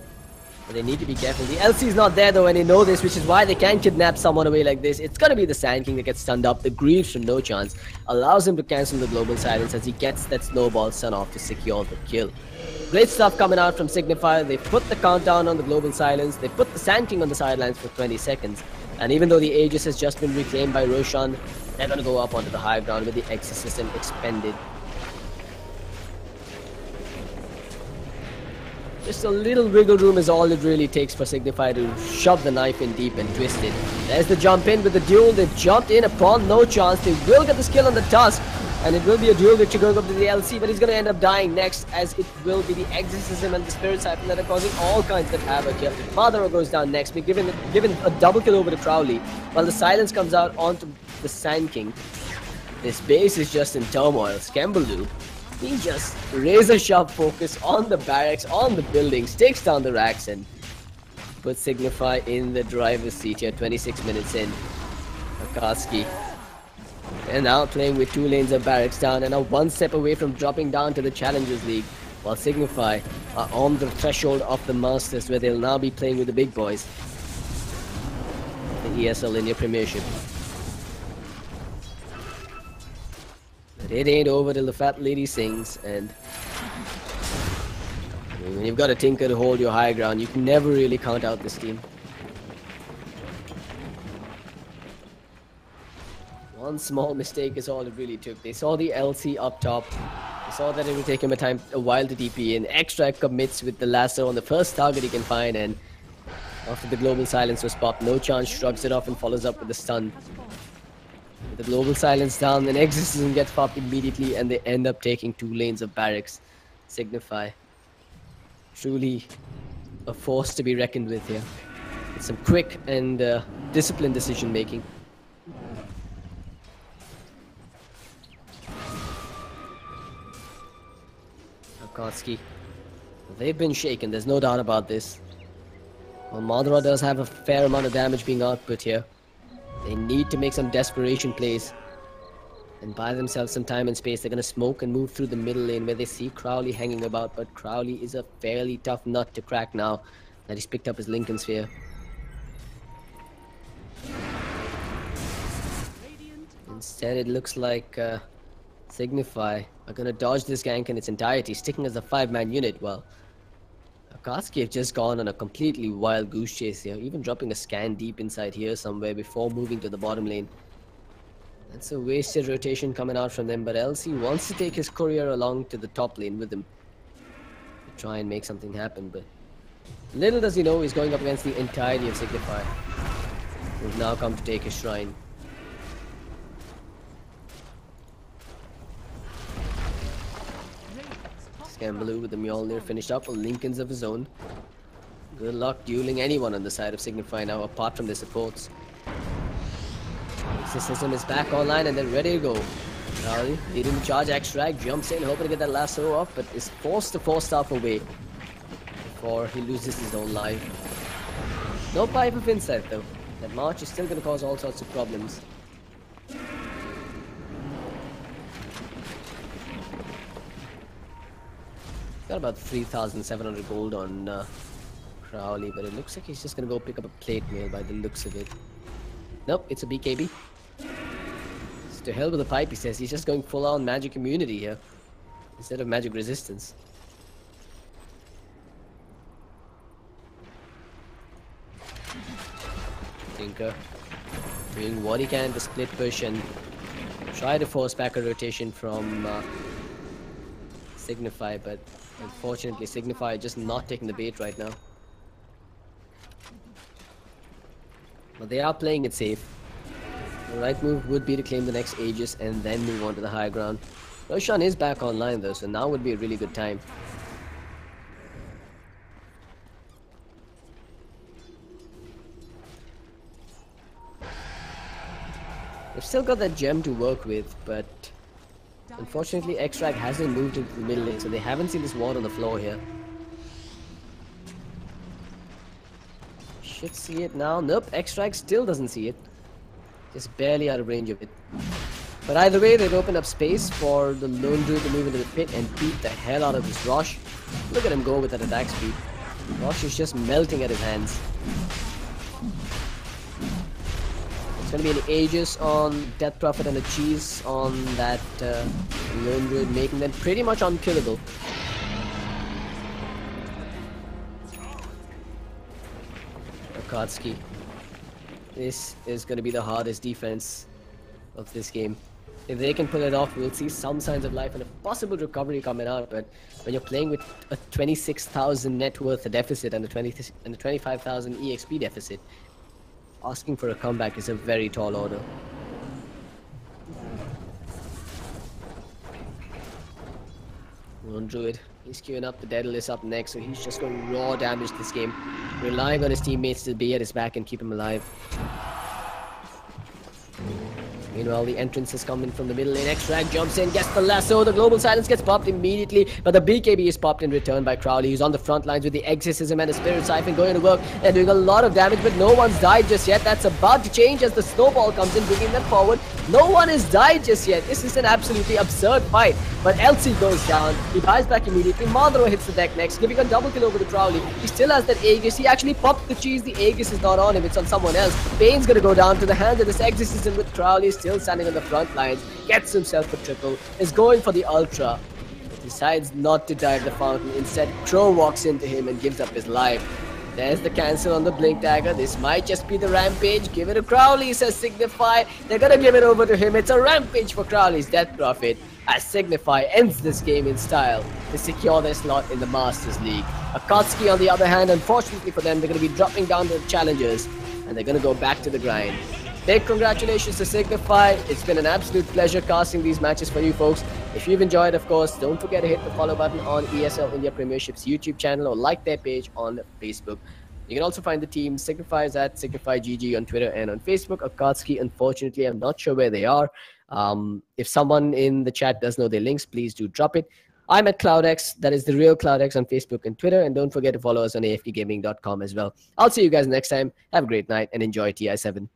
But they need to be careful. The LC is not there though, and they know this, which is why they can kidnap someone away like this. It's gonna be the Sand King that gets stunned up. The Greaves from No Chance allows him to cancel the global silence as he gets that snowball stun off to secure the kill. Great stuff coming out from Signify. They put the countdown on the global silence. They put the Sand King on the sidelines for 20 seconds. And even though the Aegis has just been reclaimed by Roshan, they're gonna go up onto the high ground with the Exorcism expended. Just a little wiggle room is all it really takes for Signify to shove the knife in deep and twist it. There's the jump in with the duel. They've jumped in upon No Chance. They will get the skill on the Tusk. And it will be a duel victory going up to the LC, but he's going to end up dying next, as it will be the Exorcism and the Spirit Siphon that are causing all kinds of havoc here. Madara goes down next, being given a double kill over to Crowley, while the silence comes out onto the Sand King. This base is just in turmoil. Scambaloo, he just razor sharp focus on the barracks, on the buildings, takes down the racks and puts Signify in the driver's seat here 26 minutes in. Akatsuki. And now playing with 2 lanes of barracks down and are 1 step away from dropping down to the Challengers League, while Signify are on the threshold of the Masters, where they'll now be playing with the big boys. The ESL India Premiership. But it ain't over till the fat lady sings, and when you've got a Tinker to hold your high ground, you can never really count out this team. One small mistake is all it really took. They saw the LC up top. They saw that it would take him a while to TP in. Extract commits with the lasso on the first target he can find, and after the global silence was popped, No Chance shrugs it off and follows up with the stun. With the global silence down, then Exorcism gets popped immediately, and they end up taking 2 lanes of barracks. Signify. Truly a force to be reckoned with here. With some quick and disciplined decision making. Akatsuki. They've been shaken, there's no doubt about this. Well, Madara does have a fair amount of damage being output here. They need to make some desperation plays and buy themselves some time and space. They're going to smoke and move through the middle lane where they see Crowley hanging about, but Crowley is a fairly tough nut to crack now that he's picked up his Lincoln Sphere. Instead, it looks like Signify are going to dodge this gank in its entirety, sticking as a 5-man unit. Well, Akatsuki have just gone on a completely wild goose chase here, even dropping a scan deep inside here somewhere before moving to the bottom lane. That's a wasted rotation coming out from them, but LC wants to take his courier along to the top lane with him to try and make something happen, but little does he know he's going up against the entirety of Signify, who've now come to take his shrine. Scambaloo with the Mjolnir finished up with Lincolns of his own. Good luck dueling anyone on the side of Signify now, apart from their supports. Exorcism is back online and they're ready to go. Crowley leading the charge, Extract jumps in, hoping to get that lasso off, but is forced to 4-staff away before he loses his own life. No pipe of insight though. That march is still going to cause all sorts of problems. Got about 3,700 gold on Crowley, but it looks like he's just gonna go pick up a plate mail by the looks of it. Nope, it's a BKB. It's to hell with the pipe, he says. He's just going full on magic immunity here instead of magic resistance. Tinker doing what he can to split push and try to force back a rotation from Signify, but unfortunately Signify just not taking the bait right now. But they are playing it safe. The right move would be to claim the next Aegis and then move on to the high ground. Roshan is back online though, so now would be a really good time. They've still got that gem to work with, but unfortunately Extract hasn't moved into the middle lane, so they haven't seen this ward on the floor here. Should see it now. Nope, Extract still doesn't see it. Just barely out of range of it. But either way, they've opened up space for the lone druid to move into the pit and beat the hell out of this Rosh. Look at him go with that attack speed. Rosh is just melting at his hands. It's going to be an Aegis on Death Prophet and a Cheese on that Lone Druid, making them pretty much unkillable. Akatsuki. This is going to be the hardest defense of this game. If they can pull it off, we'll see some signs of life and a possible recovery coming out. But when you're playing with a 26,000 net worth deficit and a 25,000 EXP deficit, asking for a comeback is a very tall order. Lone Druid, he's queuing up. The Daedalus up next, so he's just going to raw damage this game, relying on his teammates to be at his back and keep him alive. Meanwhile, the entrance is coming from the middle lane. Extract jumps in, gets the lasso. The global silence gets popped immediately, but the BKB is popped in return by Crowley. He's on the front lines with the Exorcism and the Spirit Siphon going to work. They're doing a lot of damage, but no one's died just yet. That's about to change as the snowball comes in, bringing them forward. No one has died just yet. This is an absolutely absurd fight. But Elsie goes down. He dies back immediately. Madro hits the deck next, giving a double kill over the Crowley. He still has that Aegis. He actually popped the cheese. The Aegis is not on him. It's on someone else. Pain's going to go down to the hands of this Exorcism with Crowley still standing on the front lines. Gets himself a triple. Is going for the Ultra. But decides not to dive the fountain. Instead, Crow walks into him and gives up his life. There's the cancel on the Blink Dagger. This might just be the Rampage. Give it to Crowley, says Signify. They're gonna give it over to him. It's a Rampage for Crowley's Death Prophet, as Signify ends this game in style to secure their slot in the Masters League. Akatsuki, on the other hand, unfortunately for them, they're gonna be dropping down to the challengers, and they're gonna go back to the grind. Big congratulations to Signify. It's been an absolute pleasure casting these matches for you folks. If you've enjoyed, of course, don't forget to hit the follow button on ESL India Premiership's YouTube channel or like their page on Facebook. You can also find the team Signify's at SignifyGG on Twitter and on Facebook. Akatsuki, unfortunately, I'm not sure where they are. If someone in the chat does know their links, please do drop it. I'm at CloudX, that is the real CloudX on Facebook and Twitter, and don't forget to follow us on afkgaming.com as well. I'll see you guys next time. Have a great night and enjoy TI7.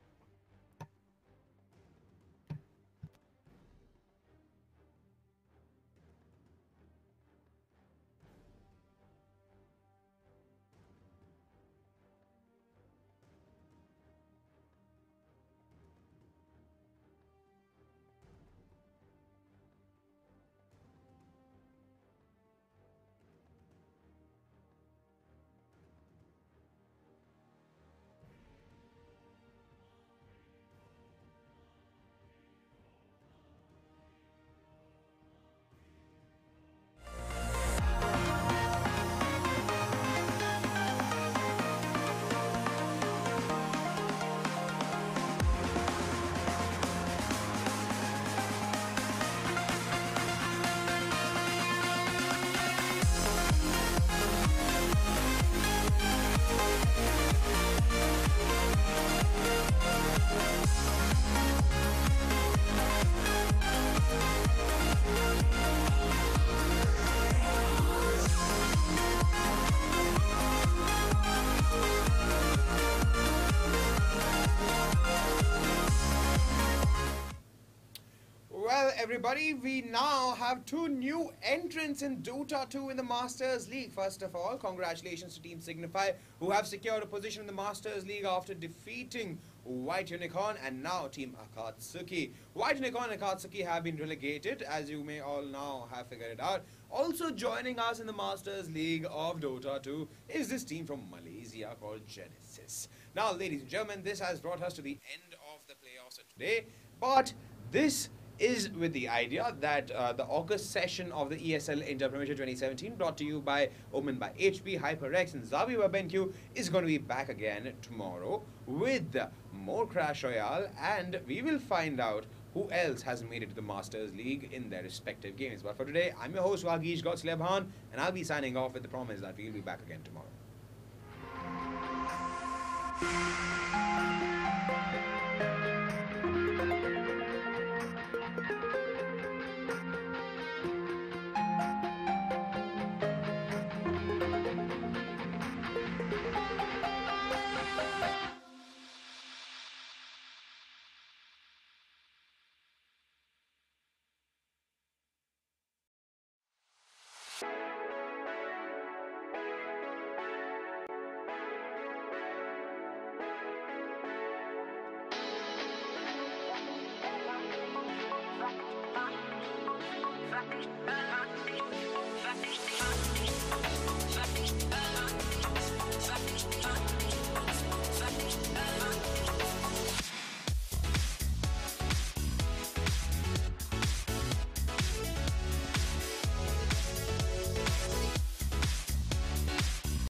Everybody, we now have two new entrants in Dota 2 in the Masters League. First of all, congratulations to Team Signify, who have secured a position in the Masters League after defeating White Unicorn, and now Team Akatsuki. White Unicorn and Akatsuki have been relegated, as you may all now have figured it out. Also joining us in the Masters League of Dota 2 is this team from Malaysia called Genesis. Now, ladies and gentlemen, this has brought us to the end of the playoffs of today, but this is with the idea that the August session of the ESL Inter Premiership 2017, brought to you by Omen by HP, HyperX, and Zabi BenQ, is going to be back again tomorrow with more Crash Royale, and we will find out who else has made it to the Masters League in their respective games. But for today, I'm your host Wagish Gotslebhan, and I'll be signing off with the promise that we'll be back again tomorrow.